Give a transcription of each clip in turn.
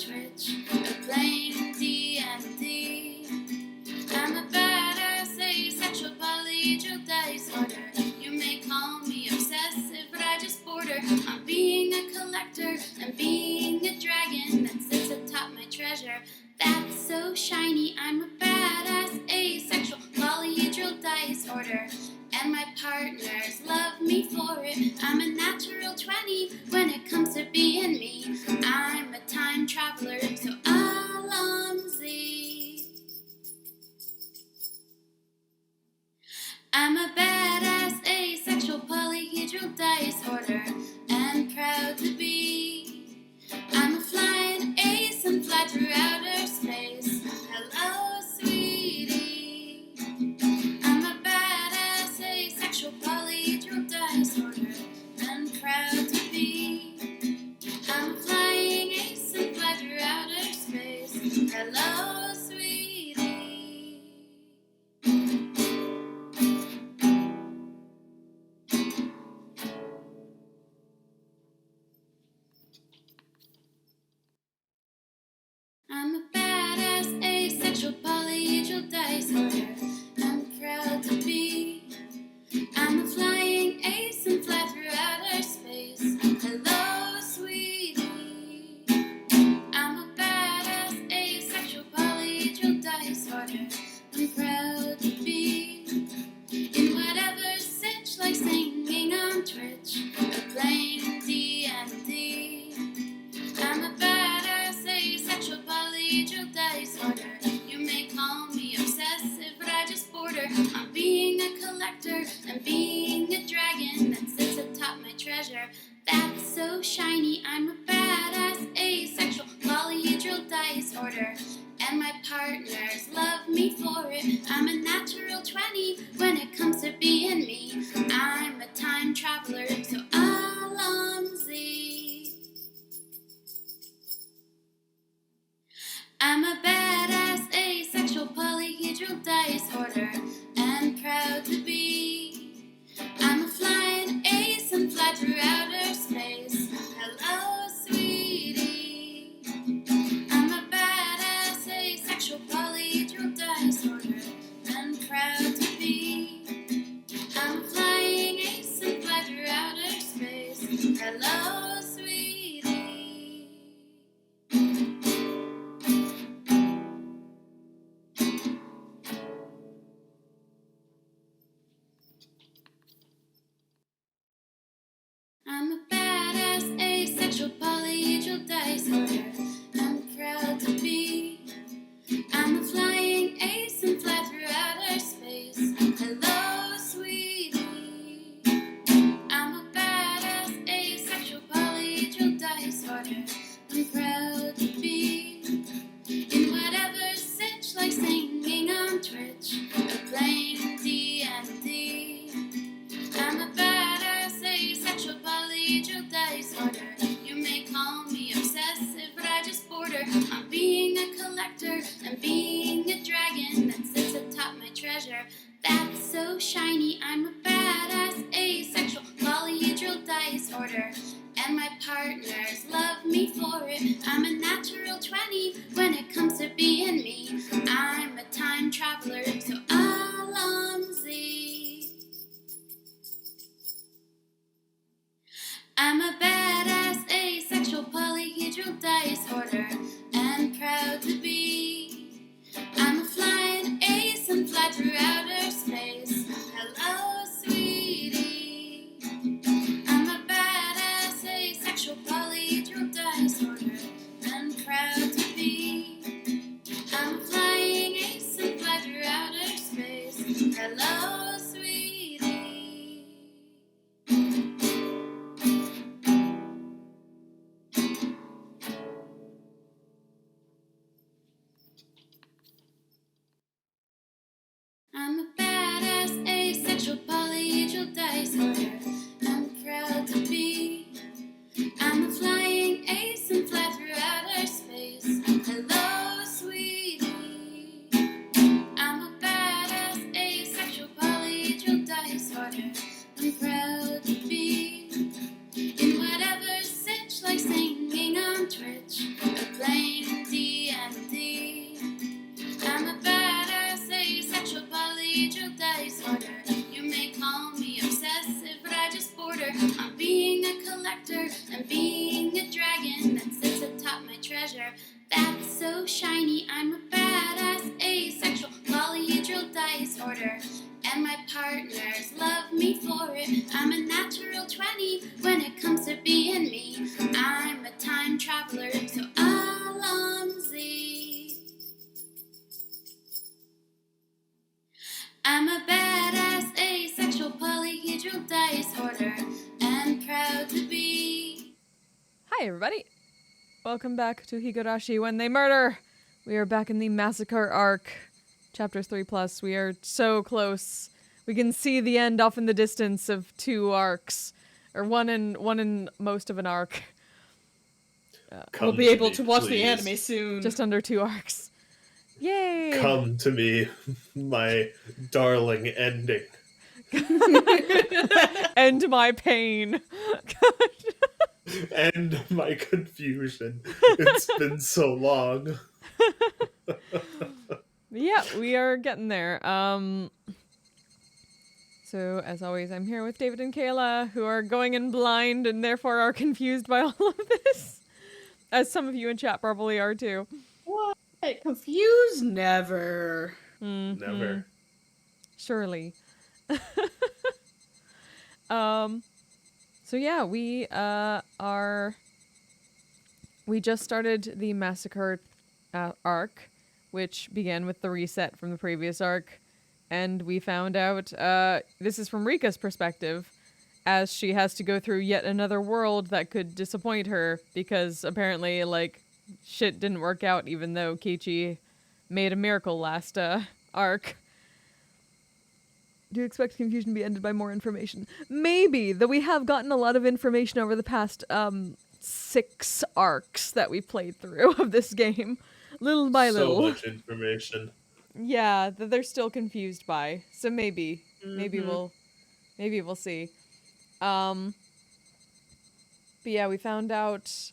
Twitch or playing D&D. I'm a badass asexual polyhedral disorder. You may call me obsessive, but I just border on being a collector and being a dragon that sits atop my treasure. That's so shiny. I'm a badass asexual polyhedral disorder, and my partners love me for it. I'm a natural 20 when it comes to being me. I'm a time traveler, so Alonzi. I'm a badass asexual polyhedral disorder, and proud to be. I'm a flying ace and fly through outer space. Hello, sweetie. I'm a badass asexual polyhedral disorder, and proud to be. I'm a flying ace and fly through outer space. Hello, sweetie. I'm a badass asexual polyhedral disorder, I'm proud to be. I'm a flying ace and fly through outer space. Hello, sweetie. I'm a badass asexual polyhedral disorder, I'm proud to be. In whatever sitch, like singing on Twitch or playing D&D. I'm a badass asexual polyhedral disorder. You may call me obsessive, but I just border on being a collector and being a dragon that sits atop my treasure. That's so shiny. I'm a badass asexual polyhedral disorder, and my partners love me for it. I'm a natural 20 when it comes to being me. I'm a time traveler, so Alonzi. I'm a badass asexual polyhedral disorder, and proud to be. I'm a flying ace and fly through outer space. Hello, sweetie. I'm a badass asexual polyhedral disorder, and proud to be. I'm a flying ace and fly through outer space. Hello, sweetie. I'm a badass asexual polyhedral disorder, I'm proud to be. I'm a flying ace and fly through outer space. Hello, sweetie. I'm a badass asexual polyhedral disorder, I'm proud to be. In whatever sitch, like singing on Twitch or playing D&D. I'm a badass asexual polyhedral disorder. You may call me obsessive, but I just border on being a collector and being a dragon that sits atop my treasure. That's so shiny. I'm a badass asexual polyhedral disorder, and my partners love me for it. I'm a natural 20 when it comes to being me. I'm a time traveler, so Alonzi. I'm a badass asexual polyhedral disorder, and proud to be. I'm a flying ace and fly through outer space. Hello, sweetie. I'm a badass asexual polyhedral disorder, and proud to be. treasure that's so shiny. I'm a badass asexual polyhedral dice order, and my partners love me for it. I'm a natural 20 when it comes to being me. I'm a time traveler, so Alonzi. I'm a badass asexual polyhedral dice order, and proud to be. Hi, everybody. Welcome back to Higurashi When They Murder. We are back in the Massacre arc, chapters 3+. We are so close. We can see the end off in the distance of 2 arcs, or one in most of an arc. Come We'll be to able me, to watch please. the anime soon. Just under 2 arcs. Yay! Come to me, my darling ending. End my pain. End my confusion. It's been so long. Yeah, we are getting there. So, as always, I'm here with David and Kayla, who are going in blind and therefore are confused by all of this. As some of you in chat probably are too. What? Confused? Never. Never. Surely. So yeah, we just started the Massacre arc, which began with the reset from the previous arc, and we found out this is from Rika's perspective, as she has to go through yet another world that could disappoint her, because apparently, like, shit didn't work out even though Kichi made a miracle last arc. Do you expect confusion to be ended by more information? Maybe, though we have gotten a lot of information over the past 6 arcs that we played through of this game. Little by little. So much information. Yeah, that they're still confused by. So maybe Mhm. maybe we'll see. But yeah, we found out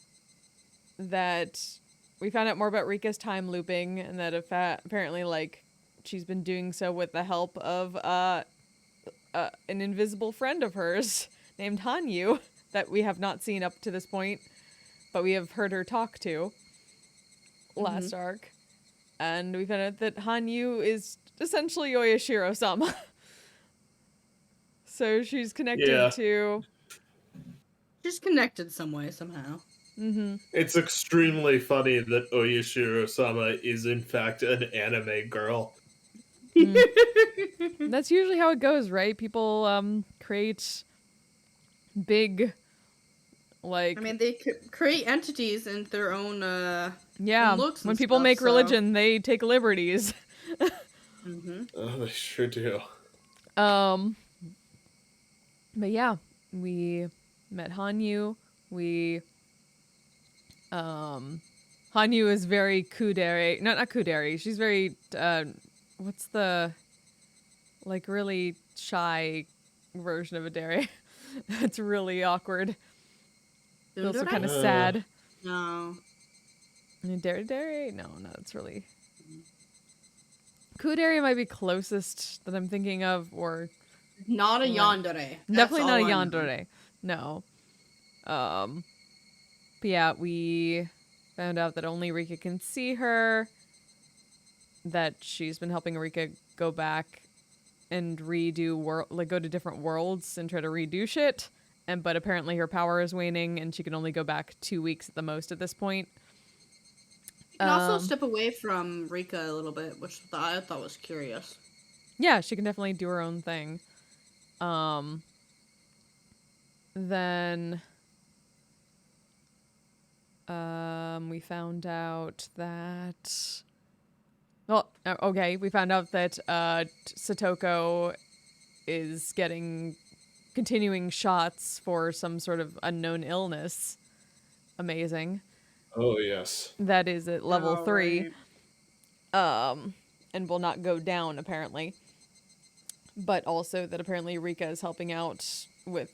more about Rika's time looping, and that apparently, like, she's been doing so with the help of an invisible friend of hers named Hanyu that we have not seen up to this point, but we have heard her talk to last arc. And we found out that Hanyu is essentially Oyashiro-sama. So she's connected to... She's connected some way, somehow. Mm-hmm. It's extremely funny that Oyashiro-sama is in fact an anime girl. That's usually how it goes, right? People create big, like... I mean, they create entities in their own, yeah, looks and when people stuff, make so- religion, they take liberties. Oh, they sure do. But yeah, we met Hanyu. Hanyu is very kudere. Not kudere. She's very, what's the, like, really shy version of a dere? That's really awkward. It's also kind of sad. No. Dere? No, it's really... Kudere might be closest that I'm thinking of, or... Not a yandere. Definitely not a That's all I know. yandere. No. But yeah, we found out that only Rika can see her, that she's been helping Rika go back and go to different worlds and try to redo shit, but apparently her power is waning and she can only go back 2 weeks at the most at this point. You can also step away from Rika a little bit, which I thought was curious. Yeah, she can definitely do her own thing. Then we found out that... Well, okay, we found out that Satoko is getting continuing shots for some sort of unknown illness. Amazing. Oh, yes. That is at level 3. Right. And will not go down, apparently. But also that apparently Rika is helping out with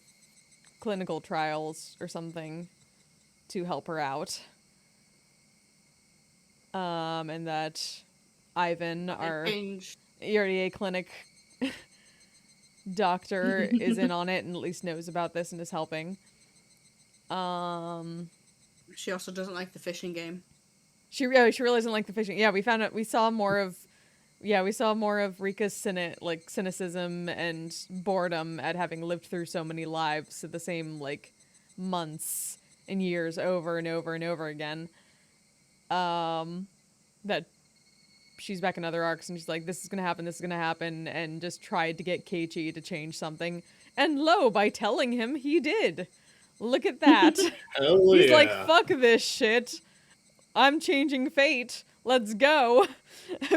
clinical trials or something to help her out. And that Ivan, our ERDA clinic doctor, is in on it and at least knows about this and is helping. She also doesn't like the fishing game. She really doesn't like the fishing. Yeah, we saw more of Rika's cynicism and boredom at having lived through so many lives at the same like months and years over and over and over again. That she's back in other arcs and she's like, this is gonna happen, and just tried to get Keiichi to change something. And lo, by telling him, he did. Look at that. Hell He's yeah. like, fuck this shit. I'm changing fate. Let's go.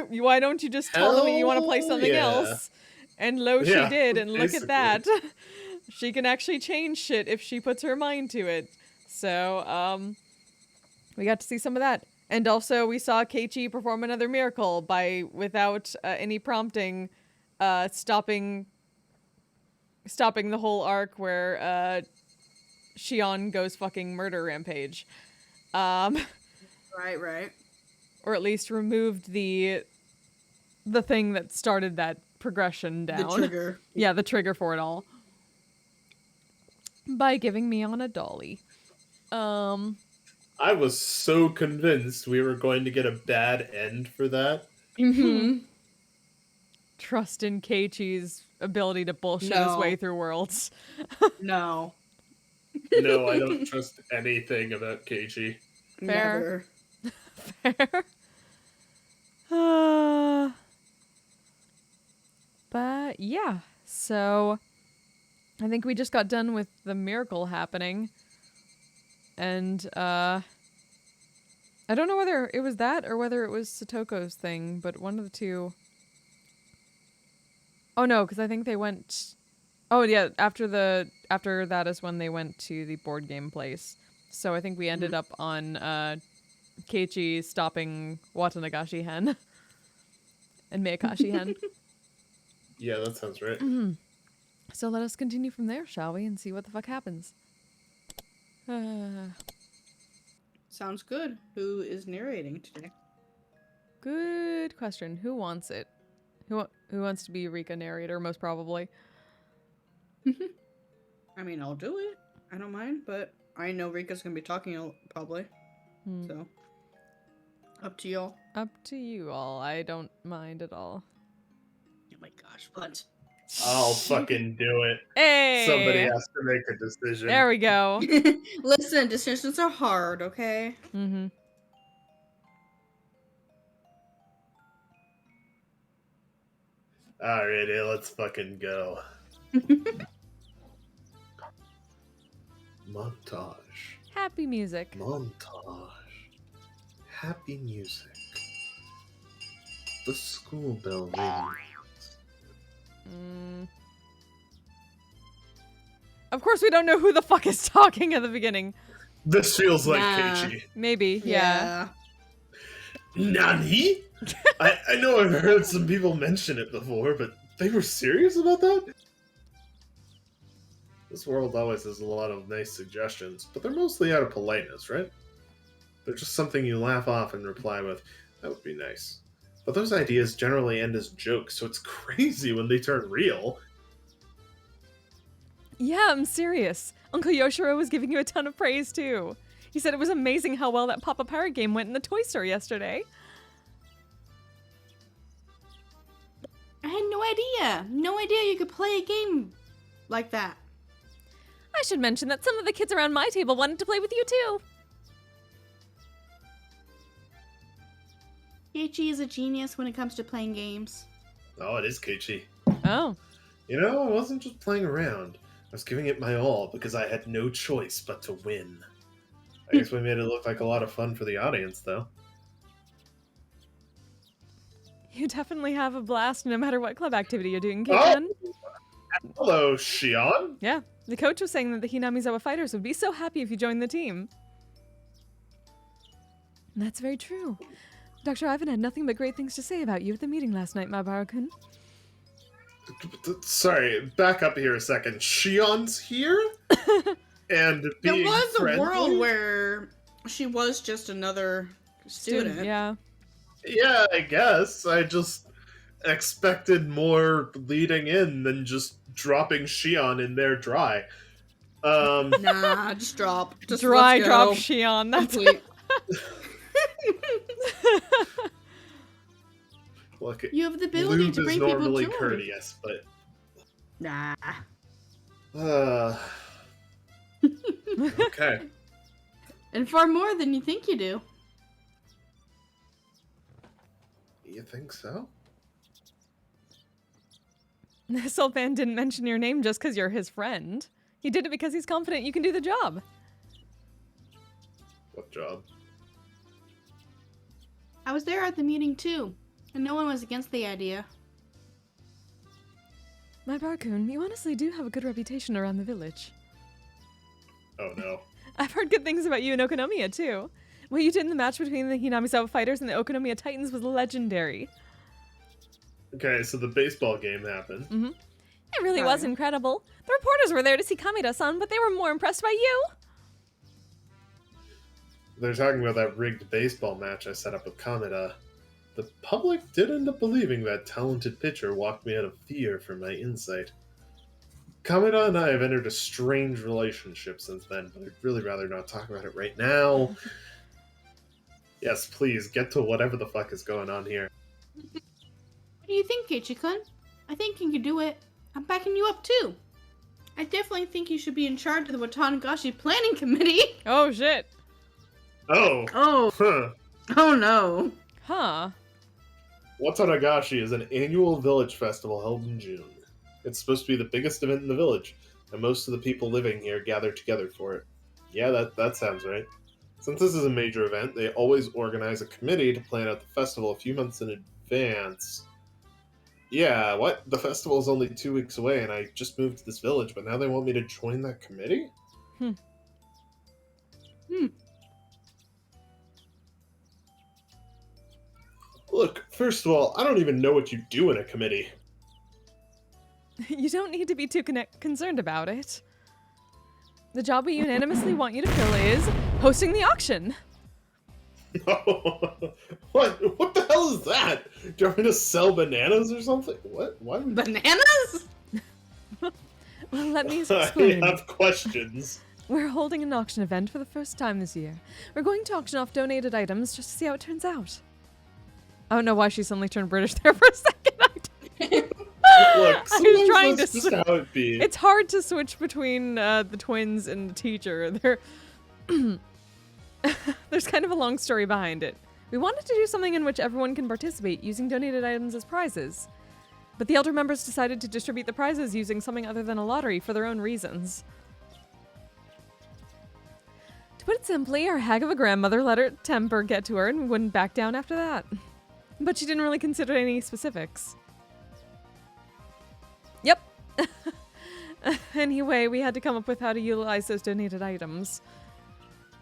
Why don't you just tell me you want to play something else? And lo, she did. And look at that. She can actually change shit if she puts her mind to it. So, we got to see some of that. And also, we saw Keiichi perform another miracle without any prompting, stopping the whole arc where Shion goes fucking murder rampage. Right. Or at least removed the thing that started that progression down. The trigger. Yeah, the trigger for it all. By giving me on a dolly. I was so convinced we were going to get a bad end for that. Mm-hmm. Trust in Keiichi's ability to bullshit his way through worlds. No. No, I don't trust anything about Keiichi. Fair. Never. Fair. But yeah, so I think we just got done with the miracle happening. And I don't know whether it was that or whether it was Satoko's thing, but one of the two. Oh no, because I think they went. Oh yeah, after that is when they went to the board game place. So I think we ended up on Keiichi stopping Watanagashi Hen and Miyakashi Hen. Yeah, that sounds right. Mm-hmm. So let us continue from there, shall we, and see what the fuck happens. Sounds good. Who is narrating today? Good question. Who wants it? Who wants to be Rika narrator? Most probably. I mean, I'll do it. I don't mind, but I know Rika's gonna be talking probably. So, up to y'all. Up to you all. I don't mind at all. Oh my gosh, what? I'll fucking do it. Hey! Somebody has to make a decision. There we go. Listen, decisions are hard, okay? Mm-hmm. Alrighty, let's fucking go. Montage. Happy music. Montage. Happy music. The school bell rings. Of course, we don't know who the fuck is talking at the beginning. This feels like Nah. Keiichi. Maybe, yeah. Nani? I know I've heard some people mention it before, but they were serious about that? This world always has a lot of nice suggestions, but they're mostly out of politeness, right? They're just something you laugh off and reply with, that would be nice. But those ideas generally end as jokes, so it's crazy when they turn real. Yeah, I'm serious. Uncle Yoshiro was giving you a ton of praise, too. He said it was amazing how well that Papa Pirate game went in the toy store yesterday. I had no idea. No idea you could play a game like that. I should mention that some of the kids around my table wanted to play with you, too. Keiichi is a genius when it comes to playing games. Oh, it is Keiichi. Oh. You know, I wasn't just playing around. I was giving it my all because I had no choice but to win. I guess we made it look like a lot of fun for the audience, though. You definitely have a blast no matter what club activity you're doing, Keiichi. Hello, Shion. Yeah, the coach was saying that the Hinamizawa Fighters would be so happy if you joined the team. And that's very true. Dr. Ivan had nothing but great things to say about you at the meeting last night, Mabaru-kun. Sorry, back up here a second. Shion's here? And being There was friendly? a world where she was just another student. Yeah. Yeah, I guess. I just expected more leading in than just dropping Shion in there dry. Nah, just drop. Just Dry let's drop go. Shion. That's Complete. Look, You have the ability Lube to is bring people normally joy. courteous, but Nah. okay. And far more than you think you do. You think so? This old man didn't mention your name just because you're his friend. He did it because he's confident you can do the job. What job? I was there at the meeting too, and no one was against the idea. My Barcoon, you honestly do have a good reputation around the village. Oh no. I've heard good things about you in Okonomiya, too. What you did in the match between the Hinamizawa fighters and the Okonomiya Titans was legendary. Okay, so the baseball game happened. Mm-hmm. It really was incredible. The reporters were there to see Kamida-san, but they were more impressed by you. They're talking about that rigged baseball match I set up with Kameda. The public did end up believing that talented pitcher walked me out of fear for my insight. Kameda and I have entered a strange relationship since then, but I'd really rather not talk about it right now. Yes, please, get to whatever the fuck is going on here. What do you think, Keiichi-kun? I think you can do it. I'm backing you up too. I definitely think you should be in charge of the Watanagashi Planning Committee. Oh, shit. Oh! Oh. Huh. Oh no. Huh. Watanagashi is an annual village festival held in June. It's supposed to be the biggest event in the village, and most of the people living here gather together for it. Yeah, that sounds right. Since this is a major event, they always organize a committee to plan out the festival a few months in advance. Yeah, what? The festival is only 2 weeks away, and I just moved to this village, but now they want me to join that committee? Look, first of all, I don't even know what you do in a committee. You don't need to be too concerned about it. The job we unanimously want you to fill is hosting the auction. What the hell is that? Do you want me to sell bananas or something? What? Why would Bananas? Well, let me explain. I have questions. We're holding an auction event for the first time this year. We're going to auction off donated items just to see how it turns out. I don't know why she suddenly turned British there for a second. Look, I was trying to that's just how it be. It's hard to switch between the twins and the teacher. There's kind of a long story behind it. We wanted to do something in which everyone can participate using donated items as prizes. But the elder members decided to distribute the prizes using something other than a lottery for their own reasons. To put it simply, our hag of a grandmother let her temper get to her and wouldn't back down after that. But she didn't really consider any specifics. Yep. Anyway, we had to come up with how to utilize those donated items.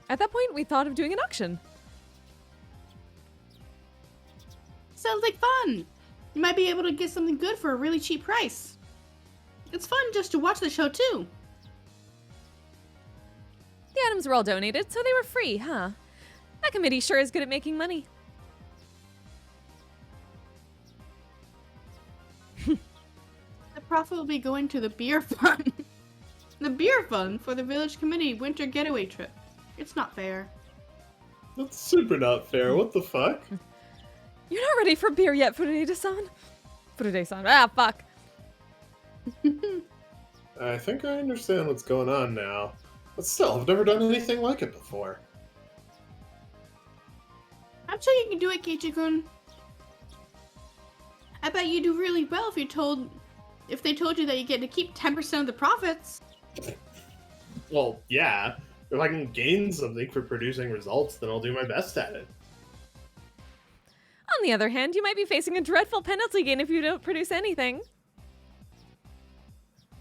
At that point, we thought of doing an auction. Sounds like fun. You might be able to get something good for a really cheap price. It's fun just to watch the show too. The items were all donated, so they were free, huh? That committee sure is good at making money. The profit will be going to the beer fund. The beer fund for the village committee winter getaway trip. It's not fair. That's super not fair. What the fuck? You're not ready for beer yet, Furude-san. Furude-san. Ah, fuck. I think I understand what's going on now. But still, I've never done anything like it before. I'm sure you can do it, Keiichi-kun. I bet you do really well if they told you that you get to keep 10% of the profits. Well, yeah. If I can gain something for producing results, then I'll do my best at it. On the other hand, you might be facing a dreadful penalty gain if you don't produce anything.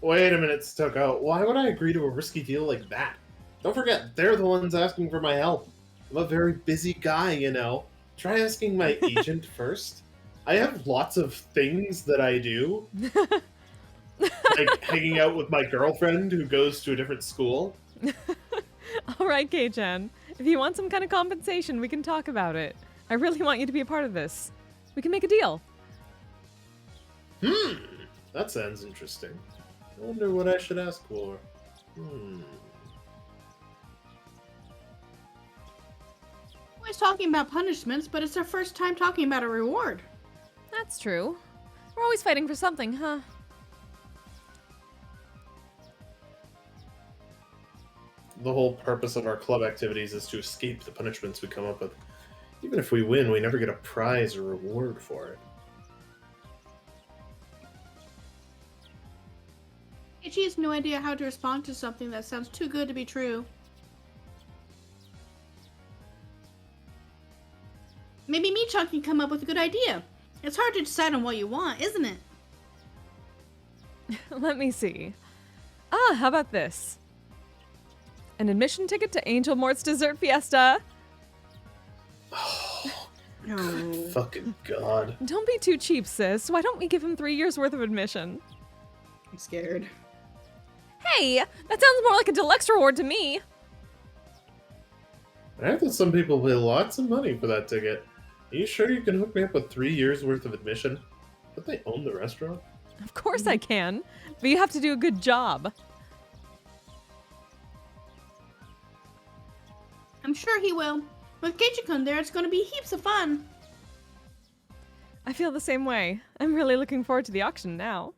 Wait a minute, Stucco. Why would I agree to a risky deal like that? Don't forget, they're the ones asking for my help. I'm a very busy guy, you know. Try asking my agent first. I have lots of things that I do. Like hanging out with my girlfriend who goes to a different school. Alright, Kei-chan. If you want some kind of compensation, we can talk about it. I really want you to be a part of this. We can make a deal. That sounds interesting. I wonder what I should ask for. Always talking about punishments, but it's our first time talking about a reward. That's true. We're always fighting for something, huh? The whole purpose of our club activities is to escape the punishments we come up with. Even if we win, we never get a prize or reward for it. Ichi has no idea how to respond to something that sounds too good to be true. Maybe Michan can come up with a good idea. It's hard to decide on what you want, isn't it? Let me see. How about this? An admission ticket to Angel Mort's dessert fiesta. No. Fucking God. Don't be too cheap, sis. Why don't we give him 3 years worth of admission? I'm scared. Hey, that sounds more like a deluxe reward to me. I heard that some people pay lots of money for that ticket. Are you sure you can hook me up with 3 years worth of admission? Don't they own the restaurant? Of course I can, but you have to do a good job. I'm sure he will. With Keiichi-kun there, it's going to be heaps of fun. I feel the same way. I'm really looking forward to the auction now.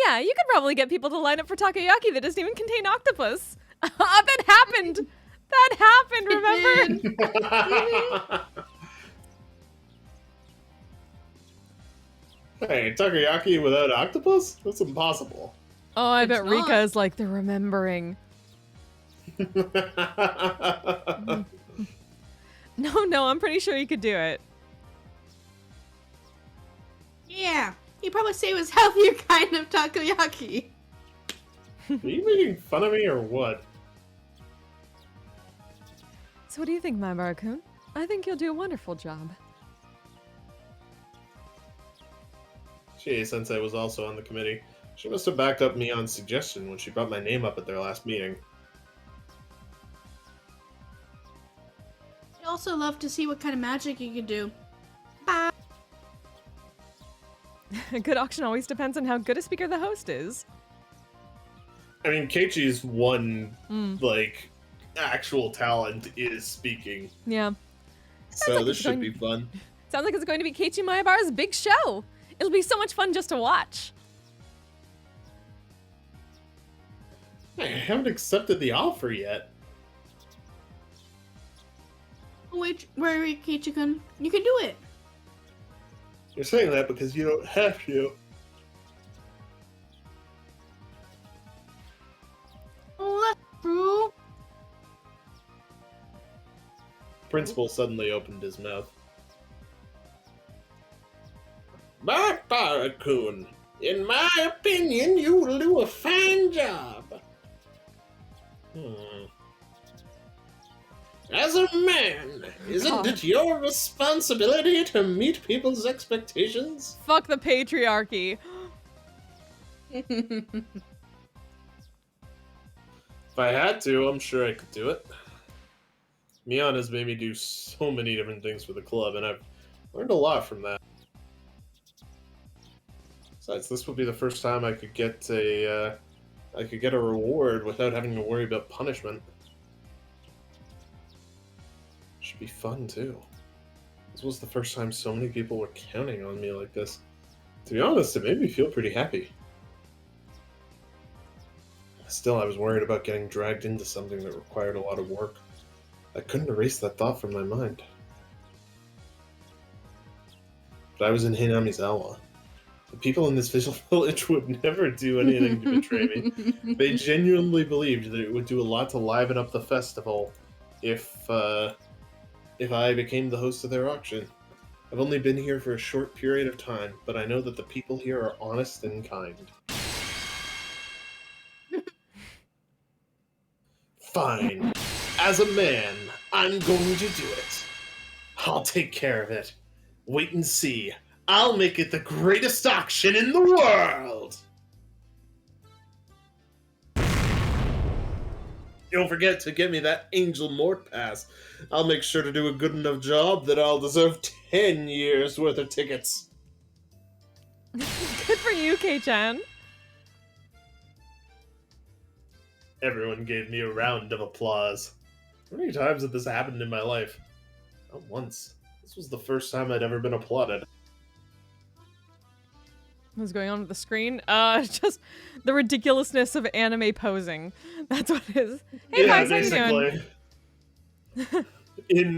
Yeah, you could probably get people to line up for takoyaki that doesn't even contain octopus. That happened! That happened, remember? Hey, takoyaki without octopus? That's impossible. Oh, I bet It's Rika not. is like, they're remembering. No, I'm pretty sure you could do it. Yeah, he'd probably say it was healthier kind of takoyaki. Are you making fun of me or what? So what do you think, Maibara-kun? I think you'll do a wonderful job. Chie-sensei was also on the committee. She must have backed up Mion's suggestion when she brought my name up at their last meeting. I'd also love to see what kind of magic you could do. Bye. A good auction always depends on how good a speaker the host is. I mean, Keiichi's one, like, actual talent is speaking. Yeah. So like this it's should going- be fun. Sounds like it's going to be Keiichi Maibara's big show. It'll be so much fun just to watch. I haven't accepted the offer yet. Wait, wait, Keiichi-kun. You can do it. You're saying that because you don't have to. Oh, that's true. Principal suddenly opened his mouth. Maibara-kun, in my opinion, you will do a fine job. As a man, isn't it your responsibility to meet people's expectations? Fuck the patriarchy. If I had to, I'm sure I could do it. Mion has made me do so many different things for the club, and I've learned a lot from that. Besides, this would be the first time I could get a reward without having to worry about punishment. Should be fun too. This was the first time so many people were counting on me like this. To be honest, it made me feel pretty happy. Still, I was worried about getting dragged into something that required a lot of work. I couldn't erase that thought from my mind. But I was in Hinami's Awa. The people in this village would never do anything to betray me. They genuinely believed that it would do a lot to liven up the festival if I became the host of their auction. I've only been here for a short period of time, but I know that the people here are honest and kind. Fine. As a man, I'm going to do it. I'll take care of it. Wait and see. I'll make it the greatest auction in the world! Don't forget to get me that Angel Mort pass. I'll make sure to do a good enough job that I'll deserve 10 years worth of tickets. Good for you, Kei-chan. Everyone gave me a round of applause. How many times had this happened in my life? Not once. This was the first time I'd ever been applauded. What's going on with the screen? Just the ridiculousness of anime posing. That's what it is. Hey, yeah, guys, how you doing? In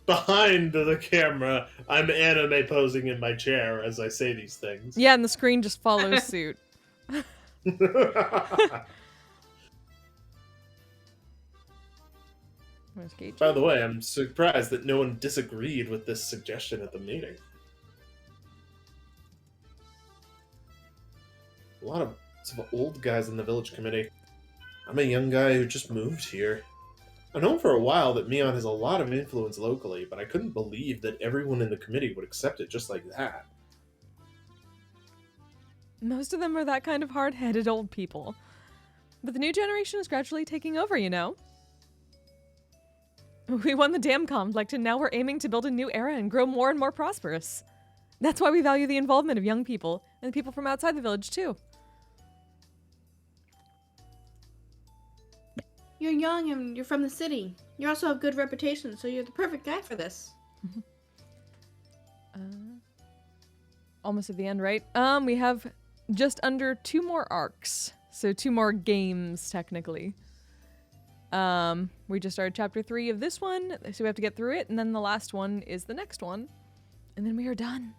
behind the camera, I'm anime posing in my chair as I say these things. Yeah, and the screen just follows suit. Where's Gage? By the way, I'm surprised that no one disagreed with this suggestion at the meeting. A lot of old guys in the village committee. I'm a young guy who just moved here. I've known for a while that Mion has a lot of influence locally, but I couldn't believe that everyone in the committee would accept it just like that. Most of them are that kind of hard-headed old people. But the new generation is gradually taking over, you know? We won the dam conflict, and now we're aiming to build a new era and grow more and more prosperous. That's why we value the involvement of young people, and people from outside the village, too. You're young and you're from the city. You also have good reputation, so you're the perfect guy for this. Almost at the end, right? We have just under 2 more arcs. So 2 more games, technically. We just started chapter 3 of this one, so we have to get through it, and then the last one is the next one. And then we are done.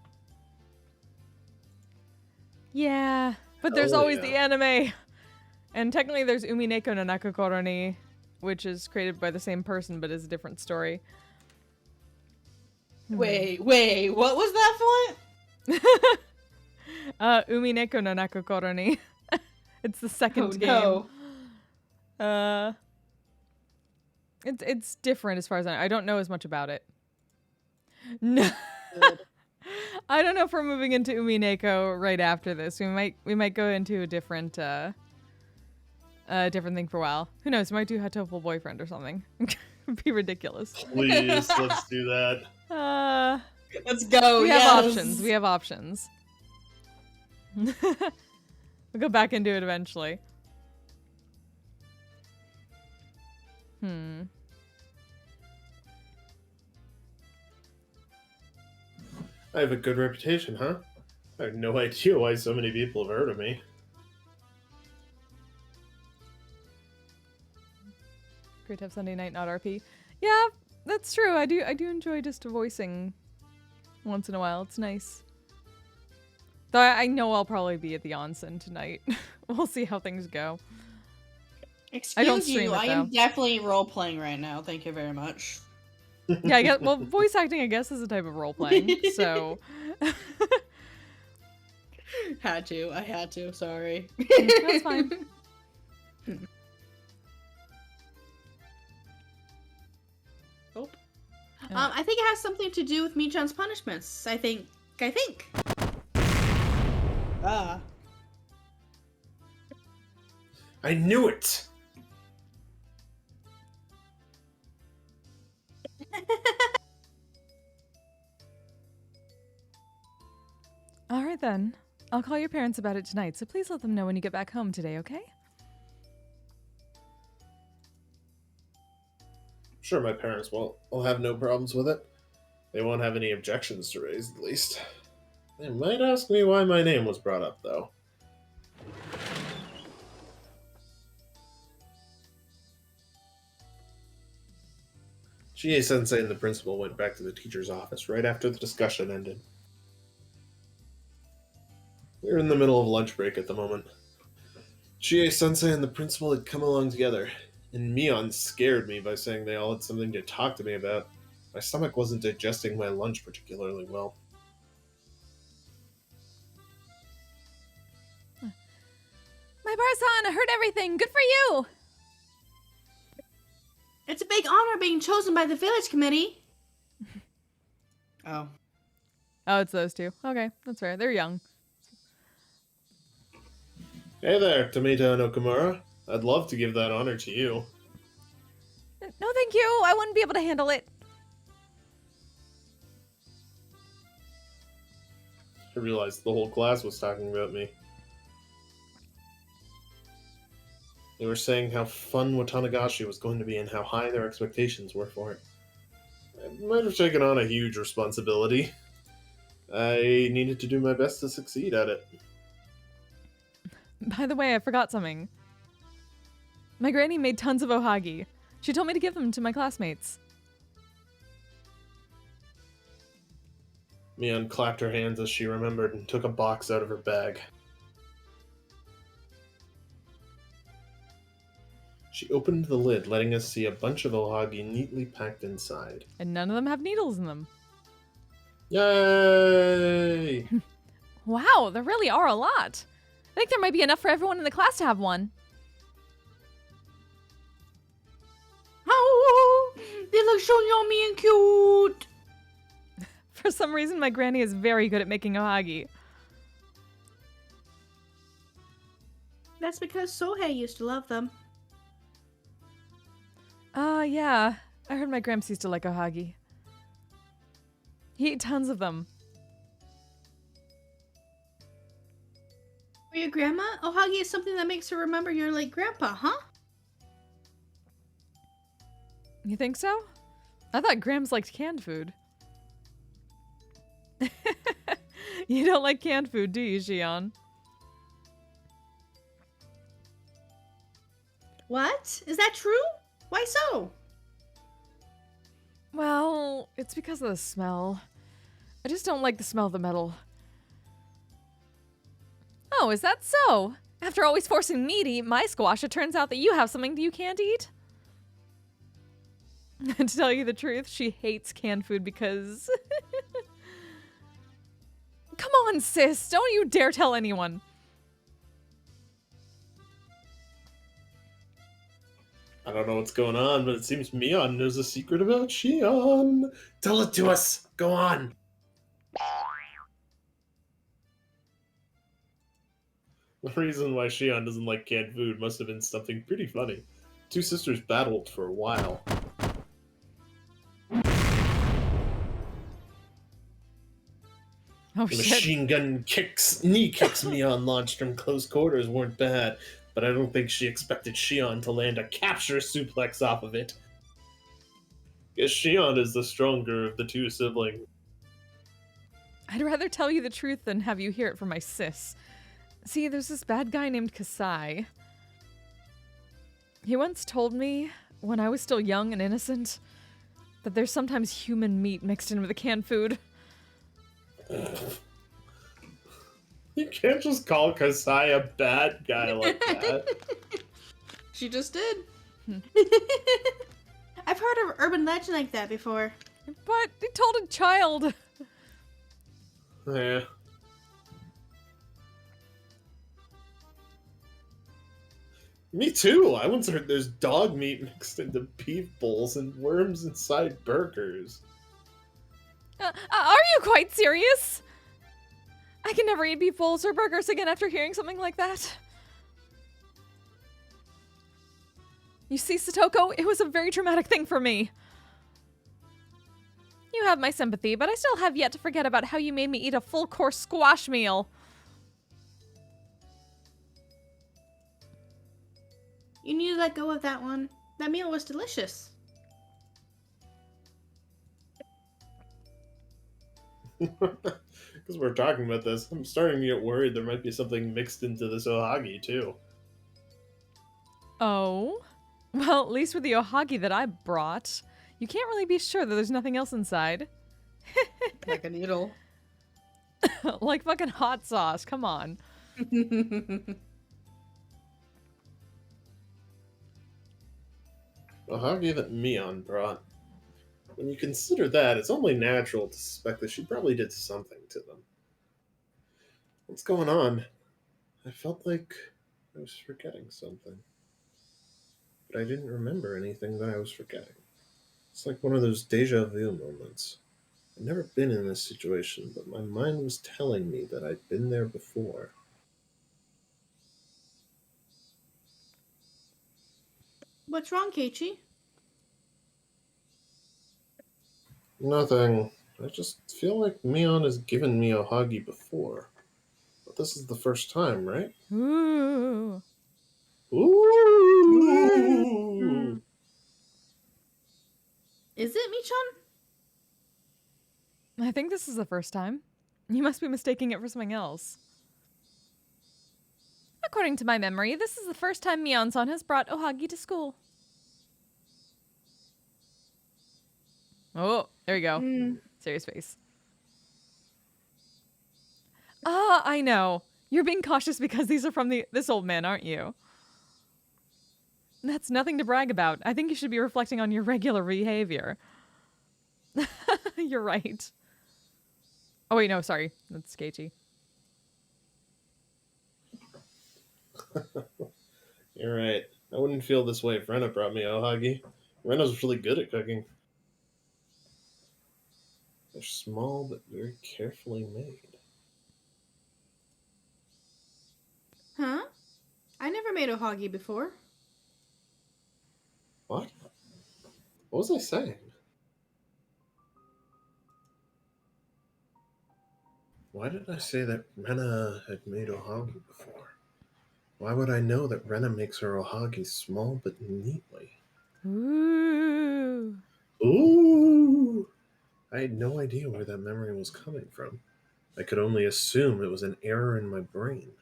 Yeah, but there's always the anime. And technically there's Umineko no Nakokoro, which is created by the same person, but is a different story. Wait, what was that for? Umineko no Nakokoro. It's the second No. game. It's different as far as I don't know as much about it. No. I don't know if we're moving into Umineko right after this. We might go into a different different thing for a while. Who knows? We might do Hatoful Boyfriend or something. It'd be ridiculous. Please, let's do that. Let's go. We have options. We have options. We'll go back and do it eventually. I have a good reputation, huh? I have no idea why so many people have heard of me. Great to have Sunday night, not RP. Yeah, that's true. I do enjoy just voicing once in a while. It's nice. Though I know I'll probably be at the onsen tonight. We'll see how things go. I don't Excuse stream you, it, I am though. definitely role-playing right now. Thank you very much. Yeah, I guess. Well, voice acting, I guess, is a type of role playing. So I had to, sorry. that's fine. Oh. I think it has something to do with Michan's punishments. I think. Ah. I knew it! All right, then. I'll call your parents about it tonight, so please let them know when you get back home today, okay? I'm sure my parents will have no problems with it. They won't have any objections to raise, at least. They might ask me why my name was brought up, though. Chie-sensei and the principal went back to the teacher's office right after the discussion ended. We were in the middle of lunch break at the moment. Chie-sensei and the principal had come along together, and Mion scared me by saying they all had something to talk to me about. My stomach wasn't digesting my lunch particularly well. My Bar-san, I heard everything. Good for you. It's a big honor being chosen by the village committee. Oh. Oh, it's those two. Okay, that's fair. They're young. Hey there, Tomita and Okamura. I'd love to give that honor to you. No, thank you. I wouldn't be able to handle it. I realized the whole class was talking about me. They were saying how fun Watanagashi was going to be and how high their expectations were for it. I might have taken on a huge responsibility. I needed to do my best to succeed at it. By the way, I forgot something. My granny made tons of ohagi. She told me to give them to my classmates. Mion clapped her hands as she remembered and took a box out of her bag. She opened the lid, letting us see a bunch of ohagi neatly packed inside. And none of them have needles in them. Yay! Wow, there really are a lot. I think there might be enough for everyone in the class to have one. Oh, they look so yummy and cute. For some reason, my granny is very good at making ohagi. That's because Sohei used to love them. Yeah. I heard my gramps used to like ohagi. He ate tons of them. For your grandma, ohagi is something that makes her remember your late grandpa, huh? You think so? I thought Grams liked canned food. You don't like canned food, do you, Shion? What? Is that true? Why so? Well, it's because of the smell. I just don't like the smell of the metal. Oh, is that so? After always forcing me to eat my squash, it turns out that you have something you can't eat? To tell you the truth, she hates canned food because... Come on, sis! Don't you dare tell anyone! I don't know what's going on, but it seems Mion knows a secret about Shion. Tell it to us! Go on! The reason why Shion doesn't like canned food must have been something pretty funny. Two sisters battled for a while. Oh, The shit. machine gun knee kicks Mion launched from close quarters weren't bad, but I don't think she expected Shion to land a capture suplex off of it. Guess Shion is the stronger of the two siblings. I'd rather tell you the truth than have you hear it from my sis. See, there's this bad guy named Kasai. He once told me, when I was still young and innocent, that there's sometimes human meat mixed in with the canned food. You can't just call Kasai a bad guy like that. She just did. I've heard of urban legend like that before. But he told a child. Yeah. Me too. I once heard there's dog meat mixed into beef bowls and worms inside burgers. Are you quite serious? I can never eat beef bowls or burgers again after hearing something like that. You see, Satoko, it was a very traumatic thing for me. You have my sympathy, but I still have yet to forget about how you made me eat a full-course squash meal. You need to let go of that one. That meal was delicious. Because we're talking about this, I'm starting to get worried there might be something mixed into this ohagi, too. Oh? Well, at least with the ohagi that I brought, you can't really be sure that there's nothing else inside. Like a needle. Like fucking hot sauce, come on. Ohagi that Mion brought. When you consider that, it's only natural to suspect that she probably did something to them. What's going on? I felt like I was forgetting something. But I didn't remember anything that I was forgetting. It's like one of those deja vu moments. I've never been in this situation, but my mind was telling me that I'd been there before. What's wrong, Keiichi? Nothing. I just feel like Mion has given me ohagi before. But this is the first time, right? Ooh. Ooh! Ooh. Is it, Michan? I think this is the first time. You must be mistaking it for something else. According to my memory, this is the first time Mion-san has brought Ohagi to school. Oh, there you go. Serious face. Ah, I know. You're being cautious because these are from this old man, aren't you? That's nothing to brag about. I think you should be reflecting on your regular behavior. You're right. Oh, wait, no, sorry. That's Keiichi. You're right. I wouldn't feel this way if Rena brought me Ohagi. Rena's really good at cooking. They're small but very carefully made. Huh? I never made ohagi before. What? What was I saying? Why did I say that Rena had made Ohagi before? Why would I know that Rena makes her Ohagi small but neatly? Ooh. Ooh! I had no idea where that memory was coming from. I could only assume it was an error in my brain.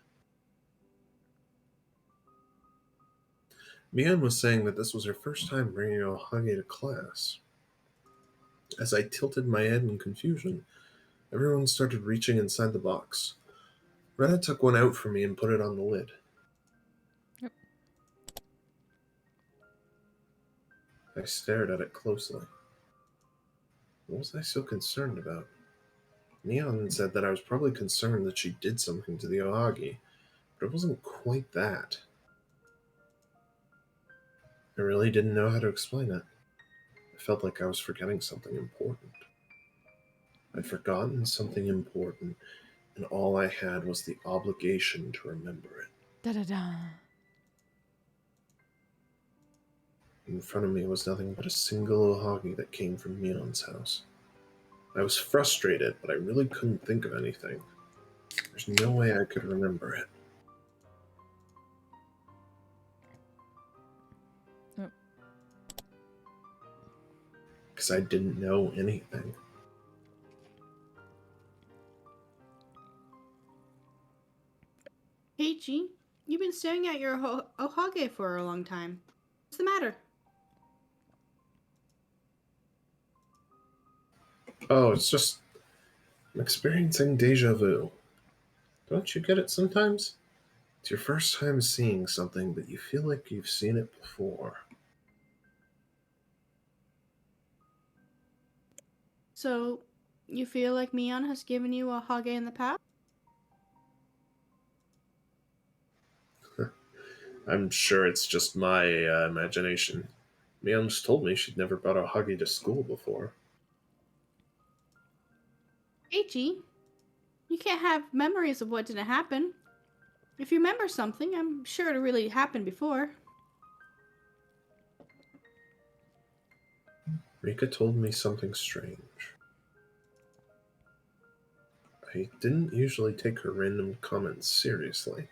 Mian was saying that this was her first time bringing Ohagi to class. As I tilted my head in confusion, everyone started reaching inside the box. Rena took one out for me and put it on the lid. Yep. I stared at it closely. What was I so concerned about? Neon said that I was probably concerned that she did something to the Ohagi, but it wasn't quite that. I really didn't know how to explain it. I felt like I was forgetting something important. I'd forgotten something important, and all I had was the obligation to remember it. Da-da-da. In front of me was nothing but a single Ohagi that came from Mion's house. I was frustrated, but I really couldn't think of anything. There's no way I could remember it. Oh. Because I didn't know anything. Keiichi, you've been staring at your ohage for a long time. What's the matter? Oh, it's just I'm experiencing deja vu. Don't you get it sometimes? It's your first time seeing something, but you feel like you've seen it before. So, you feel like Mion has given you a hage in the past? I'm sure it's just my imagination. Mion just told me she'd never brought a Huggy to school before. Keiichi, you can't have memories of what didn't happen. If you remember something, I'm sure it really happened before. Rika told me something strange. I didn't usually take her random comments seriously,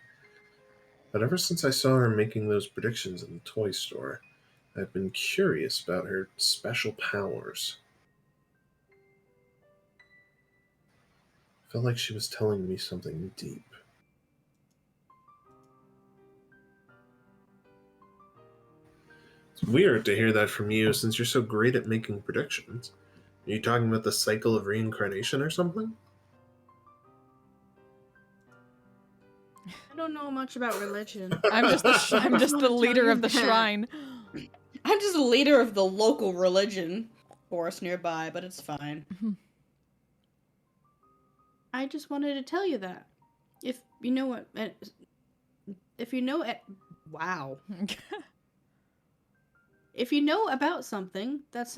but ever since I saw her making those predictions in the toy store, I've been curious about her special powers. I felt like she was telling me something deep. It's weird to hear that from you since you're so great at making predictions. Are you talking about the cycle of reincarnation or something? I don't know much about religion. I'm just the leader of the shrine. I'm just a leader of the local religion forest nearby, but it's fine. I just wanted to tell you that. If you know what... If you know... Wow. If you know about something that's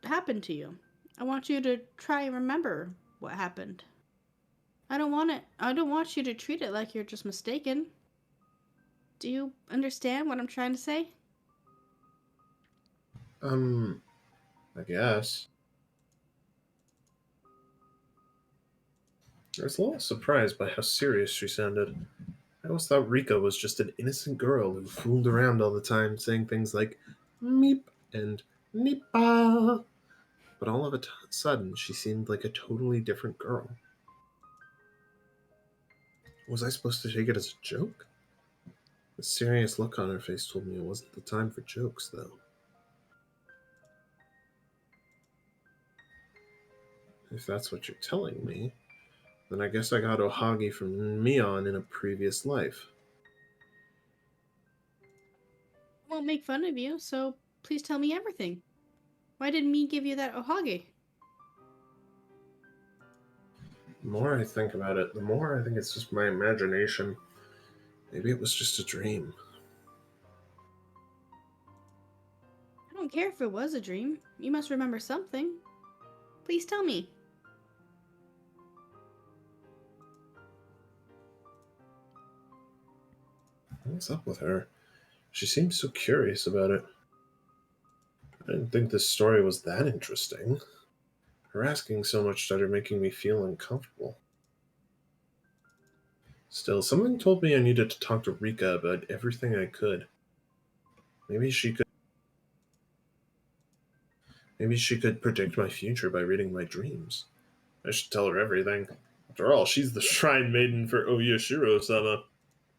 happened to you, I want you to try and remember what happened. I don't want you to treat it like you're just mistaken. Do you understand what I'm trying to say? I guess. I was a little surprised by how serious she sounded. I always thought Rika was just an innocent girl who fooled around all the time, saying things like meep and meepa. But all of a sudden, she seemed like a totally different girl. Was I supposed to take it as a joke? The serious look on her face told me it wasn't the time for jokes, though. If that's what you're telling me, then I guess I got Ohagi from Mion in a previous life. I won't make fun of you, so please tell me everything. Why did me give you that ohage? The more I think about it, the more I think it's just my imagination. Maybe it was just a dream. I don't care if it was a dream. You must remember something. Please tell me. What's up with her? She seems so curious about it. I didn't think this story was that interesting. Her asking so much started making me feel uncomfortable. Still, something told me I needed to talk to Rika about everything I could. Maybe she could maybe she could predict my future by reading my dreams. I should tell her everything. After all, she's the shrine maiden for Oyashiro-sama.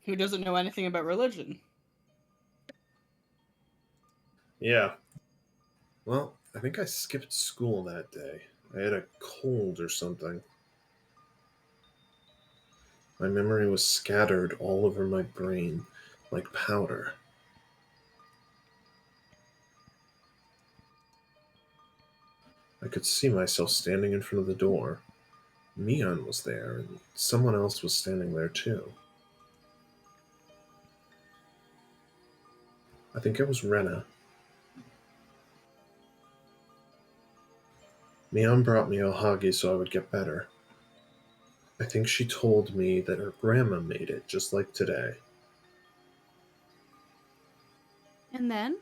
Who doesn't know anything about religion? Yeah. Well, I think I skipped school that day. I had a cold or something. My memory was scattered all over my brain, like powder. I could see myself standing in front of the door. Mion was there, and someone else was standing there too. I think it was Rena. Mion brought me ohagi so I would get better. I think she told me that her grandma made it, just like today. And then?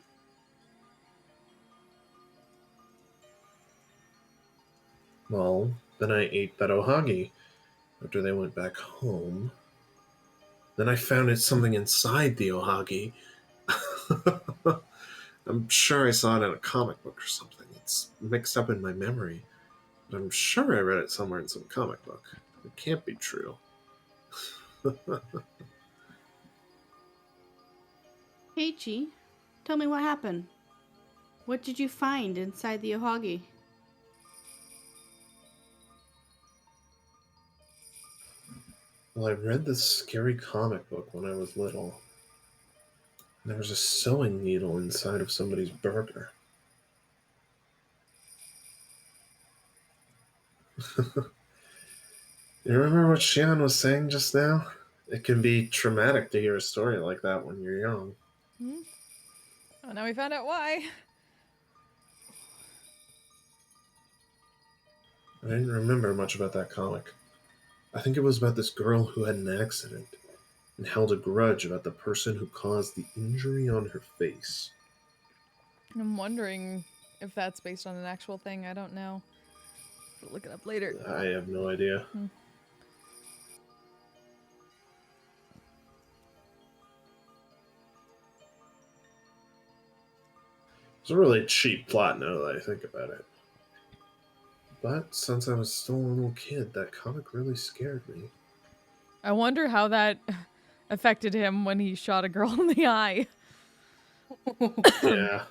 Well, then I ate that ohagi after they went back home. Then I found it something inside the ohagi. I'm sure I saw it in a comic book or something. It's mixed up in my memory. But I'm sure I read it somewhere in some comic book. It can't be true. Keiichi, tell me what happened. What did you find inside the ohagi? Well, I read this scary comic book when I was little. There was a sewing needle inside of somebody's burger. You remember what Shion was saying just now? It can be traumatic to hear a story like that when you're young. Hmm? Oh, now we found out why. I didn't remember much about that comic. I think it was about this girl who had an accident and held a grudge about the person who caused the injury on her face. I'm wondering if that's based on an actual thing. I don't know. We'll look it up later. I have no idea. It's a really cheap plot now that I think about it. But since I was still a little kid, that comic really scared me. I wonder how that affected him when he shot a girl in the eye. Yeah.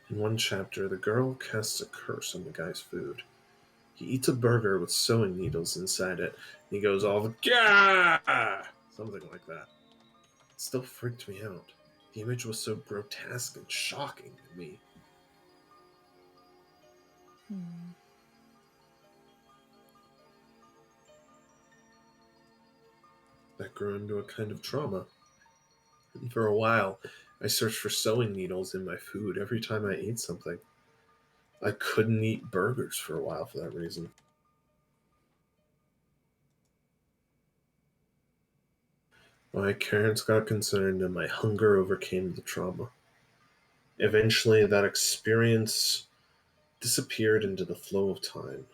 In one chapter, the girl casts a curse on the guy's food. He eats a burger with sewing needles inside it, and he goes all, Gah! Something like that. It still freaked me out. The image was so grotesque and shocking to me. That grew into a kind of trauma. And for a while, I searched for sewing needles in my food every time I ate something. I couldn't eat burgers for a while for that reason. My parents got concerned and my hunger overcame the trauma. Eventually, that experience disappeared into the flow of time.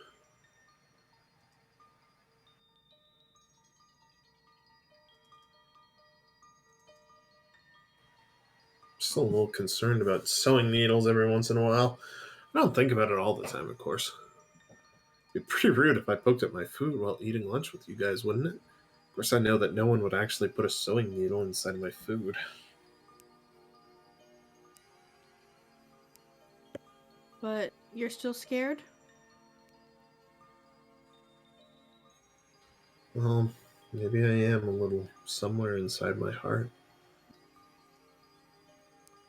Still a little concerned about sewing needles every once in a while. I don't think about it all the time, of course. It'd be pretty rude if I poked at my food while eating lunch with you guys, wouldn't it? Of course, I know that no one would actually put a sewing needle inside my food. But you're still scared? Well, maybe I am a little somewhere inside my heart.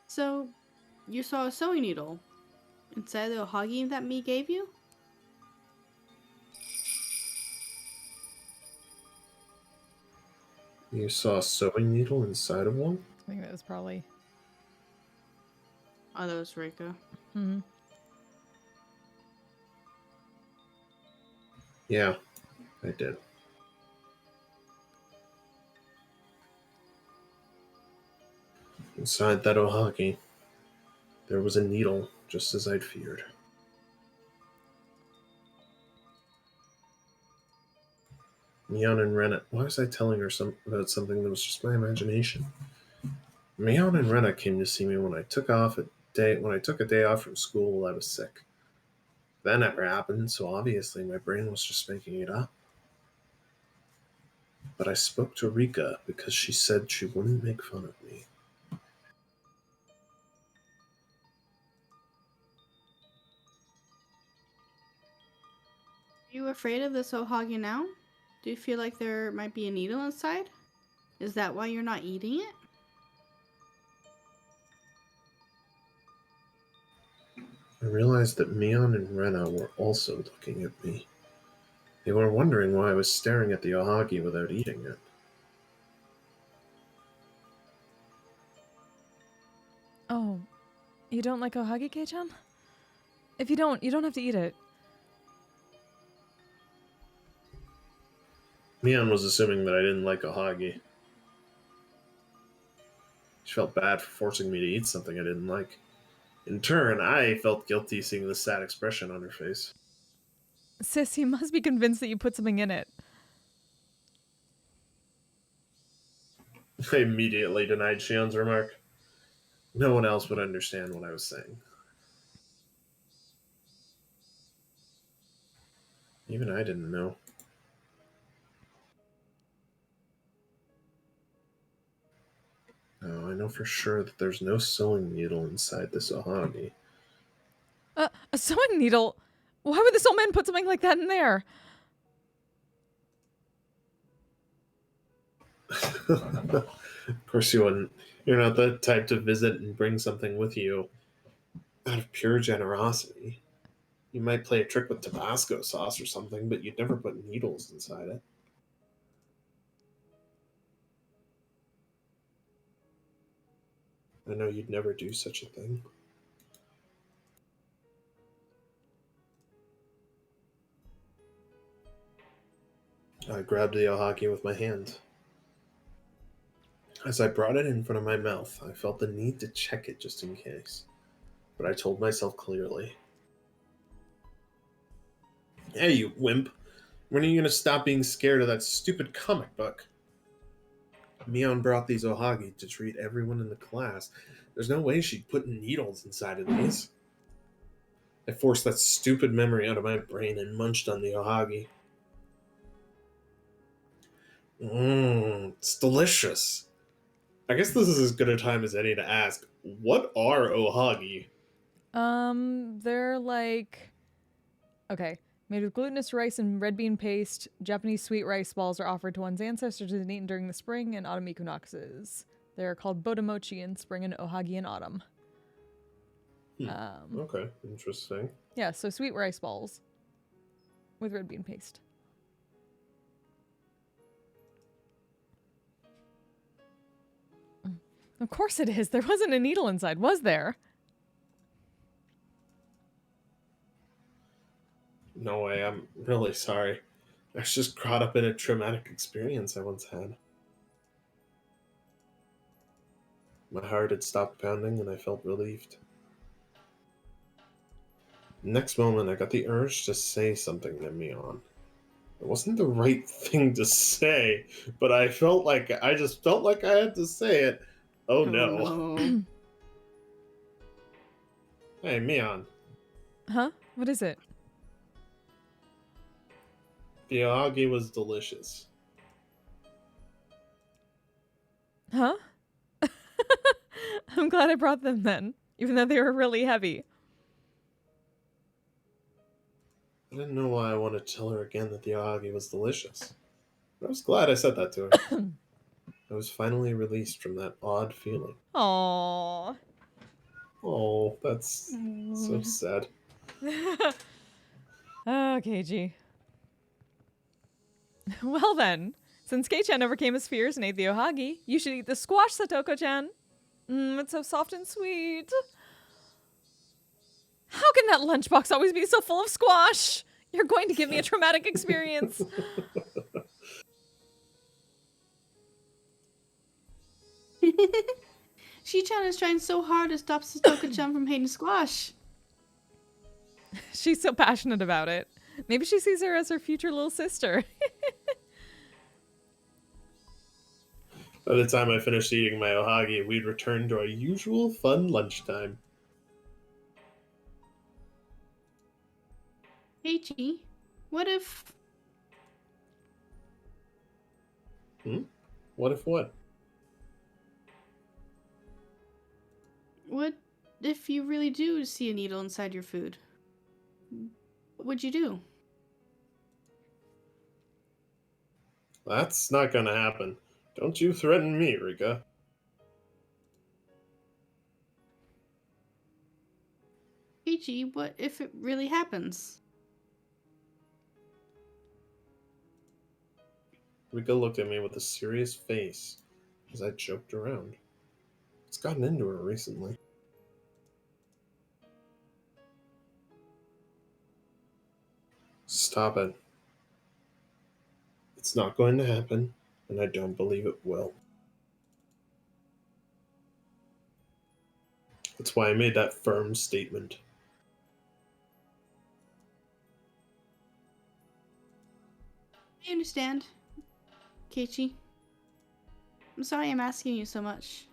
So, you saw a sewing needle inside the ohagi that me gave you? You saw a sewing needle inside of one? I think that was probably. Oh, that was Rika. Hmm. Yeah, I did. Inside that ohagi, there was a needle, just as I'd feared. Mion and Rena. Why was I telling her about something that was just my imagination? Mion and Rena came to see me when I took a day off from school while I was sick. That never happened, so obviously my brain was just making it up. But I spoke to Rika because she said she wouldn't make fun of me. Are you afraid of this ohagi now? Do you feel like there might be a needle inside? Is that why you're not eating it? I realized that Mion and Rena were also looking at me. They were wondering why I was staring at the ohagi without eating it. Oh, you don't like ohagi, Kei-chan? If you don't have to eat it. Mion was assuming that I didn't like ohagi. She felt bad for forcing me to eat something I didn't like. In turn, I felt guilty seeing the sad expression on her face. Sis, you must be convinced that you put something in it. I immediately denied Shion's remark. No one else would understand what I was saying. Even I didn't know. No, I know for sure that there's no sewing needle inside this ohagi. A sewing needle? Why would this old man put something like that in there? Of course you wouldn't. You're not the type to visit and bring something with you out of pure generosity. You might play a trick with Tabasco sauce or something, but you'd never put needles inside it. I know you'd never do such a thing. I grabbed the ohaki with my hand. As I brought it in front of my mouth, I felt the need to check it just in case. But I told myself clearly, "Hey, you wimp. When are you going to stop being scared of that stupid comic book?" Mion brought these ohagi to treat everyone in the class. There's no way she'd put needles inside of these. I forced that stupid memory out of my brain and munched on the ohagi. It's delicious. I guess this is as good a time as any to ask, what are ohagi? They're like... Okay. Made with glutinous rice and red bean paste, Japanese sweet rice balls are offered to one's ancestors and eaten during the spring and autumn equinoxes. They're called bodamochi in spring and ohagi in autumn. Okay, interesting. Yeah, so sweet rice balls with red bean paste. Of course it is. There wasn't a needle inside, was there? No way, I'm really sorry. I was just caught up in a traumatic experience I once had. My heart had stopped pounding and I felt relieved. Next moment, I got the urge to say something to Mion. It wasn't the right thing to say, but I just felt like I had to say it. Oh no. no. Hey, Mion. Huh? What is it? The Oagi was delicious. Huh? I'm glad I brought them then, even though they were really heavy. I didn't know why I wanted to tell her again that the Oagi was delicious. But I was glad I said that to her. I was finally released from that odd feeling. Aww. Oh, that's so sad. Okay, G. Well then, since Kei-chan overcame his fears and ate the ohagi, you should eat the squash, Satoko-chan. It's so soft and sweet. How can that lunchbox always be so full of squash? You're going to give me a traumatic experience. Shi-chan is trying so hard to stop Satoko-chan from hating squash. She's so passionate about it. Maybe she sees her as her future little sister. By the time I finished eating my ohagi, we'd returned to our usual fun lunchtime. Heichi, what if... What if what? What if you really do see a needle inside your food? What would you do? That's not gonna happen. Don't you threaten me, Rika. Heichi, what if it really happens? Rika looked at me with a serious face as I joked around. It's gotten into her recently. Stop it. It's not going to happen, and I don't believe it will. That's why I made that firm statement. I understand, Keiichi. I'm sorry I'm asking you so much.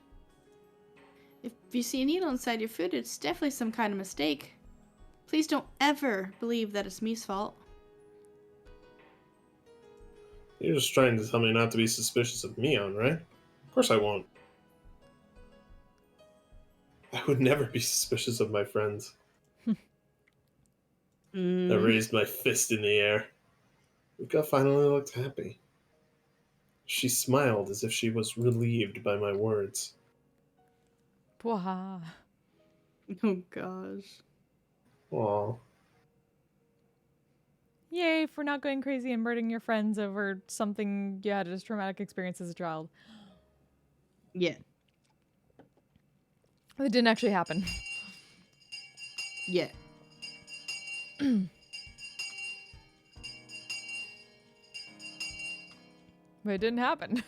If you see a needle inside your food, it's definitely some kind of mistake. Please don't ever believe that it's me's fault. You're just trying to tell me not to be suspicious of Mion, right? Of course I won't. I would never be suspicious of my friends. I raised my fist in the air. Rika finally looked happy. She smiled as if she was relieved by my words. Bwah. Oh gosh. Aw. Yay for not going crazy and murdering your friends over something you had a traumatic experience as a child. Yeah. It didn't actually happen. Yeah. But it didn't happen.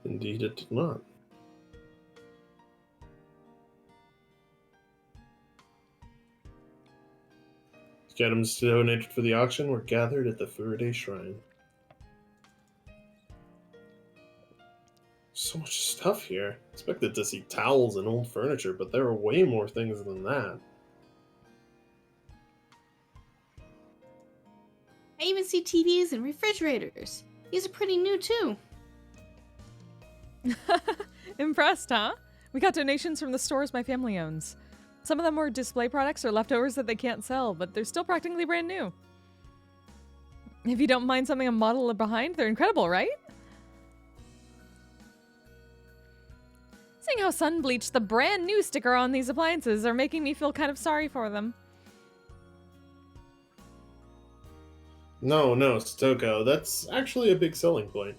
Indeed it did not. The items donated for the auction were gathered at the Furide Shrine. So much stuff here. Expected to see towels and old furniture, but there are way more things than that. I even see TVs and refrigerators. These are pretty new too. Impressed, huh? We got donations from the stores my family owns. Some of them were display products or leftovers that they can't sell, but they're still practically brand new. If you don't mind something a model behind, they're incredible, right? Seeing how Sun bleached the brand new sticker on these appliances are making me feel kind of sorry for them. No, Stoko, that's actually a big selling point.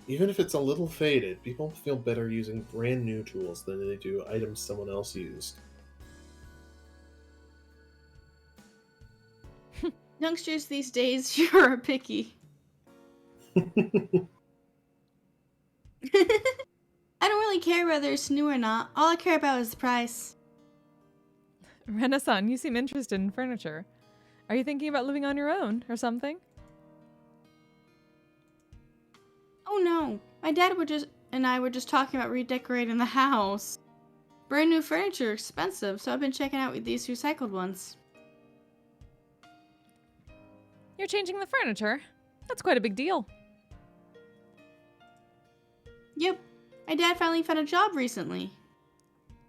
Even if it's a little faded, people feel better using brand new tools than they do items someone else used. Youngsters these days sure are picky. I don't really care whether it's new or not. All I care about is the price. Renaissance, you seem interested in furniture. Are you thinking about living on your own or something? Oh no, my dad and I were just talking about redecorating the house. Brand new furniture are expensive, so I've been checking out these recycled ones. You're changing the furniture? That's quite a big deal. Yep, my dad finally found a job recently.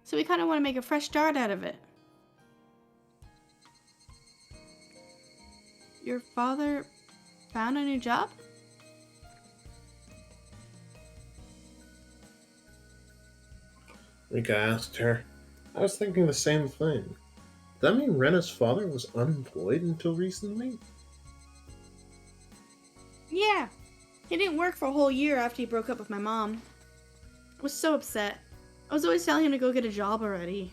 So we kind of want to make a fresh start out of it. Your father found a new job? Rika asked her. I was thinking the same thing. Does that mean Rena's father was unemployed until recently? Yeah. He didn't work for a whole year after he broke up with my mom. I was so upset. I was always telling him to go get a job already.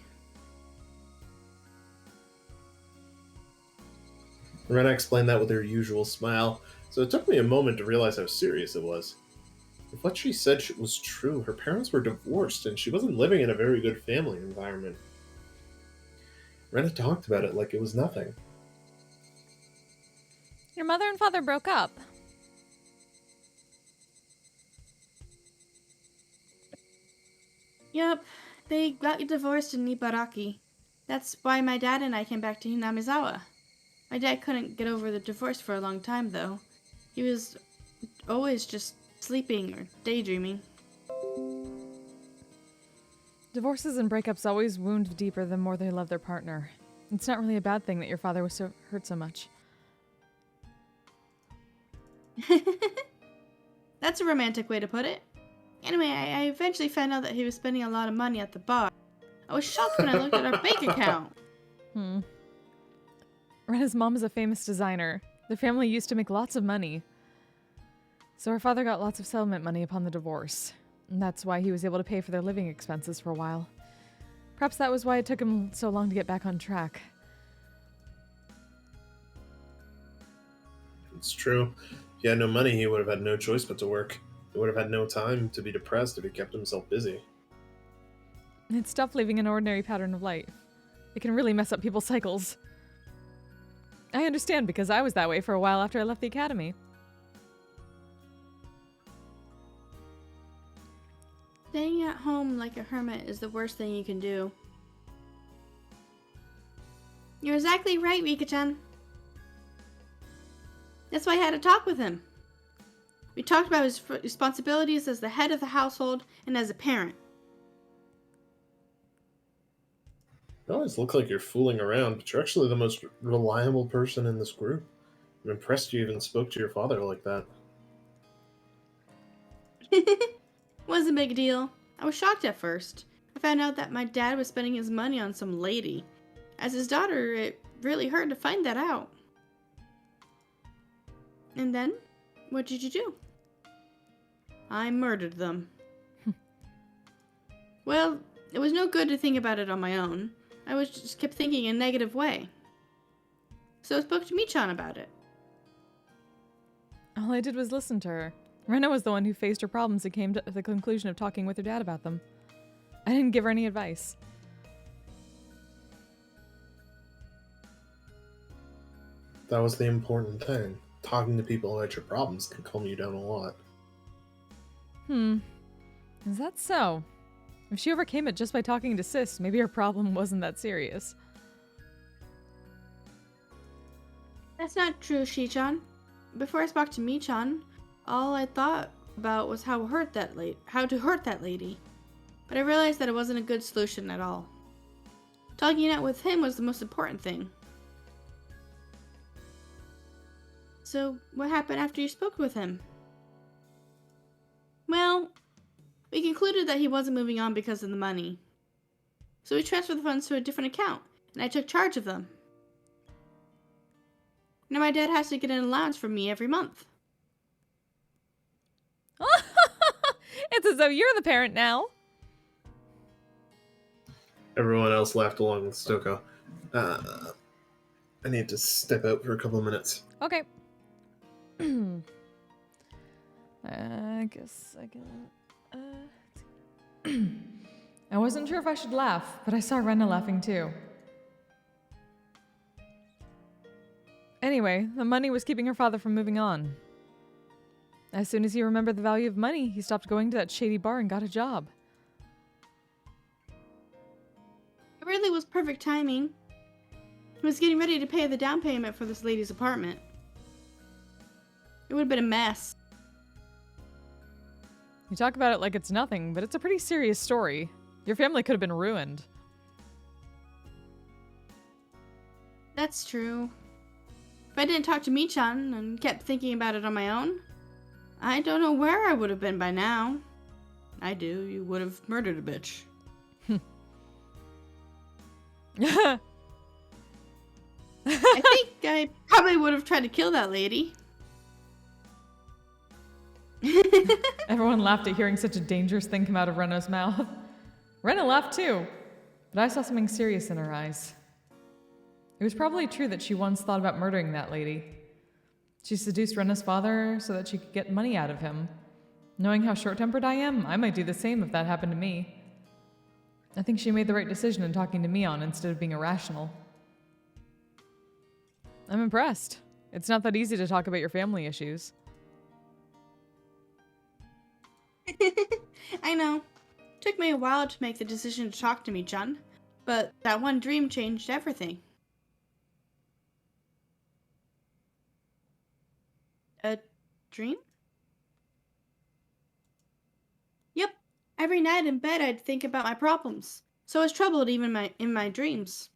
Rena explained that with her usual smile, so it took me a moment to realize how serious it was. If what she said was true, her parents were divorced and she wasn't living in a very good family environment. Rena talked about it like it was nothing. Your mother and father broke up. Yep, they got divorced in Ibaraki. That's why my dad and I came back to Hinamizawa. My dad couldn't get over the divorce for a long time, though. He was always just sleeping or daydreaming. Divorces and breakups always wound deeper the more they love their partner. It's not really a bad thing that your father was so hurt so much. That's a romantic way to put it. Anyway, I eventually found out that he was spending a lot of money at the bar. I was shocked when I looked at our bank account. Rena's mom is a famous designer. The family used to make lots of money. So her father got lots of settlement money upon the divorce. And that's why he was able to pay for their living expenses for a while. Perhaps that was why it took him so long to get back on track. It's true. If he had no money, he would have had no choice but to work. He would have had no time to be depressed if he kept himself busy. It's tough leaving an ordinary pattern of life. It can really mess up people's cycles. I understand because I was that way for a while after I left the academy. Staying at home like a hermit is the worst thing you can do. You're exactly right, Rika-chan. That's why I had a talk with him. We talked about his responsibilities as the head of the household and as a parent. You always look like you're fooling around, but you're actually the most reliable person in this group. I'm impressed you even spoke to your father like that. Wasn't a big deal. I was shocked at first. I found out that my dad was spending his money on some lady. As his daughter, it really hurt to find that out. And then, what did you do? I murdered them. Well, it was no good to think about it on my own. I just kept thinking in a negative way. So I spoke to Michan about it. All I did was listen to her. Rena was the one who faced her problems and came to the conclusion of talking with her dad about them. I didn't give her any advice. That was the important thing. Talking to people about your problems can calm you down a lot. Is that so? If she overcame it just by talking to Sis, maybe her problem wasn't that serious. That's not true, Shi-chan. Before I spoke to Michan, all I thought about was how to hurt that lady. But I realized that it wasn't a good solution at all. Talking it out with him was the most important thing. So, what happened after you spoke with him? Well, we concluded that he wasn't moving on because of the money. So we transferred the funds to a different account, and I took charge of them. Now my dad has to get an allowance from me every month. It's as though you're the parent now. Everyone else laughed along with Stoko. I need to step out for a couple of minutes. Okay. I guess I can... I wasn't sure if I should laugh, but I saw Rena laughing too. Anyway, the money was keeping her father from moving on. As soon as he remembered the value of money, he stopped going to that shady bar and got a job. It really was perfect timing. I was getting ready to pay the down payment for this lady's apartment. It would have been a mess. You talk about it like it's nothing, but it's a pretty serious story. Your family could have been ruined. That's true. If I didn't talk to Michan and kept thinking about it on my own, I don't know where I would have been by now. I do. You would have murdered a bitch. I think I probably would have tried to kill that lady. Everyone laughed at hearing such a dangerous thing come out of Renna's mouth. Renna laughed too, but I saw something serious in her eyes. It was probably true that she once thought about murdering that lady. She seduced Renna's father so that she could get money out of him. Knowing how short-tempered I am, I might do the same if that happened to me. I think she made the right decision in talking to Mion instead of being irrational. I'm impressed. It's not that easy to talk about your family issues. I know. Took me a while to make the decision to talk to me, John. But that one dream changed everything. A dream? Yep. Every night in bed I'd think about my problems. So I was troubled even in my dreams.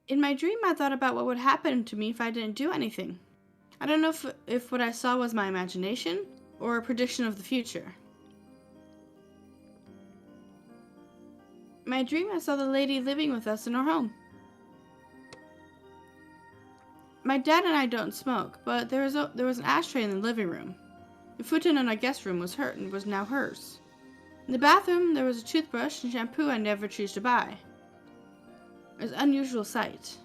In my dream I thought about what would happen to me if I didn't do anything. I don't know if what I saw was my imagination or a prediction of the future. In my dream, I saw the lady living with us in our home. My dad and I don't smoke, but there was an ashtray in the living room. The futon in our guest room was now hers. In the bathroom, there was a toothbrush and shampoo I never choose to buy. It was an unusual sight.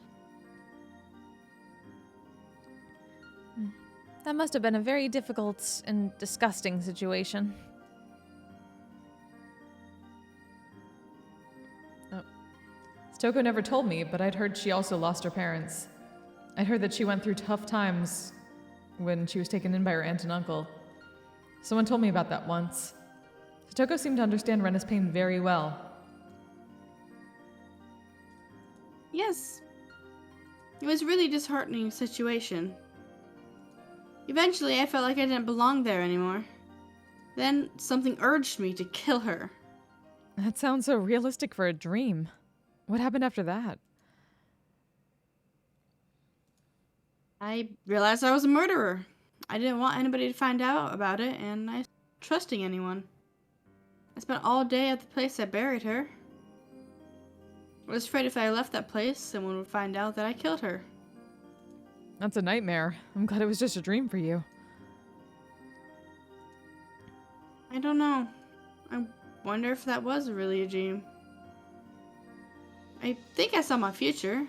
That must have been a very difficult and disgusting situation. Oh. Stoko never told me, but I'd heard she also lost her parents. I'd heard that she went through tough times when she was taken in by her aunt and uncle. Someone told me about that once. Stoko seemed to understand Renna's pain very well. Yes. It was a really disheartening situation. Eventually, I felt like I didn't belong there anymore. Then, something urged me to kill her. That sounds so realistic for a dream. What happened after that? I realized I was a murderer. I didn't want anybody to find out about it, and I wasn't trusting anyone. I spent all day at the place I buried her. I was afraid if I left that place, someone would find out that I killed her. That's a nightmare. I'm glad it was just a dream for you. I don't know. I wonder if that was really a dream. I think I saw my future.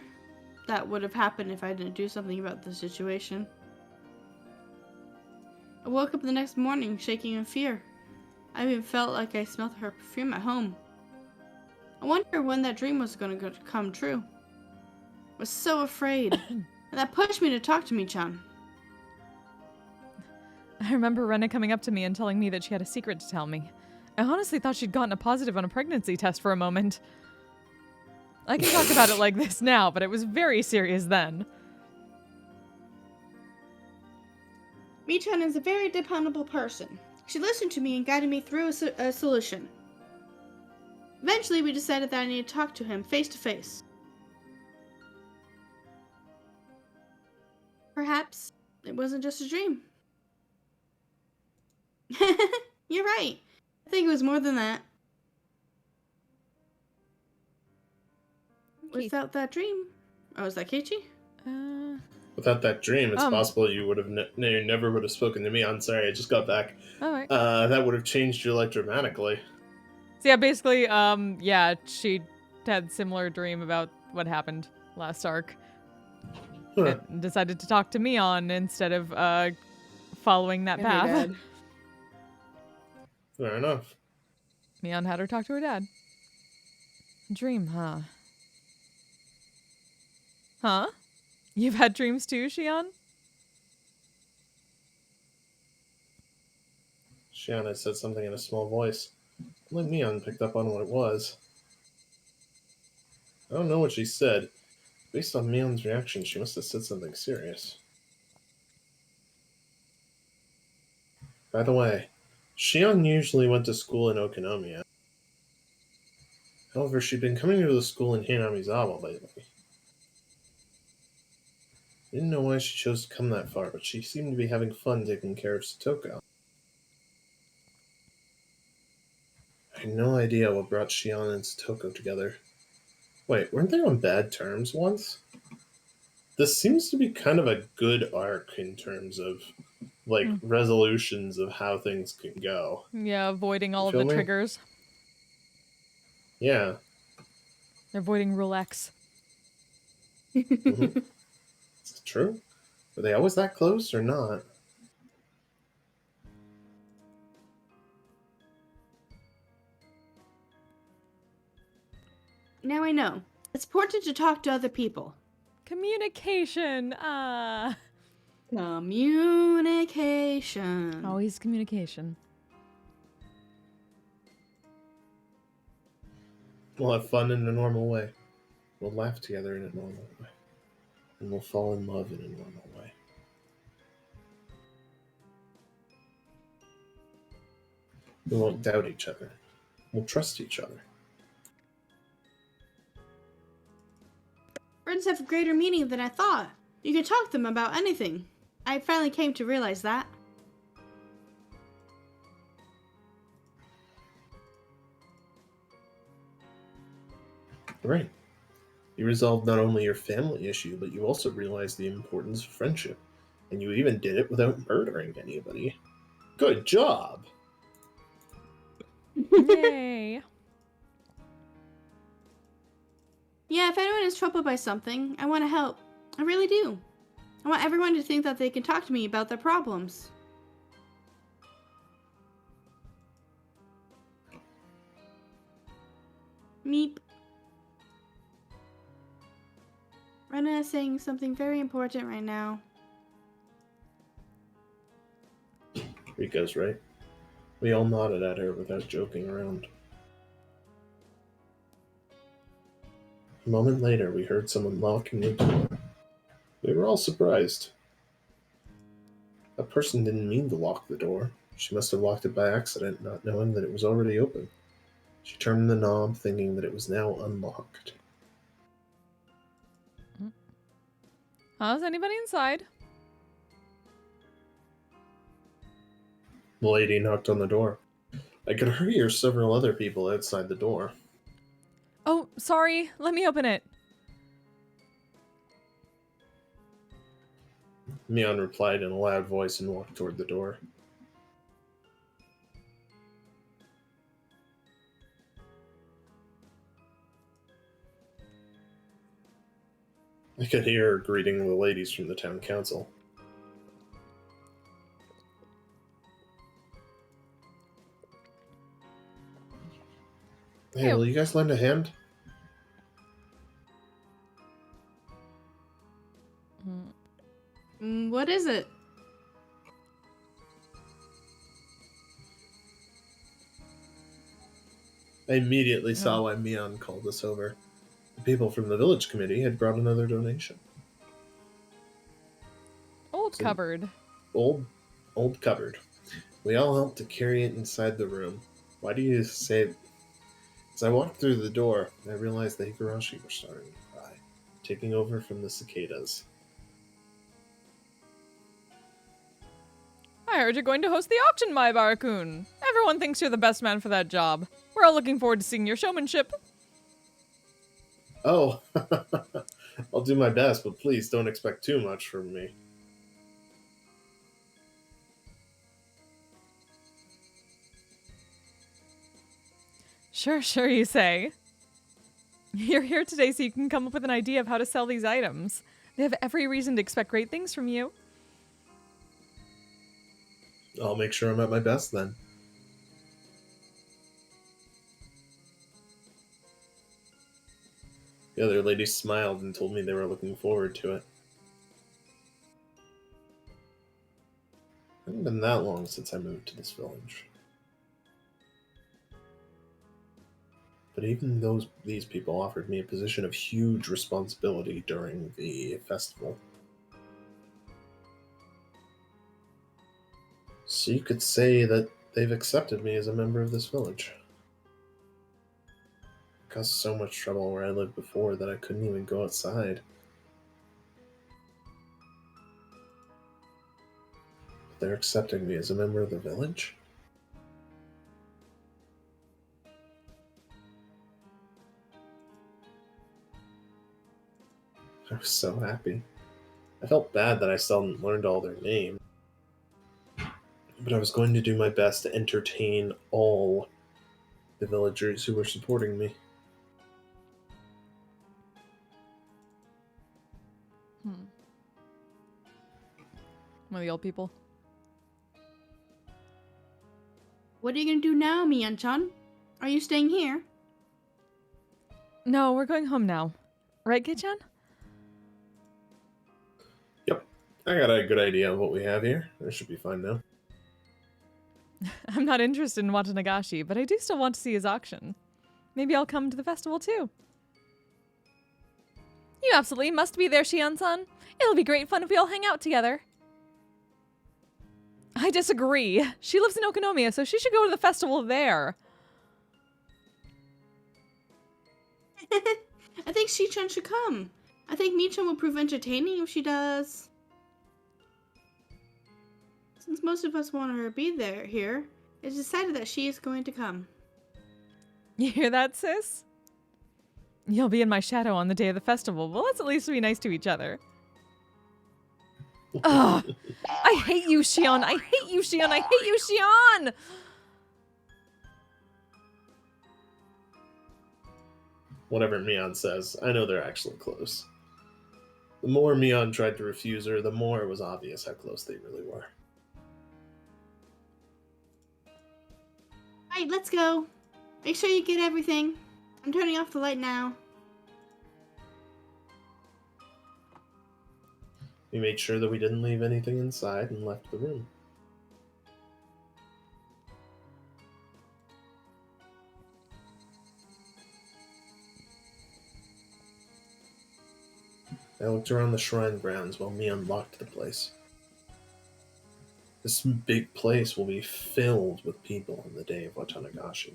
That would have happened if I didn't do something about the situation. I woke up the next morning shaking in fear. I even felt like I smelled her perfume at home. I wonder when that dream was going to come true. I was so afraid. And that pushed me to talk to Michan. I remember Renna coming up to me and telling me that she had a secret to tell me. I honestly thought she'd gotten a positive on a pregnancy test for a moment. I can talk about it like this now, but it was very serious then. Michan is a very dependable person. She listened to me and guided me through a solution. Eventually, we decided that I needed to talk to him face to face. Perhaps it wasn't just a dream. You're right. I think it was more than that. Without that dream. Oh, is that Keiichi? Without that dream, it's Um. possible you would have you never would have spoken to me. I'm sorry, I just got back. Alright. That would have changed your life dramatically. So yeah, basically, yeah, she had similar dream about what happened last arc. Huh. And decided to talk to Mion instead of following that And her path. dad. Fair enough. Mion had her talk to her dad. Dream, huh? Huh? You've had dreams too, Shion? Shiana said something in a small voice. Only Mion picked up on what it was. I don't know what she said. Based on Mion's reaction, she must have said something serious. By the way, Shion usually went to school in Okonomiya. However, she'd been coming to the school in Hinamizawa lately. Didn't know why she chose to come that far, but she seemed to be having fun taking care of Satoko. I had no idea what brought Shion and Satoko together. Wait, weren't they on bad terms once? This seems to be kind of a good arc in terms of, like, resolutions of how things can go. Yeah, avoiding all You of the feel me? triggers. Yeah. They're avoiding Rule X. Mhm. Is it true? Are they always that close or not? Now I know. It's important to talk to other people. Communication. Communication. Always communication. We'll have fun in a normal way. We'll laugh together in a normal way. And we'll fall in love in a normal way. We won't doubt each other. We'll trust each other. Words have greater meaning than I thought. You can talk to them about anything. I finally came to realize that. Right. You resolved not only your family issue, but you also realized the importance of friendship. And you even did it without murdering anybody. Good job! Yay. Yeah, if anyone is troubled by something, I want to help. I really do. I want everyone to think that they can talk to me about their problems. Meep. Rena is saying something very important right now. Rika's right. We all nodded at her without joking around. A moment later, we heard someone locking the door. We were all surprised. That person didn't mean to lock the door. She must have locked it by accident, not knowing that it was already open. She turned the knob, thinking that it was now unlocked. Is anybody inside? The lady knocked on the door. I could hear several other people outside the door. Oh, sorry. Let me open it. Mion replied in a loud voice and walked toward the door. I could hear her greeting the ladies from the town council. Hey, will you guys lend a hand? What is it? I immediately saw why Mion called us over. The people from the village committee had brought another donation. Old cupboard. Old cupboard. We all helped to carry it inside the room. Why do you say... As I walked through the door, I realized the Higurashi were starting to cry, taking over from the cicadas. I heard you're going to host the auction, my Barakun. Everyone thinks you're the best man for that job. We're all looking forward to seeing your showmanship. Oh, I'll do my best, but please don't expect too much from me. Sure, you say. You're here today so you can come up with an idea of how to sell these items. They have every reason to expect great things from you. I'll make sure I'm at my best then. The other ladies smiled and told me they were looking forward to it. It hasn't been that long since I moved to this village. But even these people offered me a position of huge responsibility during the festival. So you could say that they've accepted me as a member of this village. It caused so much trouble where I lived before that I couldn't even go outside. But they're accepting me as a member of the village? I was so happy. I felt bad that I still hadn't learned all their names, but I was going to do my best to entertain all the villagers who were supporting me. One of the old people. What are you gonna do now, Mian-chan? Are you staying here? No, we're going home now. Right, Kei-chan? Yep, I got a good idea of what we have here. I should be fine now. I'm not interested in Watanagashi, but I do still want to see his auction. Maybe I'll come to the festival too. You absolutely must be there, Shion-san. It'll be great fun if we all hang out together. I disagree. She lives in Okonomiya, so she should go to the festival there. I think Shi-chan should come. I think Mi-chan will prove entertaining if she does. Since most of us want her to be here, it's decided that she is going to come. You hear that, sis? You'll be in my shadow on the day of the festival. Well, let's at least be nice to each other. Ugh! I hate you, Shion! I hate you, Shion! I hate you, Shion! Whatever Mion says, I know they're actually close. The more Mion tried to refuse her, the more it was obvious how close they really were. Alright, let's go. Make sure you get everything. I'm turning off the light now. We made sure that we didn't leave anything inside and left the room. I looked around the shrine grounds while Mion locked the place. This big place will be filled with people on the day of Watanagashi.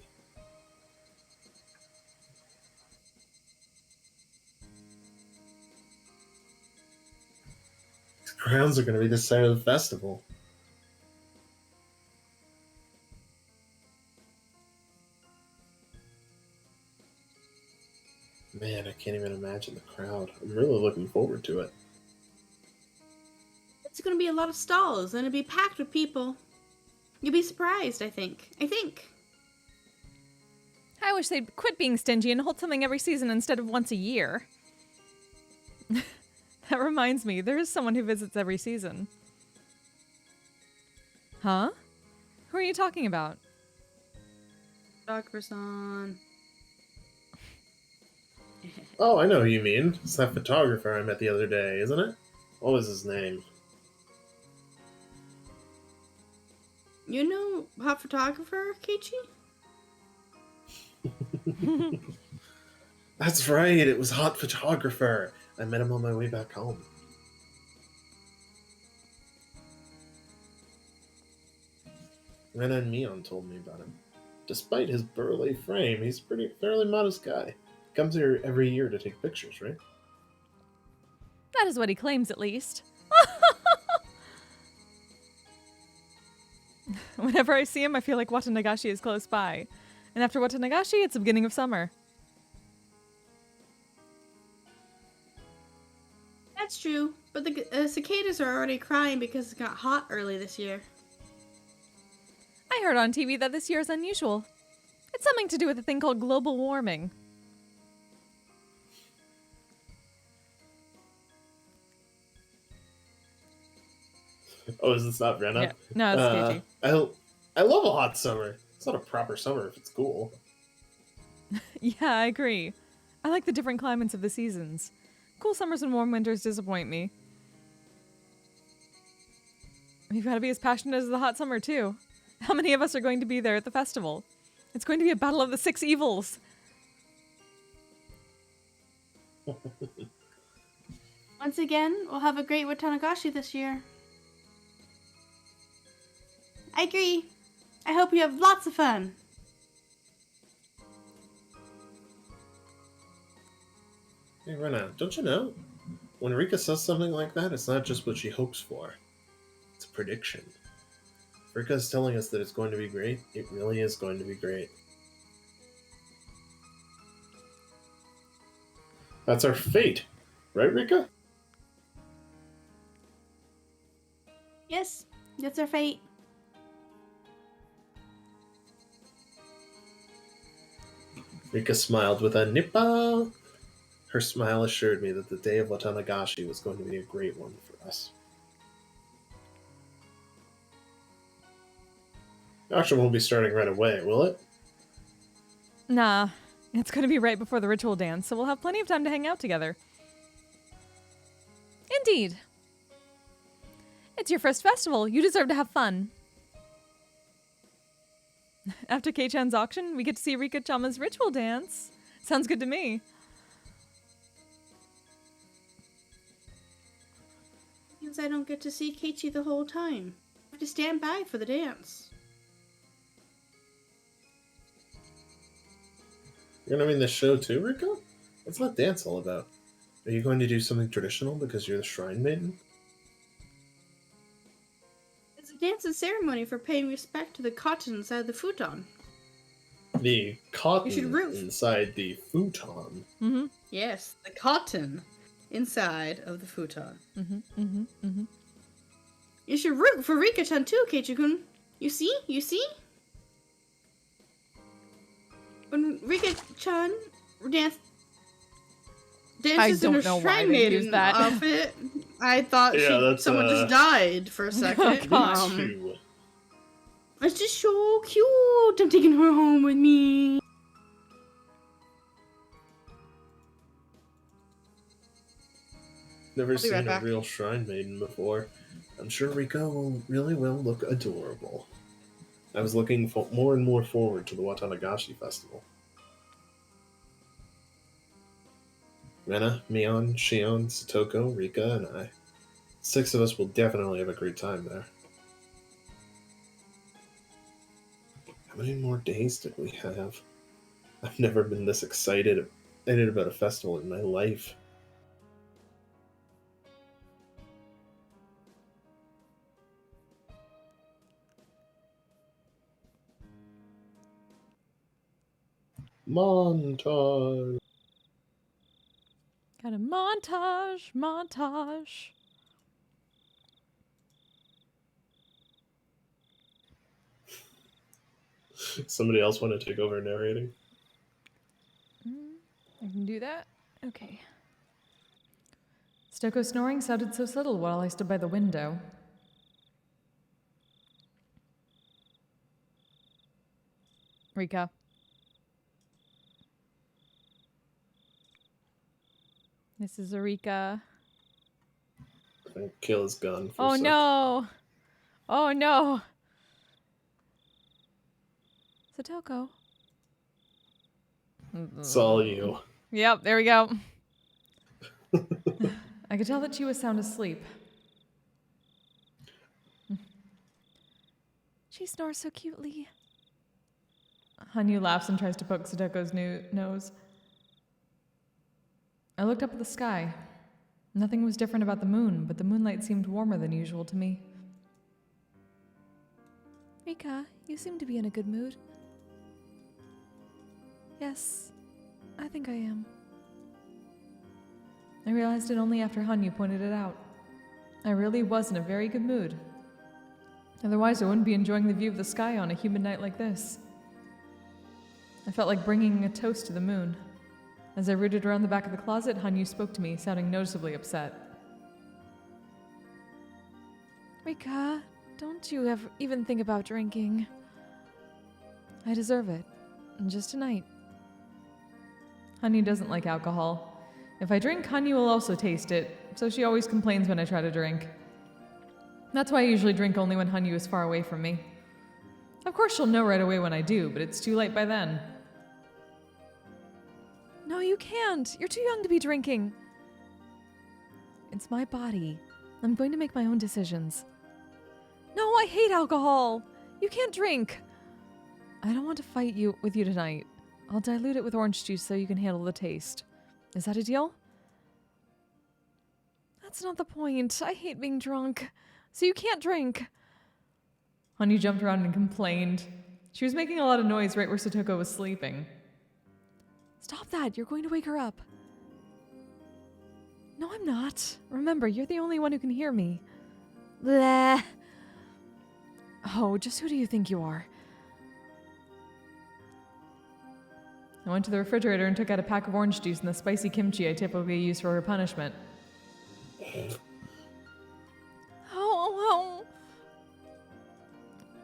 The grounds are going to be the site of the festival. Man, I can't even imagine the crowd. I'm really looking forward to it. It's going to be a lot of stalls, and it'll be packed with people. You'll be surprised, I think. I wish they'd quit being stingy and hold something every season instead of once a year. That reminds me, there is someone who visits every season. Huh? Who are you talking about? Photographer-san. Oh, I know who you mean. It's that photographer I met the other day, isn't it? What was his name? You know hot photographer, Keiichi? That's right, it was Hot Photographer. I met him on my way back home. Ren and Mion told me about him. Despite his burly frame, he's a fairly modest guy. Comes here every year to take pictures, right? That is what he claims, at least. Whenever I see him, I feel like Watanagashi is close by. And after Watanagashi, it's the beginning of summer. That's true, but the cicadas are already crying because it got hot early this year. I heard on TV that this year is unusual. It's something to do with a thing called global warming. Oh, is this not Rena? Yeah. No, it's Keiji. I love a hot summer. It's not a proper summer if it's cool. Yeah, I agree. I like the different climates of the seasons. Cool summers and warm winters disappoint me. We've got to be as passionate as the hot summer, too. How many of us are going to be there at the festival? It's going to be a battle of the 6 evils. Once again, we'll have a great Watanagashi this year. I agree. I hope you have lots of fun. Hey, Rena, don't you know? When Rika says something like that, it's not just what she hopes for. It's a prediction. If Rika is telling us that it's going to be great, it really is going to be great. That's our fate, right, Rika? Yes, that's our fate. Rika smiled with a nippa. Her smile assured me that the day of Watanagashi was going to be a great one for us. Action won't be starting right away, will it? Nah, it's going to be right before the ritual dance, so we'll have plenty of time to hang out together. Indeed. It's your first festival. You deserve to have fun. After Kei-chan's auction, we get to see Rika-chama's ritual dance. Sounds good to me. Means I don't get to see Keiichi the whole time. I have to stand by for the dance. You're gonna be in this show too, Rika? What's that dance all about? Are you going to do something traditional because you're the shrine maiden? It's a dance and ceremony for paying respect to the cotton inside the futon. The cotton You should root. inside the futon. Mm-hmm. Yes, the cotton inside of the futon. Mm-hmm. Mm-hmm. Mm-hmm. You should root for Rika-chan too, Keiichi-kun. You see? You see? When Rika-chan dances in her don't know why shrine they used maiden that. outfit, I thought someone just died for a second. gosh. Two. It's just so cute. I'm taking her home with me. Never be seen right a back. real shrine maiden before. I'm sure Rika will look adorable. I was looking more and more forward to the Watanagashi festival. Rena, Mion, Shion, Satoko, Rika, and I. 6 of us will definitely have a great time there. How many more days did we have? I've never been this excited about a festival in my life. Montage. Got a montage. Somebody else want to take over narrating? I can do that. Okay. Stoko's snoring sounded so subtle while I stood by the window. Rika. This is Rika. I think Kill is gone. For Oh a sec. no! Oh no! Satoko. It's all you. Yep, there we go. I could tell that she was sound asleep. She snores so cutely. Hanyu laughs and tries to poke Satoko's nose. I looked up at the sky. Nothing was different about the moon, but the moonlight seemed warmer than usual to me. Rika, you seem to be in a good mood. Yes, I think I am. I realized it only after Hanyu pointed it out. I really was in a very good mood. Otherwise, I wouldn't be enjoying the view of the sky on a humid night like this. I felt like bringing a toast to the moon. As I rooted around the back of the closet, Hanyu spoke to me, sounding noticeably upset. Rika, don't you ever even think about drinking? I deserve it. Just tonight. Hanyu doesn't like alcohol. If I drink, Hanyu will also taste it, so she always complains when I try to drink. That's why I usually drink only when Hanyu is far away from me. Of course she'll know right away when I do, but it's too late by then. No, you can't. You're too young to be drinking. It's my body. I'm going to make my own decisions. No, I hate alcohol. You can't drink. I don't want to fight with you tonight. I'll dilute it with orange juice so you can handle the taste. Is that a deal? That's not the point. I hate being drunk. So you can't drink. Hanyu jumped around and complained. She was making a lot of noise right where Satoko was sleeping. Stop that. You're going to wake her up. No, I'm not. Remember, you're the only one who can hear me. Bleh. Oh, just who do you think you are? I went to the refrigerator and took out a pack of orange juice and the spicy kimchi I typically use for her punishment. Oh.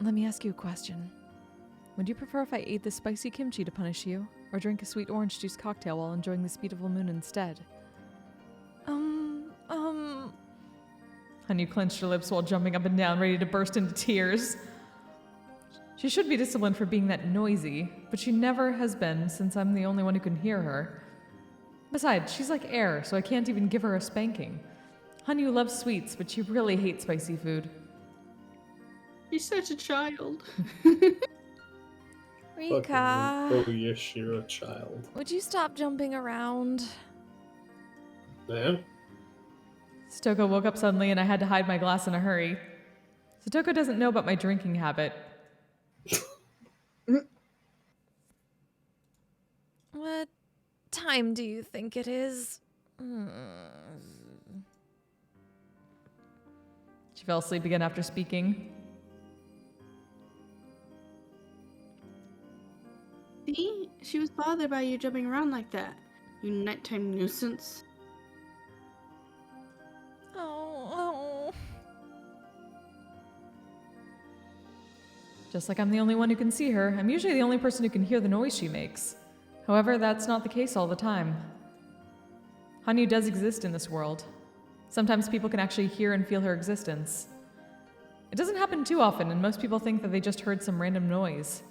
Let me ask you a question. Would you prefer if I ate the spicy kimchi to punish you, or drink a sweet orange juice cocktail while enjoying this beautiful moon instead? Hanyu clenched her lips while jumping up and down, ready to burst into tears. She should be disciplined for being that noisy, but she never has been since I'm the only one who can hear her. Besides, she's like air, so I can't even give her a spanking. Hanyu loves sweets, but she really hates spicy food. She's such a child. Rika, Oh, yes, you're a child. would you stop jumping around? Man? Satoko woke up suddenly and I had to hide my glass in a hurry. Satoko doesn't know about my drinking habit. What time do you think it is? She fell asleep again after speaking. See? She was bothered by you jumping around like that. You nighttime nuisance. Oh. Just like I'm the only one who can see her, I'm usually the only person who can hear the noise she makes. However, that's not the case all the time. Hanyu does exist in this world. Sometimes people can actually hear and feel her existence. It doesn't happen too often, and most people think that they just heard some random noise.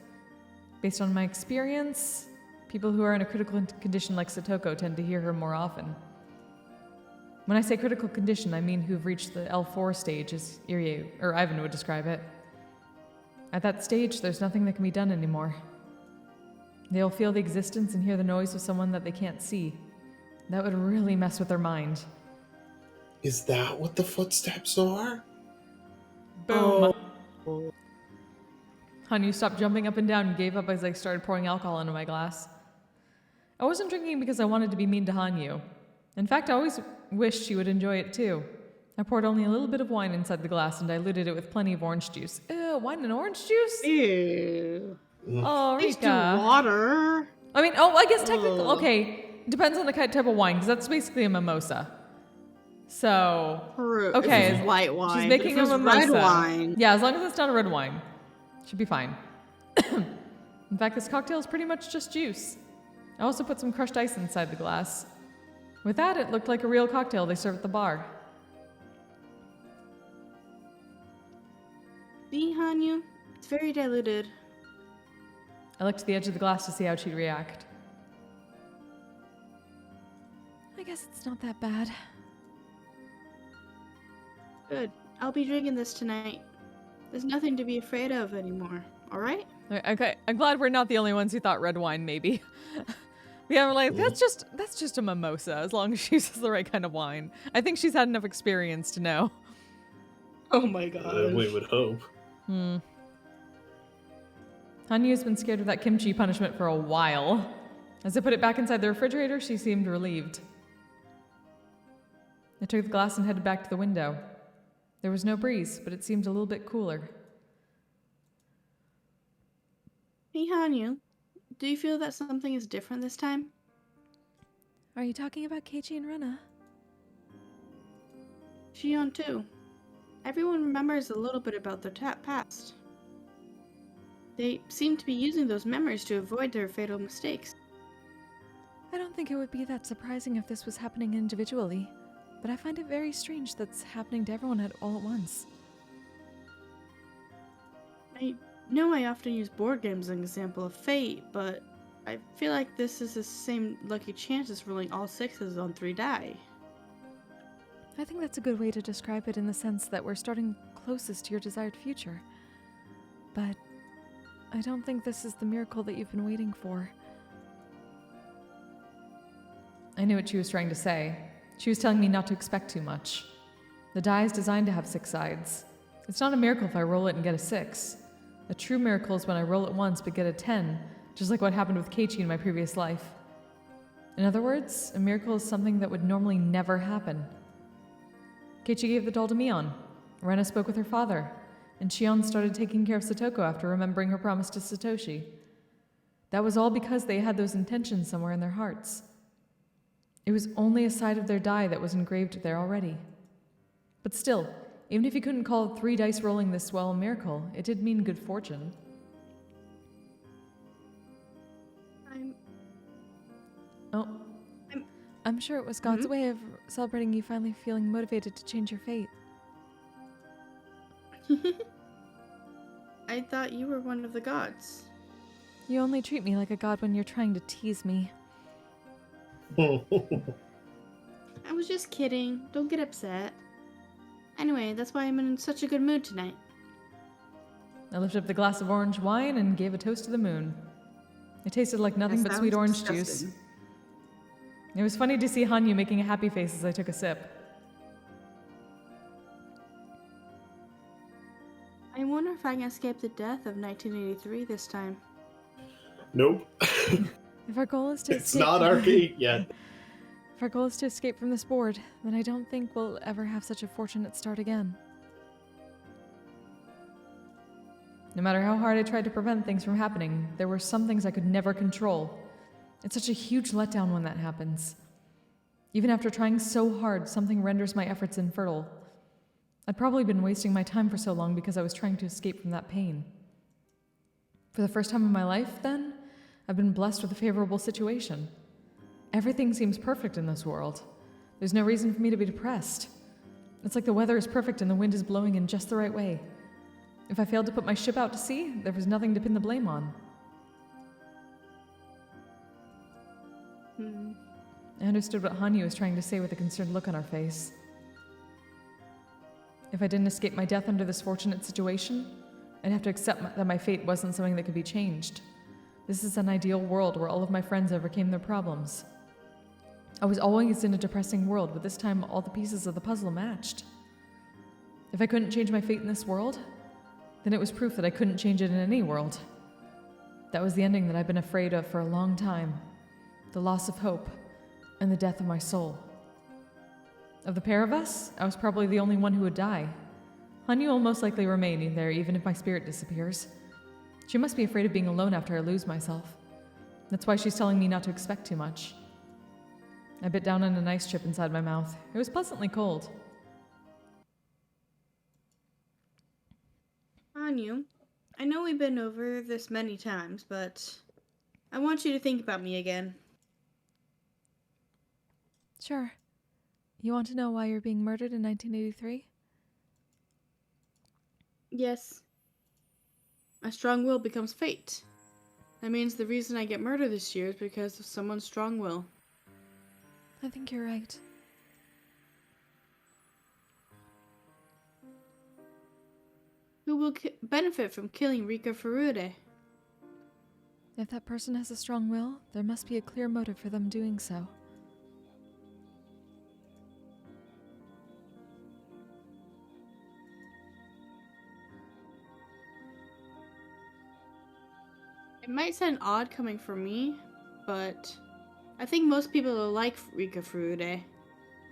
Based on my experience, people who are in a critical condition like Satoko tend to hear her more often. When I say critical condition, I mean who've reached the L4 stage, as Irie or Ivan would describe it. At that stage, there's nothing that can be done anymore. They'll feel the existence and hear the noise of someone that they can't see. That would really mess with their mind. Is that what the footsteps are? Boom! Hanyu stopped jumping up and down and gave up as I started pouring alcohol into my glass. I wasn't drinking because I wanted to be mean to Hanyu. In fact, I always wished she would enjoy it too. I poured only a little bit of wine inside the glass and diluted it with plenty of orange juice. Ew, wine and orange juice? Ew. Oh, Please do Rika. water. I mean, I guess technically, okay, depends on the type of wine, because that's basically a mimosa. So, True. okay, If it's white wine. she's making if it's a mimosa. red wine. Yeah, as long as it's not a red wine, should be fine. In fact, this cocktail is pretty much just juice. I also put some crushed ice inside the glass. With that, it looked like a real cocktail they serve at the bar. See, Hanyu? It's very diluted. I looked to the edge of the glass to see how she'd react. I guess it's not that bad. Good. I'll be drinking this tonight. There's nothing to be afraid of anymore. Alright? Okay, I'm glad we're not the only ones who thought red wine, maybe. Yeah, we're like, that's just a mimosa, as long as she uses the right kind of wine. I think she's had enough experience to know. Oh my god. We would hope. Hanyu's been scared of that kimchi punishment for a while. As I put it back inside the refrigerator, she seemed relieved. I took the glass and headed back to the window. There was no breeze, but it seemed a little bit cooler. Hey, Hanyu. Do you feel that something is different this time? Are you talking about Keiichi and Rena? Shion too. Everyone remembers a little bit about their past. They seem to be using those memories to avoid their fatal mistakes. I don't think it would be that surprising if this was happening individually, but I find it very strange that's happening to everyone all at once. I know I often use board games as an example of fate, but I feel like this is the same lucky chance as rolling all sixes on 3 die. I think that's a good way to describe it in the sense that we're starting closest to your desired future. But I don't think this is the miracle that you've been waiting for. I knew what she was trying to say. She was telling me not to expect too much. The die is designed to have 6 sides. It's not a miracle if I roll it and get a 6. A true miracle is when I roll it once but get a 10, just like what happened with Keiichi in my previous life. In other words, a miracle is something that would normally never happen. Keiichi gave the doll to Mion. Rena spoke with her father, and Shion started taking care of Satoko after remembering her promise to Satoshi. That was all because they had those intentions somewhere in their hearts. It was only a side of their die that was engraved there already. But still, even if you couldn't call 3 dice rolling this well a miracle, it did mean good fortune. I'm sure it was God's way of celebrating you finally feeling motivated to change your fate. I thought you were one of the gods. You only treat me like a god when you're trying to tease me. I was just kidding. Don't get upset. Anyway, that's why I'm in such a good mood tonight. I lifted up the glass of orange wine and gave a toast to the moon. It tasted like nothing but sweet orange juice. It was funny to see Hanyu making a happy face as I took a sip. I wonder if I can escape the death of 1983 this time. Nope. If our goal is to It's not our gate yet. If our goal is to escape from this board, then I don't think we'll ever have such a fortunate start again. No matter how hard I tried to prevent things from happening, there were some things I could never control. It's such a huge letdown when that happens. Even after trying so hard, something renders my efforts infertile. I'd probably been wasting my time for so long because I was trying to escape from that pain. For the first time in my life, then, I've been blessed with a favorable situation. Everything seems perfect in this world. There's no reason for me to be depressed. It's like the weather is perfect and the wind is blowing in just the right way. If I failed to put my ship out to sea, there was nothing to pin the blame on. I understood what Hanyu was trying to say with a concerned look on her face. If I didn't escape my death under this fortunate situation, I'd have to accept that my fate wasn't something that could be changed. This is an ideal world where all of my friends overcame their problems. I was always in a depressing world, but this time all the pieces of the puzzle matched. If I couldn't change my fate in this world, then it was proof that I couldn't change it in any world. That was the ending that I've been afraid of for a long time. The loss of hope, and the death of my soul. Of the pair of us, I was probably the only one who would die. Hanyu will most likely remain there even if my spirit disappears. She must be afraid of being alone after I lose myself. That's why she's telling me not to expect too much. I bit down on an ice chip inside my mouth. It was pleasantly cold. Hanyu, I know we've been over this many times, but I want you to think about me again. Sure. You want to know why you're being murdered in 1983? Yes. My strong will becomes fate. That means the reason I get murdered this year is because of someone's strong will. I think you're right. Who will benefit from killing Rika Furude? If that person has a strong will, there must be a clear motive for them doing so. It might sound odd coming from me, but I think most people will like Rika Furude.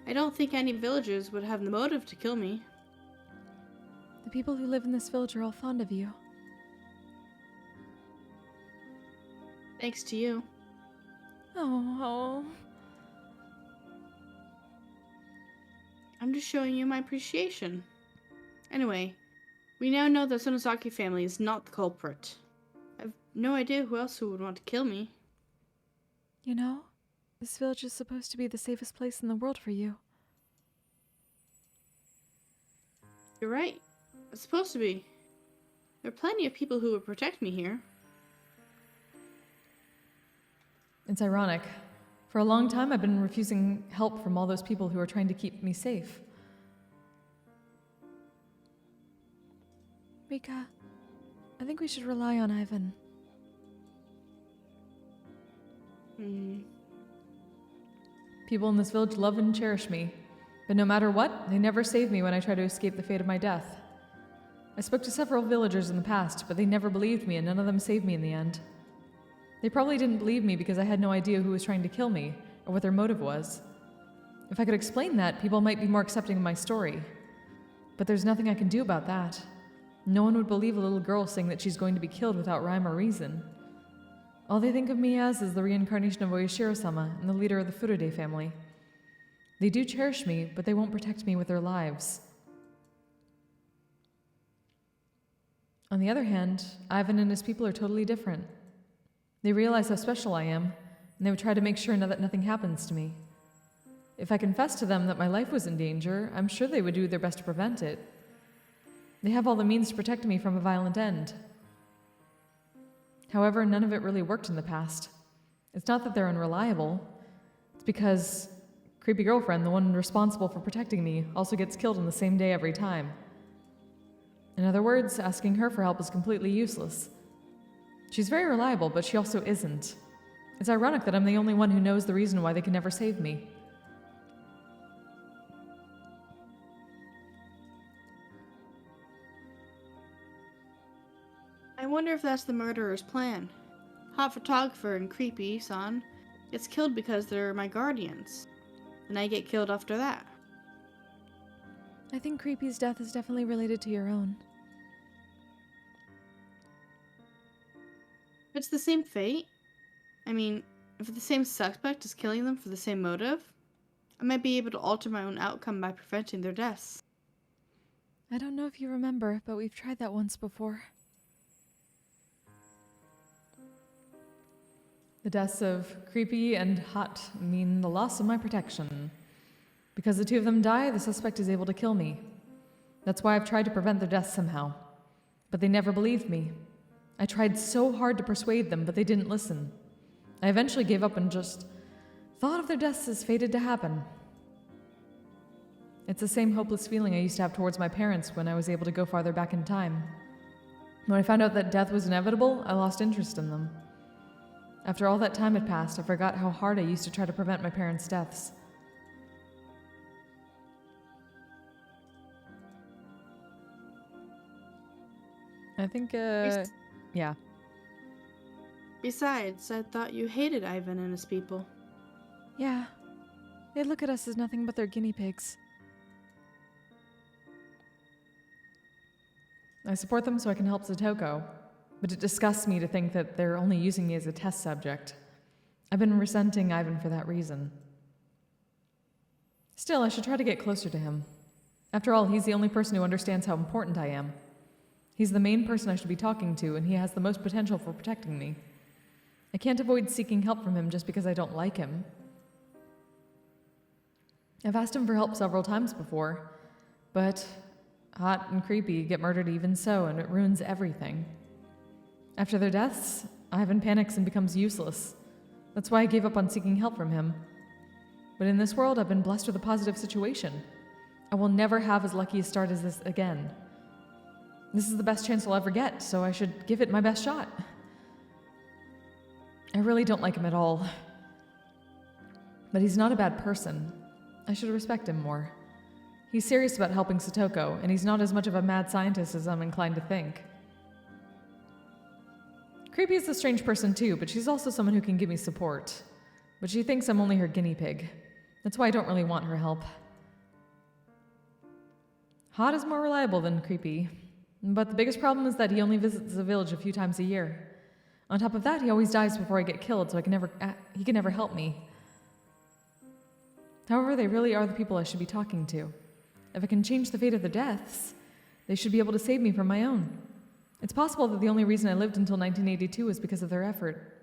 I don't think any villagers would have the motive to kill me. The people who live in this village are all fond of you. Thanks to you. Oh. I'm just showing you my appreciation. Anyway, we now know the Sonosaki family is not the culprit. I have no idea who else would want to kill me. You know, this village is supposed to be the safest place in the world for you. You're right. It's supposed to be. There are plenty of people who would protect me here. It's ironic. For a long time, I've been refusing help from all those people who are trying to keep me safe. Rika, I think we should rely on Ivan. People in this village love and cherish me, but no matter what, they never save me when I try to escape the fate of my death. I spoke to several villagers in the past, but they never believed me and none of them saved me in the end. They probably didn't believe me because I had no idea who was trying to kill me or what their motive was. If I could explain that, people might be more accepting of my story. But there's nothing I can do about that. No one would believe a little girl saying that she's going to be killed without rhyme or reason. All they think of me as is the reincarnation of Oyashiro-sama and the leader of the Furude family. They do cherish me, but they won't protect me with their lives. On the other hand, Ivan and his people are totally different. They realize how special I am, and they would try to make sure that nothing happens to me. If I confessed to them that my life was in danger, I'm sure they would do their best to prevent it. They have all the means to protect me from a violent end. However, none of it really worked in the past. It's not that they're unreliable. It's because creepy girlfriend, the one responsible for protecting me, also gets killed on the same day every time. In other words, asking her for help is completely useless. She's very reliable, but she also isn't. It's ironic that I'm the only one who knows the reason why they can never save me. I wonder if that's the murderer's plan. Hot photographer and creepy son gets killed because they're my guardians. And I get killed after that. I think Creepy's death is definitely related to your own. If it's the same fate, if the same suspect is killing them for the same motive, I might be able to alter my own outcome by preventing their deaths. I don't know if you remember, but we've tried that once before. The deaths of Creepy and Hot mean the loss of my protection. Because the two of them die, the suspect is able to kill me. That's why I've tried to prevent their deaths somehow. But they never believed me. I tried so hard to persuade them, but they didn't listen. I eventually gave up and just thought of their deaths as fated to happen. It's the same hopeless feeling I used to have towards my parents when I was able to go farther back in time. When I found out that death was inevitable, I lost interest in them. After all that time had passed, I forgot how hard I used to try to prevent my parents' deaths. I think, yeah. Besides, I thought you hated Ivan and his people. Yeah. They look at us as nothing but their guinea pigs. I support them so I can help Satoko, but it disgusts me to think that they're only using me as a test subject. I've been resenting Ivan for that reason. Still, I should try to get closer to him. After all, he's the only person who understands how important I am. He's the main person I should be talking to, and he has the most potential for protecting me. I can't avoid seeking help from him just because I don't like him. I've asked him for help several times before, but Hot and Creepy get murdered even so, and it ruins everything. After their deaths, Ivan panics and becomes useless. That's why I gave up on seeking help from him. But in this world, I've been blessed with a positive situation. I will never have as lucky a start as this again. This is the best chance I'll ever get, so I should give it my best shot. I really don't like him at all. But he's not a bad person. I should respect him more. He's serious about helping Satoko, and he's not as much of a mad scientist as I'm inclined to think. Creepy is a strange person too, but she's also someone who can give me support. But she thinks I'm only her guinea pig. That's why I don't really want her help. Hot is more reliable than Creepy, but the biggest problem is that he only visits the village a few times a year. On top of that, he always dies before I get killed, so he can never help me. However, they really are the people I should be talking to. If I can change the fate of their deaths, they should be able to save me from my own. It's possible that the only reason I lived until 1982 is because of their effort.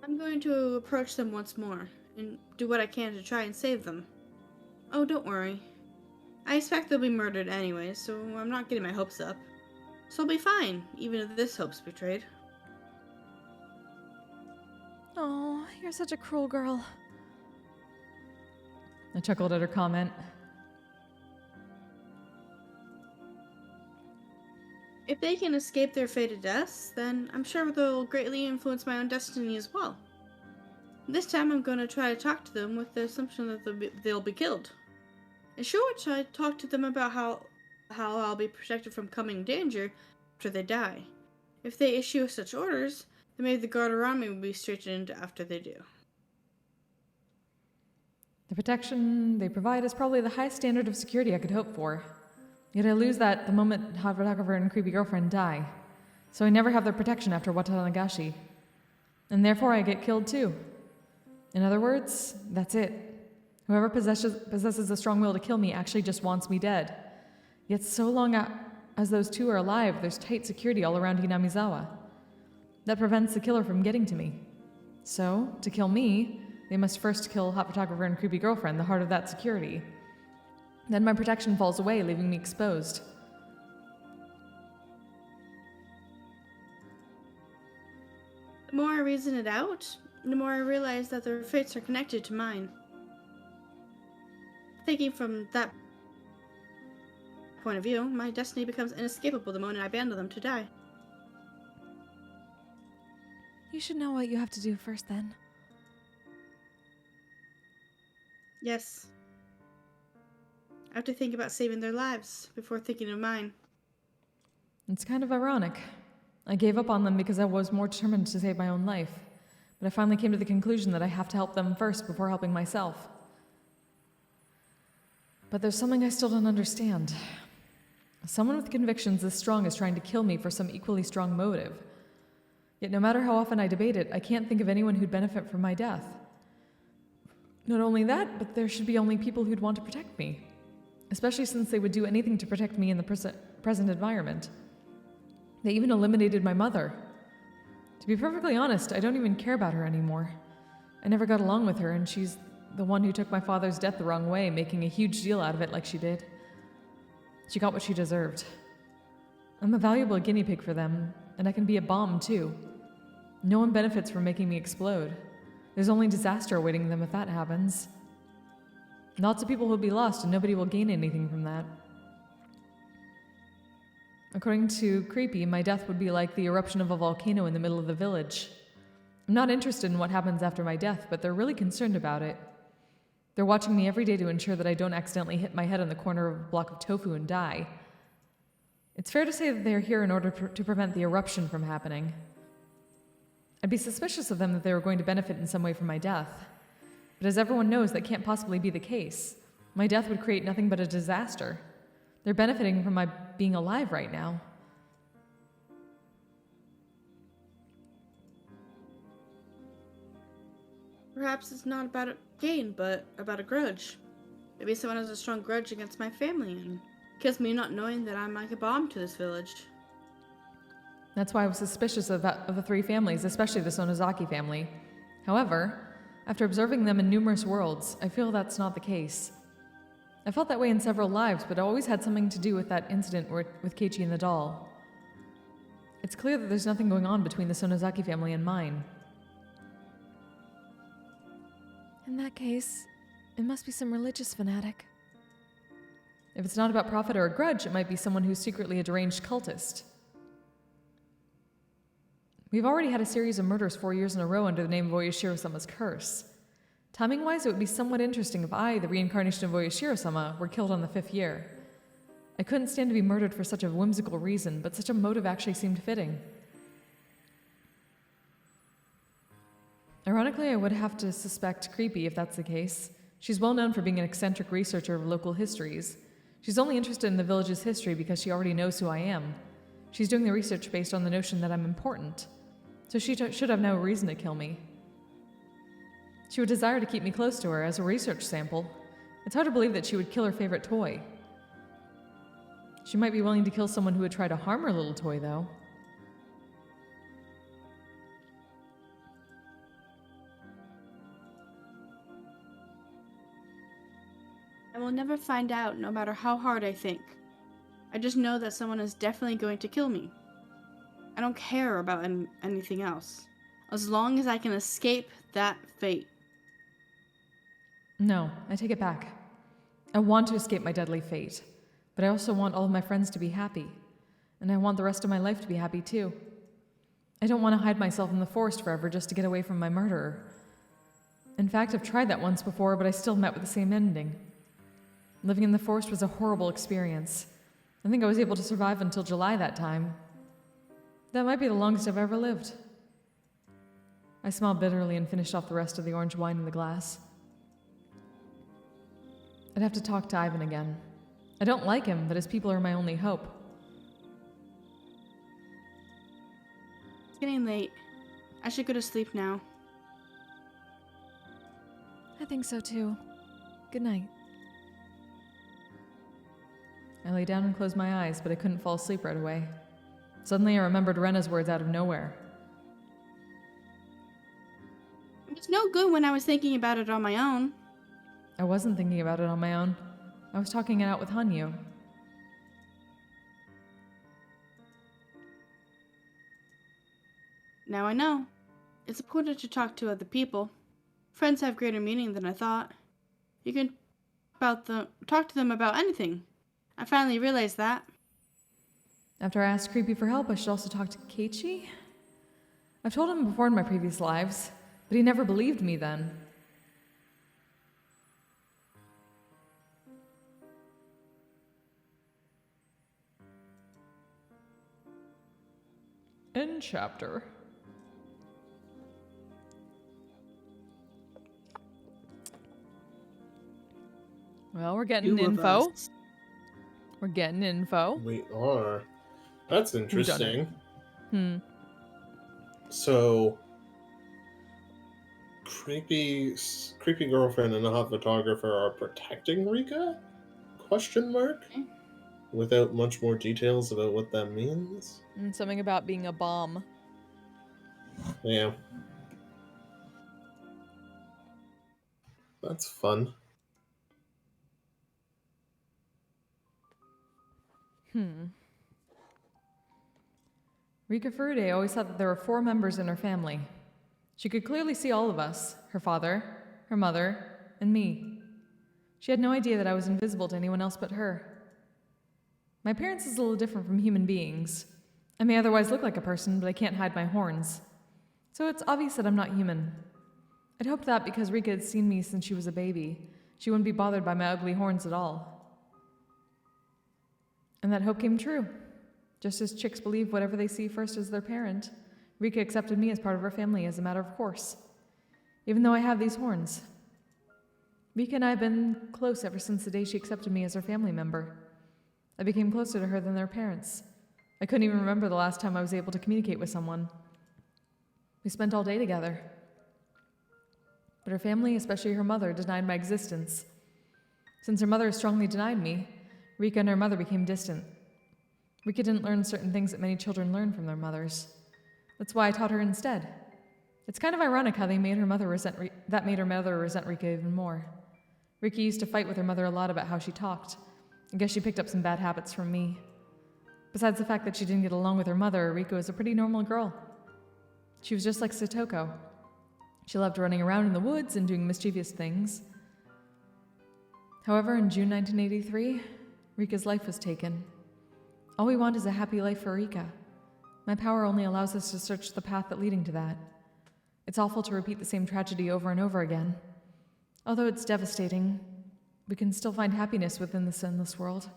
I'm going to approach them once more and do what I can to try and save them. Oh, don't worry. I expect they'll be murdered anyway, so I'm not getting my hopes up. So I'll be fine, even if this hope's betrayed. Oh, you're such a cruel girl. I chuckled at her comment. If they can escape their fated deaths, then I'm sure they'll greatly influence my own destiny as well. This time I'm going to try to talk to them with the assumption that they'll be killed. And sure, I'll try to talk to them about how I'll be protected from coming danger after they die. If they issue such orders, then maybe the guard around me will be straightened after they do. The protection they provide is probably the highest standard of security I could hope for. Yet I lose that the moment hot photographer and creepy girlfriend die. So I never have their protection after Watanagashi. And therefore I get killed too. In other words, that's it. Whoever possesses a strong will to kill me actually just wants me dead. Yet so long as those two are alive, there's tight security all around Hinamizawa. That prevents the killer from getting to me. So, to kill me, they must first kill hot photographer and creepy girlfriend, the heart of that security. Then my protection falls away, leaving me exposed. The more I reason it out, the more I realize that their fates are connected to mine. Thinking from that point of view, my destiny becomes inescapable the moment I abandon them to die. You should know what you have to do first, then. Yes. I have to think about saving their lives before thinking of mine. It's kind of ironic. I gave up on them because I was more determined to save my own life. But I finally came to the conclusion that I have to help them first before helping myself. But there's something I still don't understand. Someone with convictions as strong is trying to kill me for some equally strong motive. Yet no matter how often I debate it, I can't think of anyone who'd benefit from my death. Not only that, but there should be only people who'd want to protect me. Especially since they would do anything to protect me in the present environment. They even eliminated my mother. To be perfectly honest, I don't even care about her anymore. I never got along with her, and she's the one who took my father's death the wrong way, making a huge deal out of it like she did. She got what she deserved. I'm a valuable guinea pig for them, and I can be a bomb too. No one benefits from making me explode. There's only disaster awaiting them if that happens. Lots of people will be lost, and nobody will gain anything from that. According to Creepy, my death would be like the eruption of a volcano in the middle of the village. I'm not interested in what happens after my death, but they're really concerned about it. They're watching me every day to ensure that I don't accidentally hit my head on the corner of a block of tofu and die. It's fair to say that they're here in order to prevent the eruption from happening. I'd be suspicious of them that they were going to benefit in some way from my death. But as everyone knows, that can't possibly be the case. My death would create nothing but a disaster. They're benefiting from my being alive right now. Perhaps it's not about a gain, but about a grudge. Maybe someone has a strong grudge against my family and kills me not knowing that I'm like a bomb to this village. That's why I was suspicious of the three families, especially the Sonozaki family. However, after observing them in numerous worlds, I feel that's not the case. I felt that way in several lives, but it always had something to do with that incident with Keiichi and the doll. It's clear that there's nothing going on between the Sonozaki family and mine. In that case, it must be some religious fanatic. If it's not about profit or a grudge, it might be someone who's secretly a deranged cultist. We've already had a series of murders 4 years in a row under the name of Oyashiro-sama's curse. Timing-wise, it would be somewhat interesting if I, the reincarnation of Oyashiro-sama, were killed on the 5th year. I couldn't stand to be murdered for such a whimsical reason, but such a motive actually seemed fitting. Ironically, I would have to suspect Creepy if that's the case. She's well known for being an eccentric researcher of local histories. She's only interested in the village's history because she already knows who I am. She's doing the research based on the notion that I'm important. So she should have no reason to kill me. She would desire to keep me close to her as a research sample. It's hard to believe that she would kill her favorite toy. She might be willing to kill someone who would try to harm her little toy, though. I will never find out, no matter how hard I think. I just know that someone is definitely going to kill me. I don't care about anything else, as long as I can escape that fate. No, I take it back. I want to escape my deadly fate, but I also want all of my friends to be happy, and I want the rest of my life to be happy too. I don't want to hide myself in the forest forever just to get away from my murderer. In fact, I've tried that once before, but I still met with the same ending. Living in the forest was a horrible experience. I think I was able to survive until July that time. That might be the longest I've ever lived. I smiled bitterly and finished off the rest of the orange wine in the glass. I'd have to talk to Ivan again. I don't like him, but his people are my only hope. It's getting late. I should go to sleep now. I think so too. Good night. I lay down and closed my eyes, but I couldn't fall asleep right away. Suddenly I remembered Rena's words out of nowhere. It was no good when I was thinking about it on my own. I wasn't thinking about it on my own. I was talking it out with Hanyu. Now I know. It's important to talk to other people. Friends have greater meaning than I thought. You can talk to them about anything. I finally realized that. After I asked Creepy for help, I should also talk to Keiichi? I've told him before in my previous lives, but he never believed me then. End chapter. Well, we're getting Two of info. us. We're getting info. We are. That's interesting. So, creepy girlfriend and a hot photographer are protecting Rika? Question mark? Okay. Without much more details about what that means. And something about being a bomb. Yeah. That's fun. Rika Furude always thought that there were 4 members in her family. She could clearly see all of us, her father, her mother, and me. She had no idea that I was invisible to anyone else but her. My appearance is a little different from human beings. I may otherwise look like a person, but I can't hide my horns. So it's obvious that I'm not human. I'd hoped that because Rika had seen me since she was a baby, she wouldn't be bothered by my ugly horns at all. And that hope came true. Just as chicks believe whatever they see first as their parent, Rika accepted me as part of her family as a matter of course, even though I have these horns. Rika and I have been close ever since the day she accepted me as her family member. I became closer to her than their parents. I couldn't even remember the last time I was able to communicate with someone. We spent all day together. But her family, especially her mother, denied my existence. Since her mother strongly denied me, Rika and her mother became distant. Rika didn't learn certain things that many children learn from their mothers. That's why I taught her instead. It's kind of ironic how they made her mother resent Rika even more. Rika used to fight with her mother a lot about how she talked. I guess she picked up some bad habits from me. Besides the fact that she didn't get along with her mother, Rika was a pretty normal girl. She was just like Satoko. She loved running around in the woods and doing mischievous things. However, in June 1983, Rika's life was taken. All we want is a happy life for Rika. My power only allows us to search the path leading to that. It's awful to repeat the same tragedy over and over again. Although it's devastating, we can still find happiness within this endless world.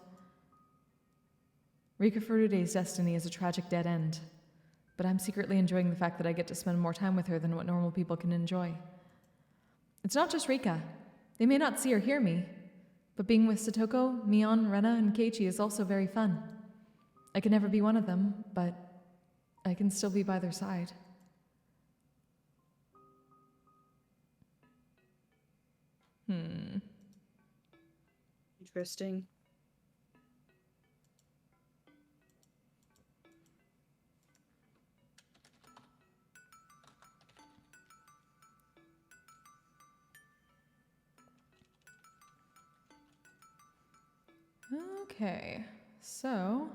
Rika Furude's destiny is a tragic dead end, but I'm secretly enjoying the fact that I get to spend more time with her than what normal people can enjoy. It's not just Rika. They may not see or hear me, but being with Satoko, Mion, Rena, and Keiichi is also very fun. I can never be one of them, but I can still be by their side. Interesting. Okay, So,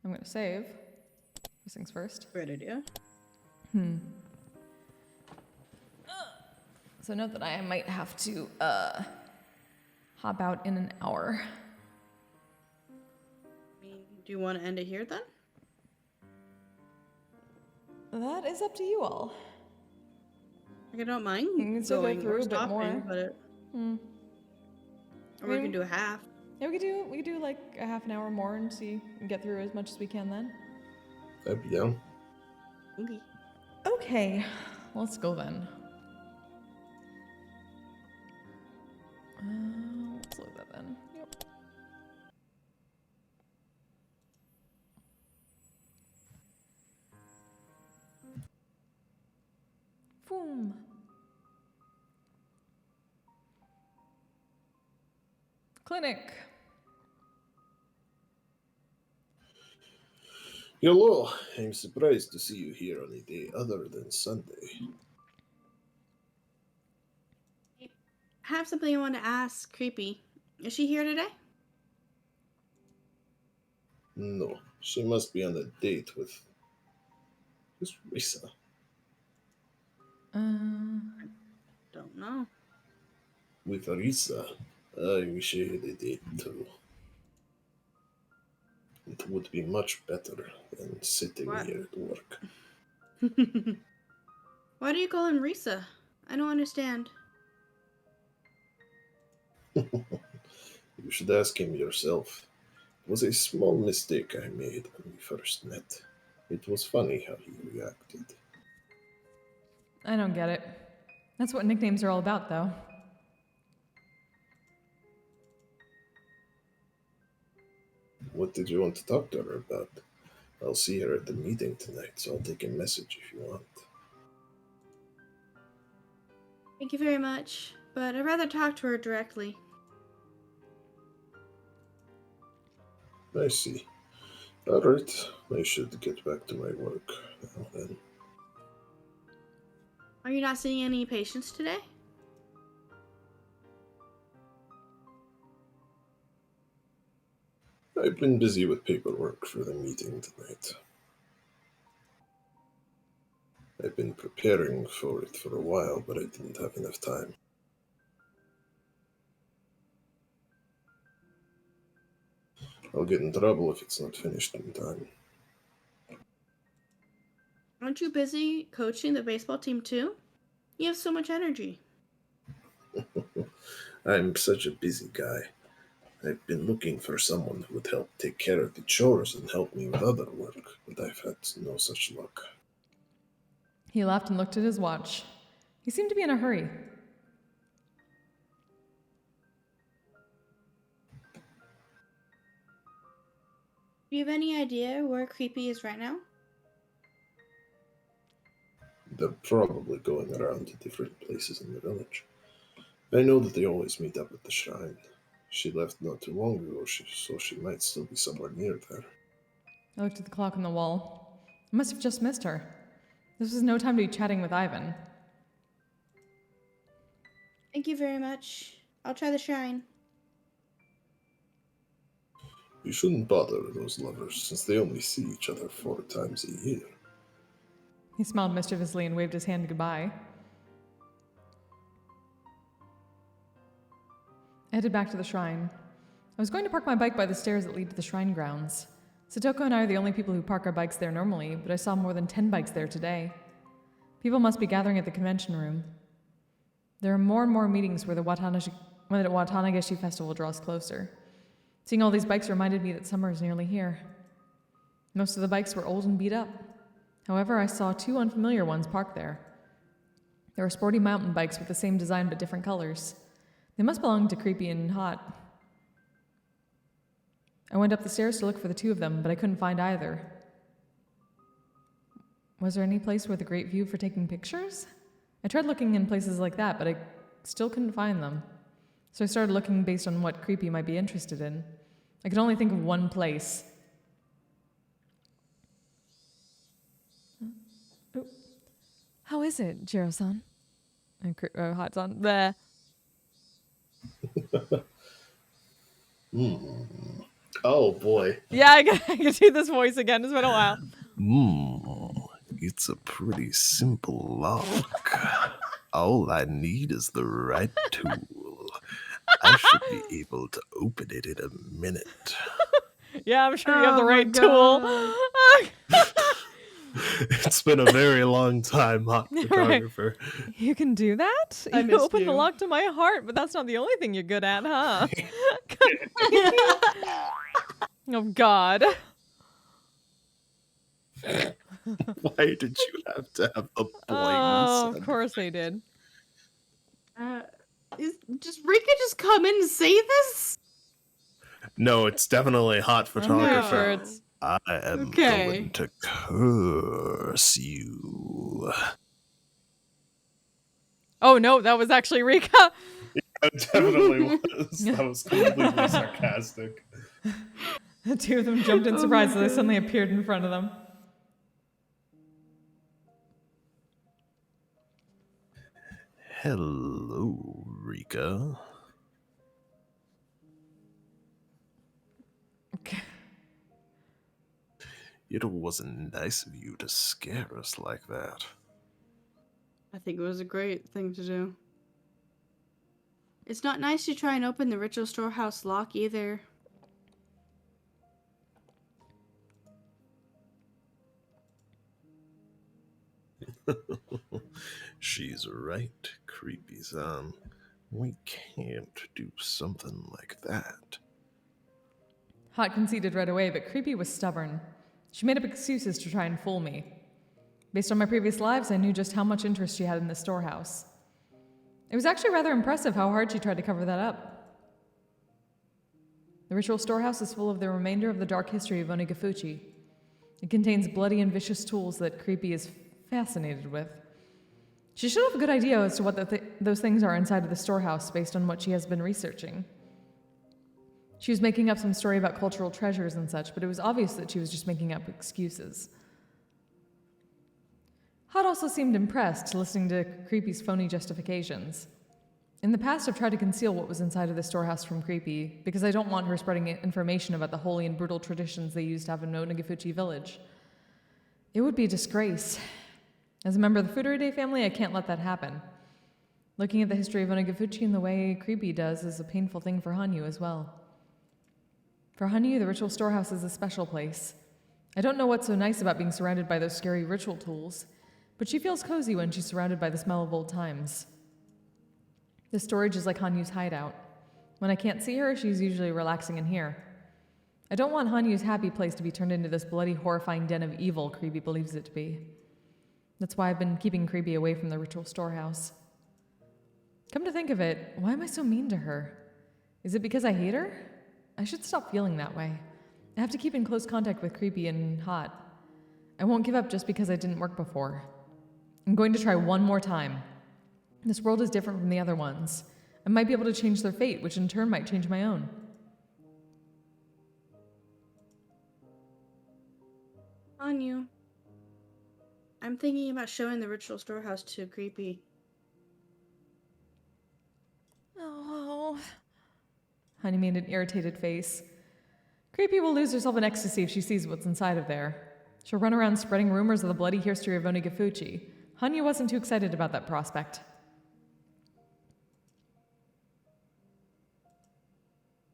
I'm going to save. First things first. Great idea. So note that I might have to hop out in an hour. I mean, do you want to end it here then? That is up to you all. Like, I don't mind You can still go going through or a bit stopping, more. but it, or we mean- can do a half. Yeah, we could do like a half an hour more and see and get through as much as we can then. I'd be down. Okay. Okay, let's go then. Let's load that then. Yep. Boom. Clinic. Hello, I'm surprised to see you here on a day other than Sunday. I have something I want to ask Creepy. Is she here today? No, she must be on a date with. Who's Risa? Don't know. With Risa? I wish I had a date too. It would be much better than sitting What? here at work. Why do you call him Risa? I don't understand. You should ask him yourself. It was a small mistake I made when we first met. It was funny how he reacted. I don't get it. That's what nicknames are all about, though. What did you want to talk to her about? I'll see her at the meeting tonight, so I'll take a message if you want. Thank you very much, but I'd rather talk to her directly. I see. Alright, I should get back to my work now then. Are you not seeing any patients today? I've been busy with paperwork for the meeting tonight. I've been preparing for it for a while, but I didn't have enough time. I'll get in trouble if it's not finished in time. Aren't you busy coaching the baseball team too? You have so much energy. I'm such a busy guy. I've been looking for someone who would help take care of the chores and help me with other work, but I've had no such luck. He laughed and looked at his watch. He seemed to be in a hurry. Do you have any idea where Creepy is right now? They're probably going around to different places in the village. I know that they always meet up at the shrine. She left not too long ago, so she might still be somewhere near there. I looked at the clock on the wall. I must have just missed her. This was no time to be chatting with Ivan. Thank you very much. I'll try the shrine. You shouldn't bother those lovers, since they only see each other 4 times a year. He smiled mischievously and waved his hand goodbye. I headed back to the shrine. I was going to park my bike by the stairs that lead to the shrine grounds. Satoko and I are the only people who park our bikes there normally, but I saw more than 10 bikes there today. People must be gathering at the convention room. There are more and more meetings where the Watanageshi festival draws closer. Seeing all these bikes reminded me that summer is nearly here. Most of the bikes were old and beat up. However, I saw 2 unfamiliar ones parked there. There were sporty mountain bikes with the same design but different colors. They must belong to Creepy and Hot. I went up the stairs to look for the 2 of them, but I couldn't find either. Was there any place with a great view for taking pictures? I tried looking in places like that, but I still couldn't find them. So I started looking based on what Creepy might be interested in. I could only think of one place. Oh. How is it, Jiro-san? And Hot-san. Bleh. Oh boy. Yeah, I can do this voice again. It's been a while. It's a pretty simple lock. All I need is the right tool. I should be able to open it in a minute. Yeah, I'm sure you have the Oh my right tool. It's been a very long time, hot Right. photographer. You can do that? I You missed open the you. lock to my heart, but that's not the only thing you're good at, huh? Oh, God. Why did you have to have a Oh, blank of course they did. Does Rika just come in and say this? No, it's definitely hot I'm photographer. pretty sure it's... I am Okay. going to curse you. Oh, no, that was actually Rika. It definitely was. That was completely sarcastic. The two of them jumped in surprise as they suddenly appeared in front of them. Hello, Rika. Okay. It wasn't nice of you to scare us like that. I think it was a great thing to do. It's not nice to try and open the ritual storehouse lock either. She's right, Creepy-san. We can't do something like that. Hot conceded right away, but Creepy was stubborn. She made up excuses to try and fool me. Based on my previous lives, I knew just how much interest she had in the storehouse. It was actually rather impressive how hard she tried to cover that up. The ritual storehouse is full of the remainder of the dark history of Onigafuchi. It contains bloody and vicious tools that Creepy is fascinated with. She should have a good idea as to what those things are inside of the storehouse based on what she has been researching. She was making up some story about cultural treasures and such, but it was obvious that she was just making up excuses. Hot also seemed impressed listening to Creepy's phony justifications. In the past, I've tried to conceal what was inside of the storehouse from Creepy, because I don't want her spreading information about the holy and brutal traditions they used to have in Onigafuchi village. It would be a disgrace. As a member of the Fururide family, I can't let that happen. Looking at the history of Onigafuchi in the way Creepy does is a painful thing for Hanyu as well. For Hanyu, the ritual storehouse is a special place. I don't know what's so nice about being surrounded by those scary ritual tools, but she feels cozy when she's surrounded by the smell of old times. The storage is like Hanyu's hideout. When I can't see her, she's usually relaxing in here. I don't want Hanyu's happy place to be turned into this bloody, horrifying den of evil Creepy believes it to be. That's why I've been keeping Creepy away from the ritual storehouse. Come to think of it, why am I so mean to her? Is it because I hate her? I should stop feeling that way. I have to keep in close contact with Creepy and Hot. I won't give up just because I didn't work before. I'm going to try one more time. This world is different from the other ones. I might be able to change their fate, which in turn might change my own. Hanyu, I'm thinking about showing the ritual storehouse to Creepy. Oh. Honey made an irritated face. Creepy will lose herself in ecstasy if she sees what's inside of there. She'll run around spreading rumors of the bloody history of Onigafuchi. Hanyu wasn't too excited about that prospect.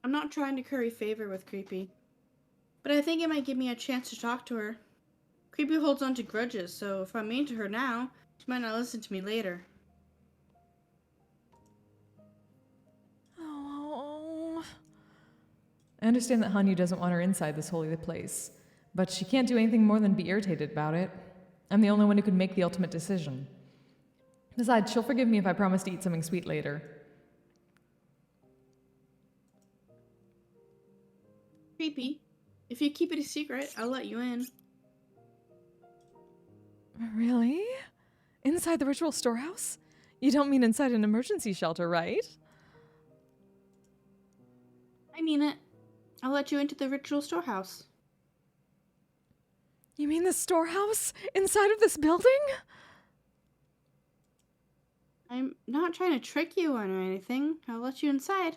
I'm not trying to curry favor with Creepy, but I think it might give me a chance to talk to her. Creepy holds on to grudges, so if I'm mean to her now, she might not listen to me later. Oh. I understand that Hanyu doesn't want her inside this holy place, but she can't do anything more than be irritated about it. I'm the only one who can make the ultimate decision. Besides, she'll forgive me if I promise to eat something sweet later. Creepy, if you keep it a secret, I'll let you in. Really? Inside the ritual storehouse? You don't mean inside an emergency shelter, right? I mean it. I'll let you into the ritual storehouse. You mean the storehouse? Inside of this building? I'm not trying to trick you or anything. I'll let you inside.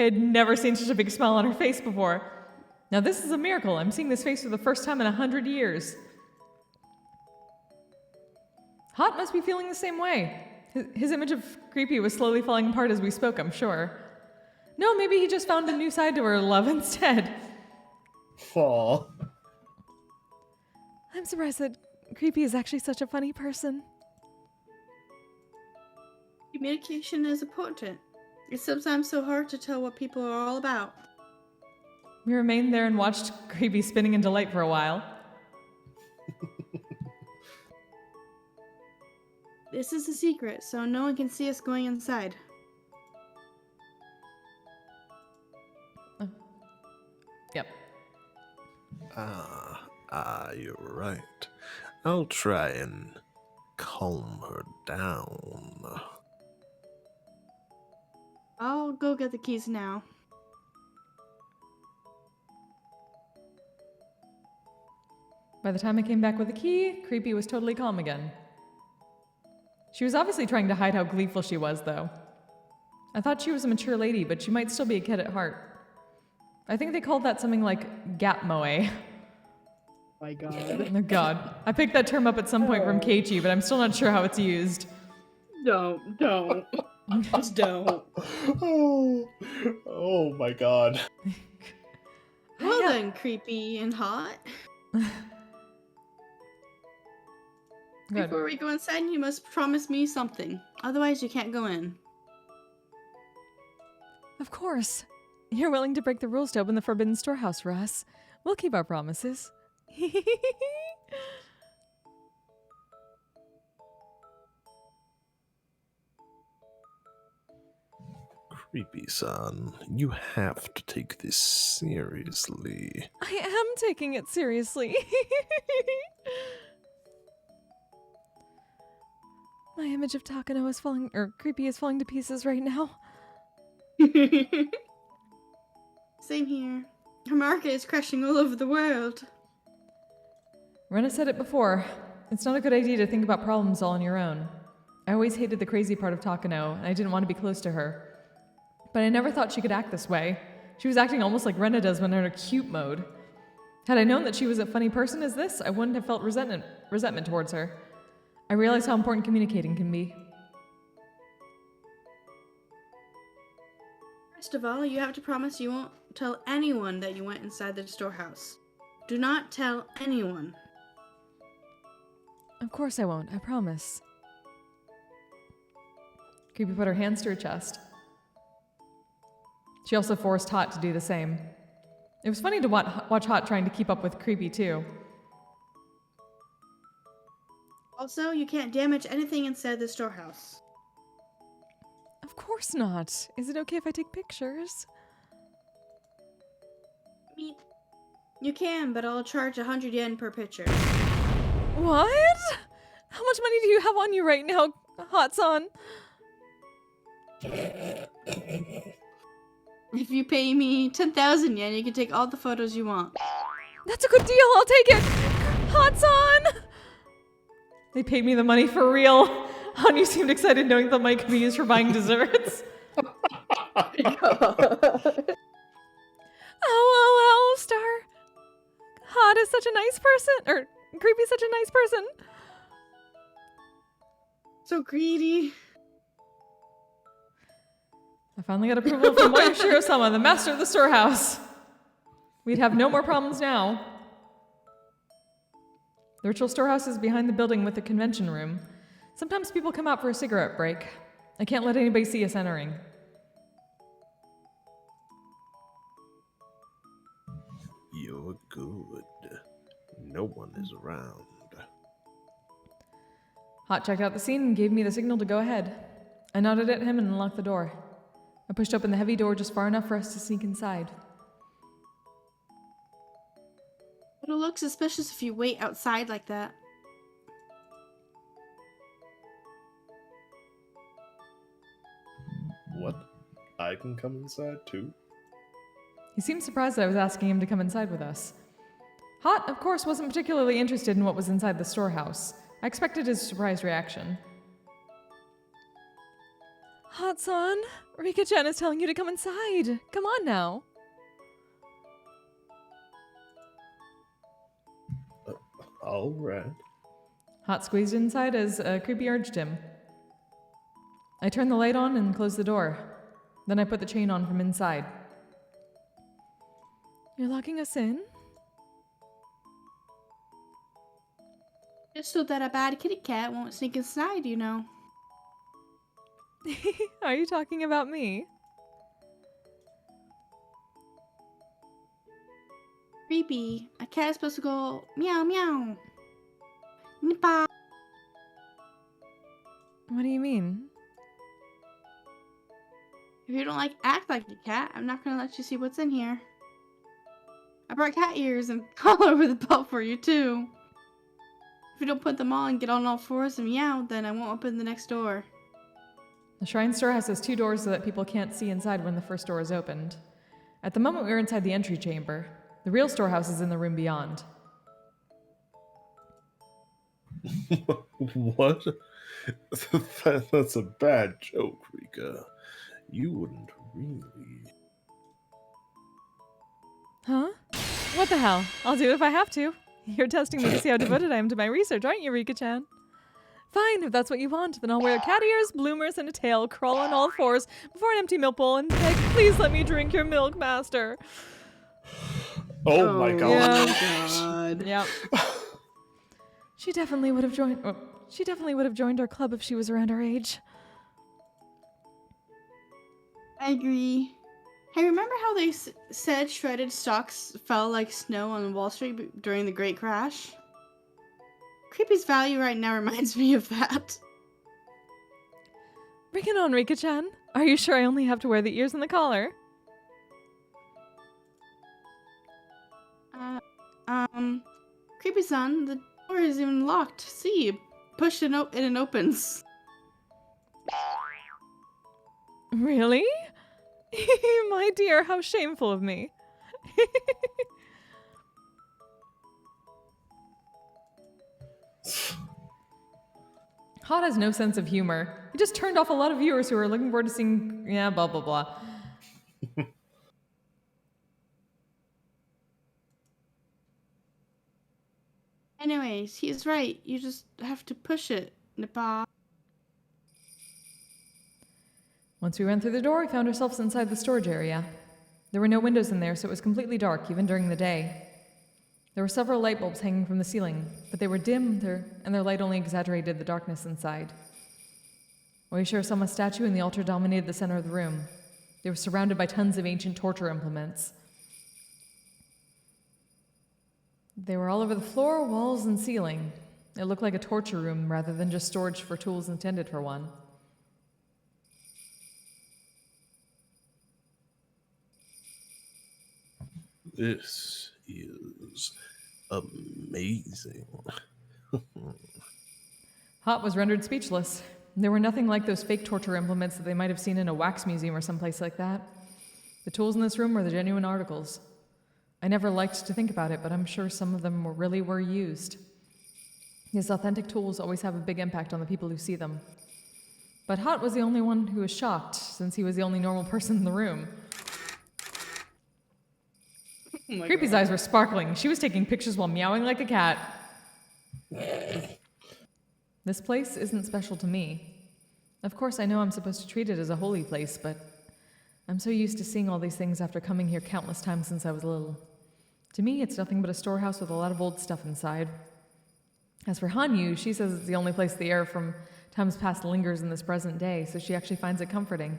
had never seen such a big smile on her face before. Now this is a miracle. I'm seeing this face for the first time in 100 years. Hot must be feeling the same way. His image of Creepy was slowly falling apart as we spoke, I'm sure. No, maybe he just found a new side to her love instead. Aw. I'm surprised that Creepy is actually such a funny person. Communication is important. It's sometimes so hard to tell what people are all about. We remained there and watched Creepy spinning in delight for a while. This is a secret, so no one can see us going inside. Yep. You're right. I'll try and calm her down. I'll go get the keys now. By the time I came back with the key, Creepy was totally calm again. She was obviously trying to hide how gleeful she was, though. I thought she was a mature lady, but she might still be a kid at heart. I think they called that something like gap moe. My God. Oh god. I picked that term up at some point from Keiichi, but I'm still not sure how it's used. Don't. Just don't. Oh my god. Well then, creepy and hot. Good. Before we go inside, you must promise me something. Otherwise, you can't go in. Of course. You're willing to break the rules to open the Forbidden Storehouse for us. We'll keep our promises. Creepy-san, you have to take this seriously. I am taking it seriously. My image of Takano is falling, or Creepy is falling to pieces right now. Same here. Her market is crashing all over the world. Rena said it before. It's not a good idea to think about problems all on your own. I always hated the crazy part of Takano, and I didn't want to be close to her. But I never thought she could act this way. She was acting almost like Rena does when in her cute mode. Had I known that she was a funny person as this, I wouldn't have felt resentment towards her. I realize how important communicating can be. First of all, you have to promise you won't tell anyone that you went inside the storehouse. Do not tell anyone. Of course I won't, I promise. Creepy put her hands to her chest. She also forced Hot to do the same. It was funny to watch Hot trying to keep up with Creepy too. Also, you can't damage anything inside the storehouse. Of course not. Is it okay if I take pictures? You can, but I'll charge 100 yen per picture. What? How much money do you have on you right now, Hot-san? If you pay me 10,000 yen, you can take all the photos you want. That's a good deal, I'll take it! Hot-san! They paid me the money for real. Han, you seemed excited knowing the money could be used for buying desserts. Oh, Star. Hot is such a nice person. Or Creepy's such a nice person. So greedy. I finally got approval from Moyoshiro-sama, the master of the storehouse. We'd have no more problems now. The ritual storehouse is behind the building with the convention room. Sometimes people come out for a cigarette break. I can't let anybody see us entering. You're good. No one is around. Hot checked out the scene and gave me the signal to go ahead. I nodded at him and unlocked the door. I pushed open the heavy door just far enough for us to sneak inside. It'll look suspicious if you wait outside like that. What? I can come inside too? He seemed surprised that I was asking him to come inside with us. Hot, of course, wasn't particularly interested in what was inside the storehouse. I expected his surprised reaction. Hot-san, Rika-chan is telling you to come inside. Come on now. All right. Hot squeezed inside as Creepy urged him. I turned the light on and closed the door. Then I put the chain on from inside. You're locking us in? Just so that a bad kitty cat won't sneak inside, you know. Are you talking about me? Creepy. A cat is supposed to go meow meow. Nippa. What do you mean? If you don't act like a cat, I'm not gonna let you see what's in here. I brought cat ears and all over the belt for you too. If you don't put them on and get on all fours and meow, then I won't open the next door. The shrine storehouse has 2 doors so that people can't see inside when the first door is opened. At the moment, we were inside the entry chamber. The real storehouse is in the room beyond. What? That's a bad joke, Rika. You wouldn't really. Huh? What the hell? I'll do it if I have to. You're testing me to see how devoted I am to my research, aren't you, Rika-chan? Fine, if that's what you want, then I'll wear cat ears, bloomers, and a tail, crawl on all 4s before an empty milk bowl, and beg, please let me drink your milk, master. Oh my god. God. Yep. She definitely would have joined our club if she was around our age. I agree. Hey, remember how they said shredded stocks fell like snow on Wall Street during the Great Crash? Creepy's value right now reminds me of that. Bring it on, Rika-chan. Are you sure I only have to wear the ears and the collar? Creepy-san, the door is even locked. See, push it and it opens. Really? My dear, how shameful of me. Hot has no sense of humor. He just turned off a lot of viewers who are looking forward to seeing, blah, blah, blah. Anyways, he's right. You just have to push it. Nippa. Once we ran through the door, we found ourselves inside the storage area. There were no windows in there, so it was completely dark, even during the day. There were several light bulbs hanging from the ceiling, but they were dim, and their light only exaggerated the darkness inside. Oishiro-sama's statue and the altar dominated the center of the room. They were surrounded by tons of ancient torture implements. They were all over the floor, walls, and ceiling. It looked like a torture room rather than just storage for tools intended for one. This is amazing. Hot was rendered speechless. They were nothing like those fake torture implements that they might have seen in a wax museum or someplace like that. The tools in this room were the genuine articles. I never liked to think about it, but I'm sure some of them really were used. These authentic tools always have a big impact on the people who see them. But Hot was the only one who was shocked, since he was the only normal person in the room. Oh Creepy's eyes were sparkling. She was taking pictures while meowing like a cat. This place isn't special to me. Of course, I know I'm supposed to treat it as a holy place, but I'm so used to seeing all these things after coming here countless times since I was little. To me, it's nothing but a storehouse with a lot of old stuff inside. As for Hanyu, she says it's the only place the air from times past lingers in this present day, so she actually finds it comforting.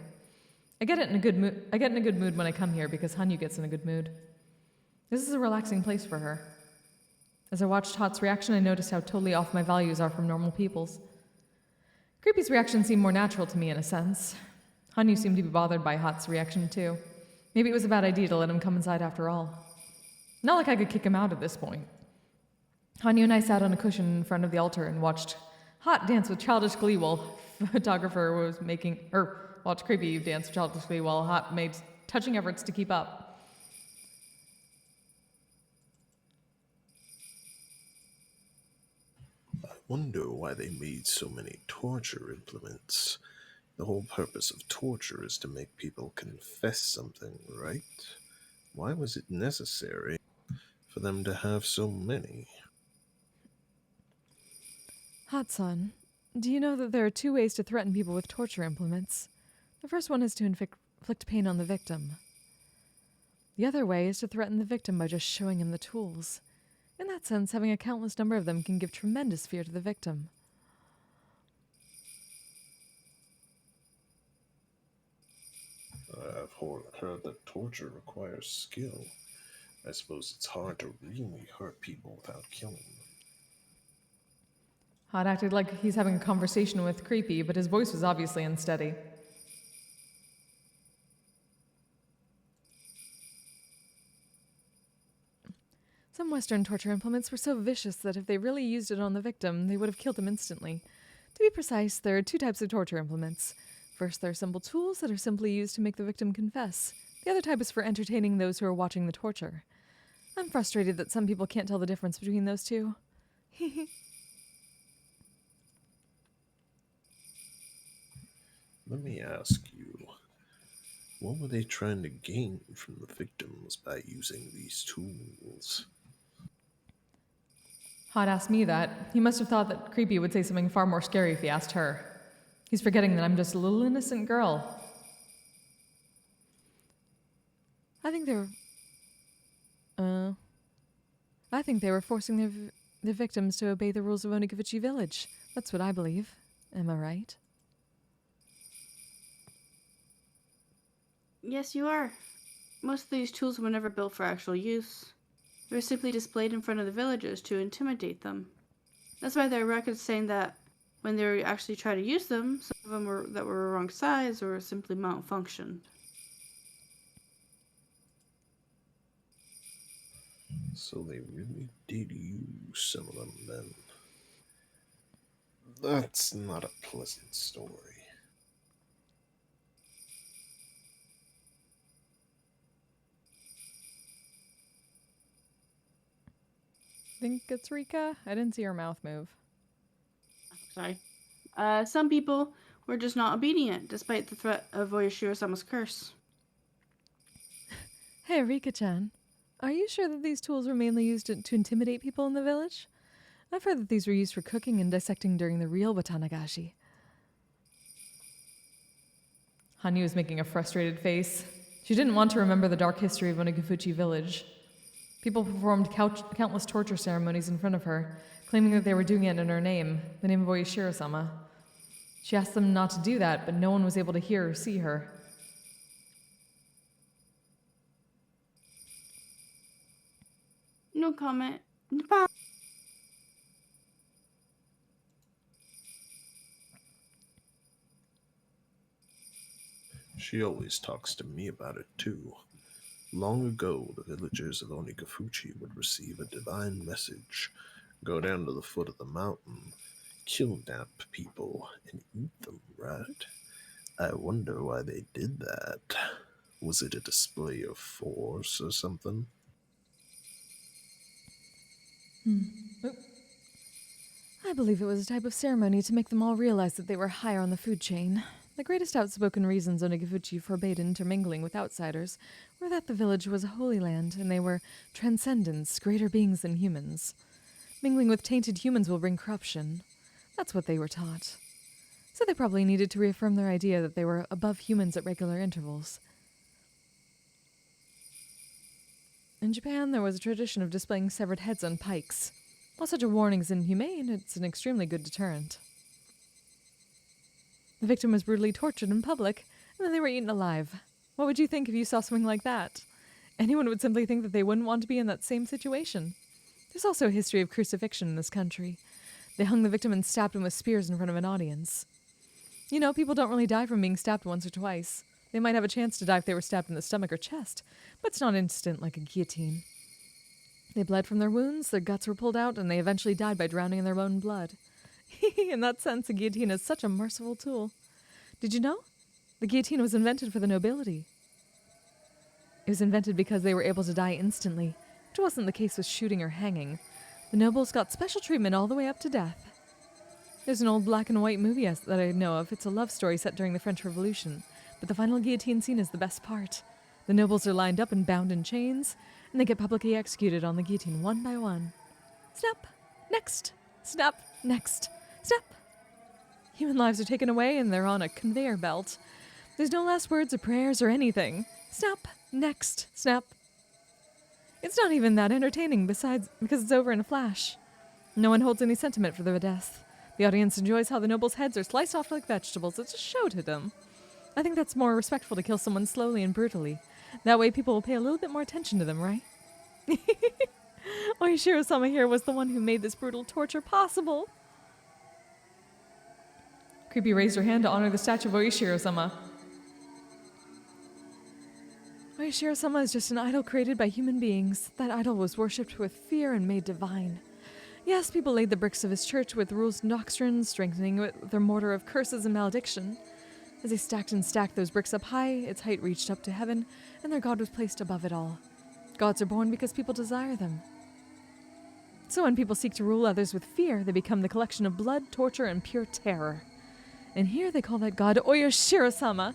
I get in a good mood when I come here because Hanyu gets in a good mood. This is a relaxing place for her. As I watched Hot's reaction, I noticed how totally off my values are from normal people's. Creepy's reaction seemed more natural to me in a sense. Hanyu seemed to be bothered by Hot's reaction too. Maybe it was a bad idea to let him come inside after all. Not like I could kick him out at this point. Hanyu and I sat on a cushion in front of the altar and watched Hot dance with childish glee while watched Creepy dance with childish glee while Hot made touching efforts to keep up. I wonder why they made so many torture implements. The whole purpose of torture is to make people confess something, right? Why was it necessary for them to have so many? Hot-san, do you know that there are 2 ways to threaten people with torture implements? The first one is to inflict pain on the victim. The other way is to threaten the victim by just showing him the tools. In that sense, having a countless number of them can give tremendous fear to the victim. I've heard that torture requires skill. I suppose it's hard to really hurt people without killing them. Hot acted like he's having a conversation with Creepy, but his voice was obviously unsteady. Some Western torture implements were so vicious that if they really used it on the victim, they would have killed him instantly. To be precise, there are 2 types of torture implements. First, there are simple tools that are simply used to make the victim confess. The other type is for entertaining those who are watching the torture. I'm frustrated that some people can't tell the difference between those 2. Let me ask you, what were they trying to gain from the victims by using these tools? Hot asked me that. He must have thought that Creepy would say something far more scary if he asked her. He's forgetting that I'm just a little innocent girl. I think they were forcing their victims to obey the rules of Onikafuchi Village. That's what I believe. Am I right? Yes, you are. Most of these tools were never built for actual use. They were simply displayed in front of the villagers to intimidate them. That's why there are records saying that when they actually tried to use them, some of them were wrong size or simply malfunctioned. So they really did use some of them then. That's not a pleasant story. Think it's Rika? I didn't see her mouth move. Sorry. Some people were just not obedient, despite the threat of Oyashiro-sama's curse. Hey, Rika-chan. Are you sure that these tools were mainly used to intimidate people in the village? I've heard that these were used for cooking and dissecting during the real Watanagashi. Hanyu was making a frustrated face. She didn't want to remember the dark history of Onikafuchi Village. People performed countless torture ceremonies in front of her, claiming that they were doing it in her name, the name of Oyashiro-sama. She asked them not to do that, but no one was able to hear or see her. No comment. She always talks to me about it too. Long ago, the villagers of Onikafuchi would receive a divine message, go down to the foot of the mountain, kidnap people, and eat them, right? I wonder why they did that. Was it a display of force or something? I believe it was a type of ceremony to make them all realize that they were higher on the food chain. The greatest outspoken reasons Onikafuchi forbade intermingling with outsiders were that the village was a holy land and they were transcendents, greater beings than humans. Mingling with tainted humans will bring corruption. That's what they were taught. So they probably needed to reaffirm their idea that they were above humans at regular intervals. In Japan, there was a tradition of displaying severed heads on pikes. While such a warning is inhumane, it's an extremely good deterrent. The victim was brutally tortured in public, and then they were eaten alive. What would you think if you saw something like that? Anyone would simply think that they wouldn't want to be in that same situation. There's also a history of crucifixion in this country. They hung the victim and stabbed him with spears in front of an audience. You know, people don't really die from being stabbed once or twice. They might have a chance to die if they were stabbed in the stomach or chest, but it's not instant like a guillotine. They bled from their wounds, their guts were pulled out, and they eventually died by drowning in their own blood. In that sense, a guillotine is such a merciful tool. Did you know? The guillotine was invented for the nobility. It was invented because they were able to die instantly, which wasn't the case with shooting or hanging. The nobles got special treatment all the way up to death. There's an old black and white movie that I know of. It's a love story set during the French Revolution. But the final guillotine scene is the best part. The nobles are lined up and bound in chains, and they get publicly executed on the guillotine one by one. Snap! Next! Snap! Next! Snap! Human lives are taken away and they're on a conveyor belt. There's no last words or prayers or anything. Snap! Next! Snap! It's not even that entertaining because it's over in a flash. No one holds any sentiment for their death. The audience enjoys how the nobles' heads are sliced off like vegetables. It's a show to them. I think that's more respectful to kill someone slowly and brutally. That way people will pay a little bit more attention to them, right? Oishiro-sama here was the one who made this brutal torture possible. Creepy raised her hand to honor the statue of Oishiro-sama. Oishiro-sama is just an idol created by human beings. That idol was worshipped with fear and made divine. Yes, people laid the bricks of his church with rules and doctrines, strengthening it with their mortar of curses and malediction. As they stacked and stacked those bricks up high, its height reached up to heaven, and their god was placed above it all. Gods are born because people desire them. So when people seek to rule others with fear, they become the collection of blood, torture, and pure terror. And here they call that god Oyoshiro-sama.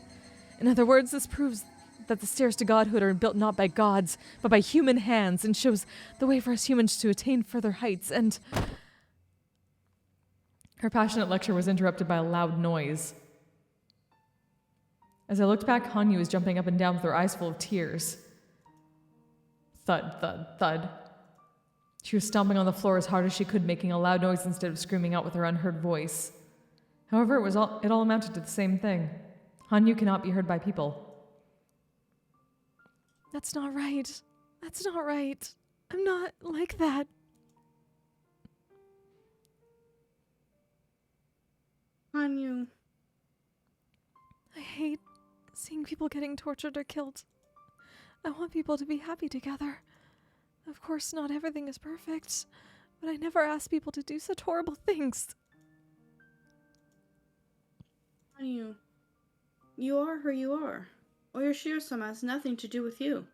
In other words, this proves that the stairs to godhood are built not by gods, but by human hands, and shows the way for us humans to attain further heights, and... Her passionate lecture was interrupted by a loud noise. As I looked back, Hanyu was jumping up and down with her eyes full of tears. Thud, thud, thud. She was stomping on the floor as hard as she could, making a loud noise instead of screaming out with her unheard voice. However, it all amounted to the same thing. Hanyu cannot be heard by people. That's not right. That's not right. I'm not like that. Hanyu. I hate seeing people getting tortured or killed. I want people to be happy together. Of course, not everything is perfect, but I never ask people to do such horrible things. Hanyu. You are who you are. Oyoshiro-sama has nothing to do with you.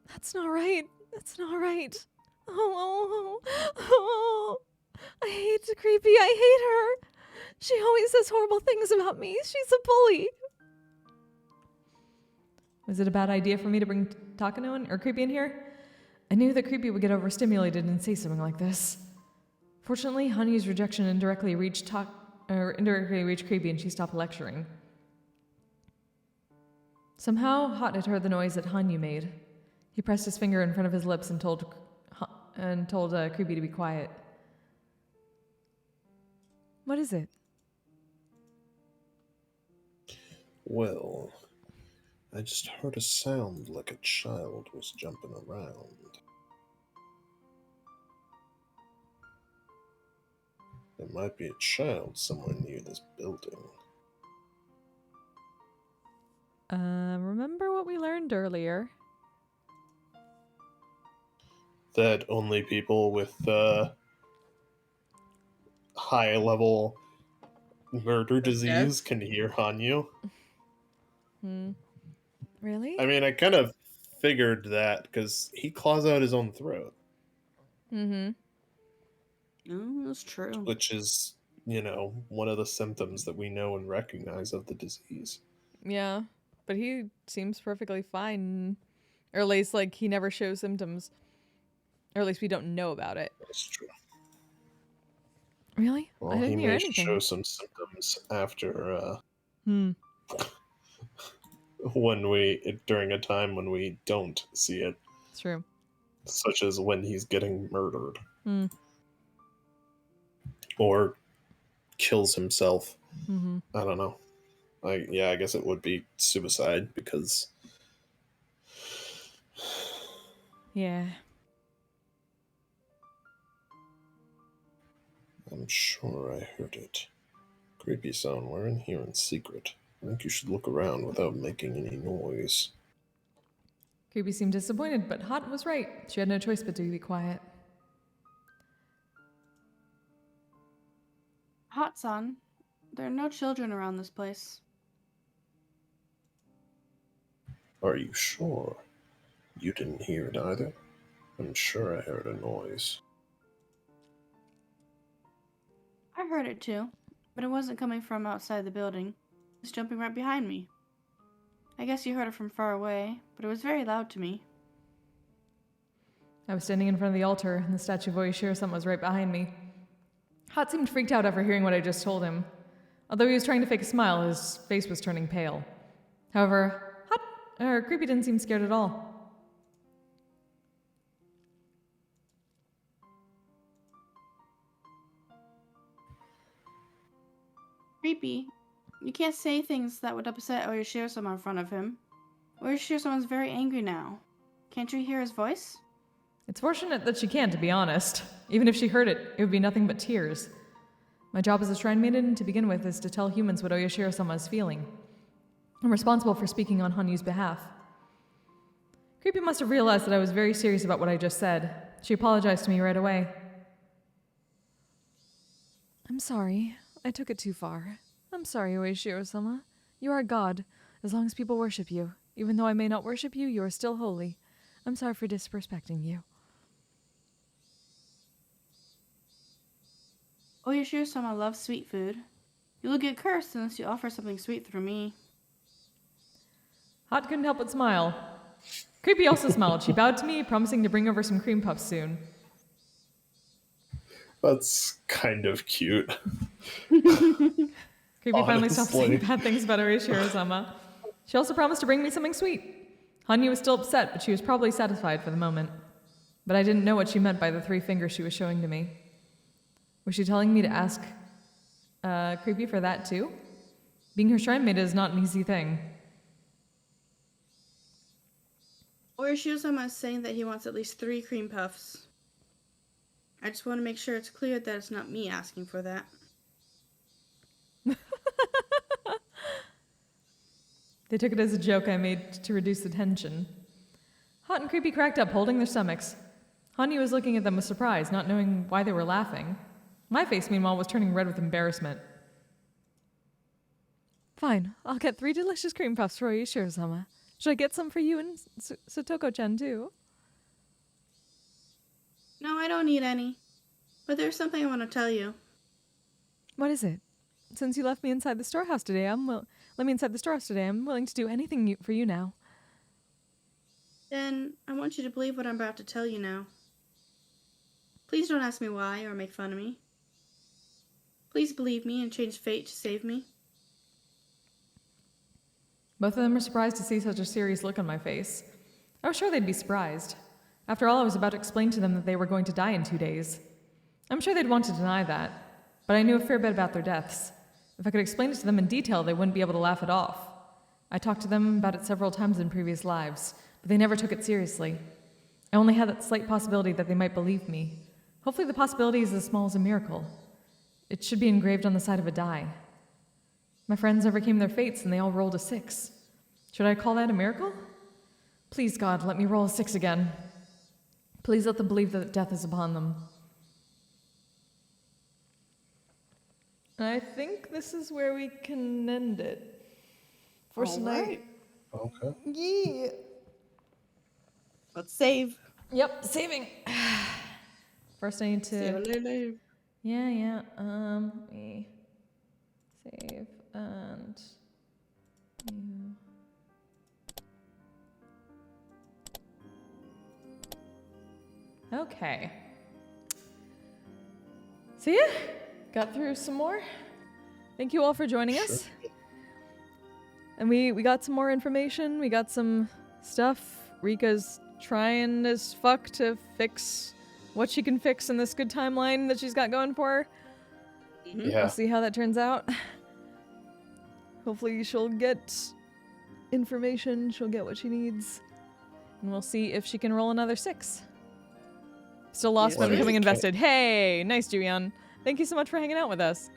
That's not right. That's not right. Oh. I hate Creepy. I hate her. She always says horrible things about me. She's a bully. Was it a bad idea for me to bring Takano in, or Creepy in here? I knew that Creepy would get overstimulated and say something like this. Fortunately, Hanyu's rejection indirectly reached Creepy and she stopped lecturing. Somehow, Hot had heard the noise that Hanyu made. He pressed his finger in front of his lips and told Creepy to be quiet. What is it? Well, I just heard a sound like a child was jumping around. There might be a child somewhere near this building. Remember what we learned earlier? That only people with high level murder disease can hear Hanyu. Really? I mean, I kind of figured that because he claws out his own throat. Mm-hmm. Oh, that's true. Which is, one of the symptoms that we know and recognize of the disease. Yeah, but he seems perfectly fine. Or at least, he never shows symptoms. Or at least we don't know about it. That's true. Really? Well, I didn't he hear may anything. show some symptoms after, Hmm. during a time when we don't see it. It's true. Such as when he's getting murdered. Hmm. Or kills himself. Mm-hmm. I don't know. I guess it would be suicide because... Yeah. I'm sure I heard it. Creepy sound, we're in here in secret. I think you should look around without making any noise. Creepy seemed disappointed, but Hot was right. She had no choice but to be quiet. Hot-san, there are no children around this place. Are you sure? You didn't hear it either? I'm sure I heard a noise. I heard it too, but it wasn't coming from outside the building. It was jumping right behind me. I guess you heard it from far away, but it was very loud to me. I was standing in front of the altar, and the statue of Oishiro-sama was right behind me. Hot seemed freaked out after hearing what I just told him. Although he was trying to fake a smile, his face was turning pale. However, Creepy didn't seem scared at all. Creepy. You can't say things that would upset Oishiro-sama in front of him. Oishiro-sama's very angry now. Can't you hear his voice? It's fortunate that she can, to be honest. Even if she heard it, it would be nothing but tears. My job as a shrine maiden, to begin with, is to tell humans what Oyashiro-sama is feeling. I'm responsible for speaking on Hanyu's behalf. Creepy must have realized that I was very serious about what I just said. She apologized to me right away. I'm sorry. I took it too far. I'm sorry, Oyashiro-sama. You are a god, as long as people worship you. Even though I may not worship you, you are still holy. I'm sorry for disrespecting you. Oyashiro-sama loves sweet food. You will get cursed unless you offer something sweet through me. Hot couldn't help but smile. Creepy also smiled. She bowed to me, promising to bring over some cream puffs soon. That's kind of cute. Creepy finally stopped Honestly. saying bad things about Oishiro-sama. She also promised to bring me something sweet. Hanyu was still upset, but she was probably satisfied for the moment. But I didn't know what she meant by the 3 fingers she was showing to me. Was she telling me to ask Creepy for that too? Being her shrine maid is not an easy thing. Oishiro-sama is saying that he wants at least 3 cream puffs. I just want to make sure it's clear that it's not me asking for that. They took it as a joke I made to reduce the tension. Hot and Creepy cracked up, holding their stomachs. Hanyu was looking at them with surprise, not knowing why they were laughing. My face, meanwhile, was turning red with embarrassment. Fine, I'll get 3 delicious cream puffs for Oishiro-sama. Should I get some for you and Satoko-chan, too? No, I don't need any. But there's something I want to tell you. What is it? Since you left me inside the storehouse today, I'm willing to do anything for you now. Then I want you to believe what I'm about to tell you now. Please don't ask me why or make fun of me. Please believe me and change fate to save me. Both of them were surprised to see such a serious look on my face. I was sure they'd be surprised. After all, I was about to explain to them that they were going to die in 2 days. I'm sure they'd want to deny that, but I knew a fair bit about their deaths. If I could explain it to them in detail, they wouldn't be able to laugh it off. I talked to them about it several times in previous lives, but they never took it seriously. I only had that slight possibility that they might believe me. Hopefully the possibility is as small as a miracle. It should be engraved on the side of a die. My friends overcame their fates and they all rolled a 6. Should I call that a miracle? Please, God, let me roll a 6 again. Please let them believe that death is upon them. I think this is where we can end it. For tonight. Okay. Yeah. Let's save. Yep, saving. First I need to... Save. Yeah. Let me save and you. Okay. So yeah, got through some more. Thank you all for joining us. And we got some more information. We got some stuff. Rika's trying as fuck to fix what she can fix in this good timeline that she's got going for her. Yeah. We'll see how that turns out. Hopefully she'll get information, she'll get what she needs. And we'll see if she can roll another 6. Still lost but Yes. becoming invested. Hey, nice, Juyeon. Thank you so much for hanging out with us.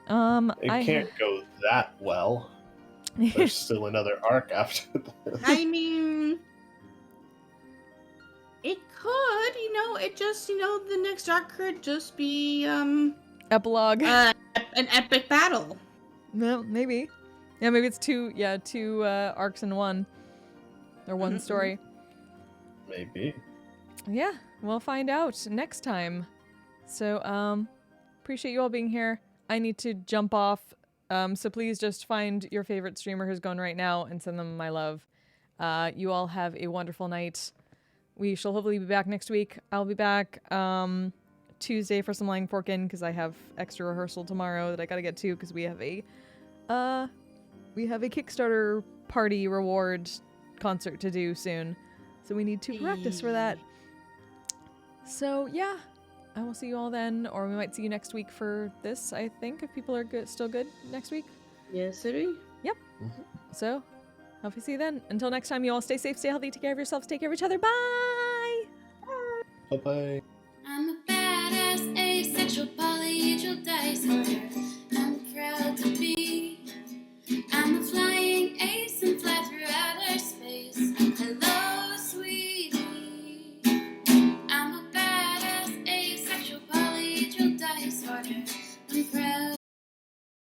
It can't go that well. There's still another arc after this. I mean, it could, it just, the next arc could just be, Epilogue. an epic battle. Well, maybe. Yeah, maybe it's two arcs in one. Or one story. Maybe. Yeah, we'll find out next time. So, appreciate you all being here. I need to jump off, so please just find your favorite streamer who's going right now and send them my love. You all have a wonderful night. We shall hopefully be back next week. I'll be back Tuesday for some Lying Fork In because I have extra rehearsal tomorrow that I gotta get to because we have a Kickstarter party reward concert to do soon. So we need to practice for that. So yeah, I will see you all then, or we might see you next week for this, I think, if people are still good next week. Yes, sir. Yep. So, hope you see you then. Until next time, you all stay safe, stay healthy, take care of yourselves, take care of each other. Bye! Bye bye. I'm a badass asexual polyhedral dice holder.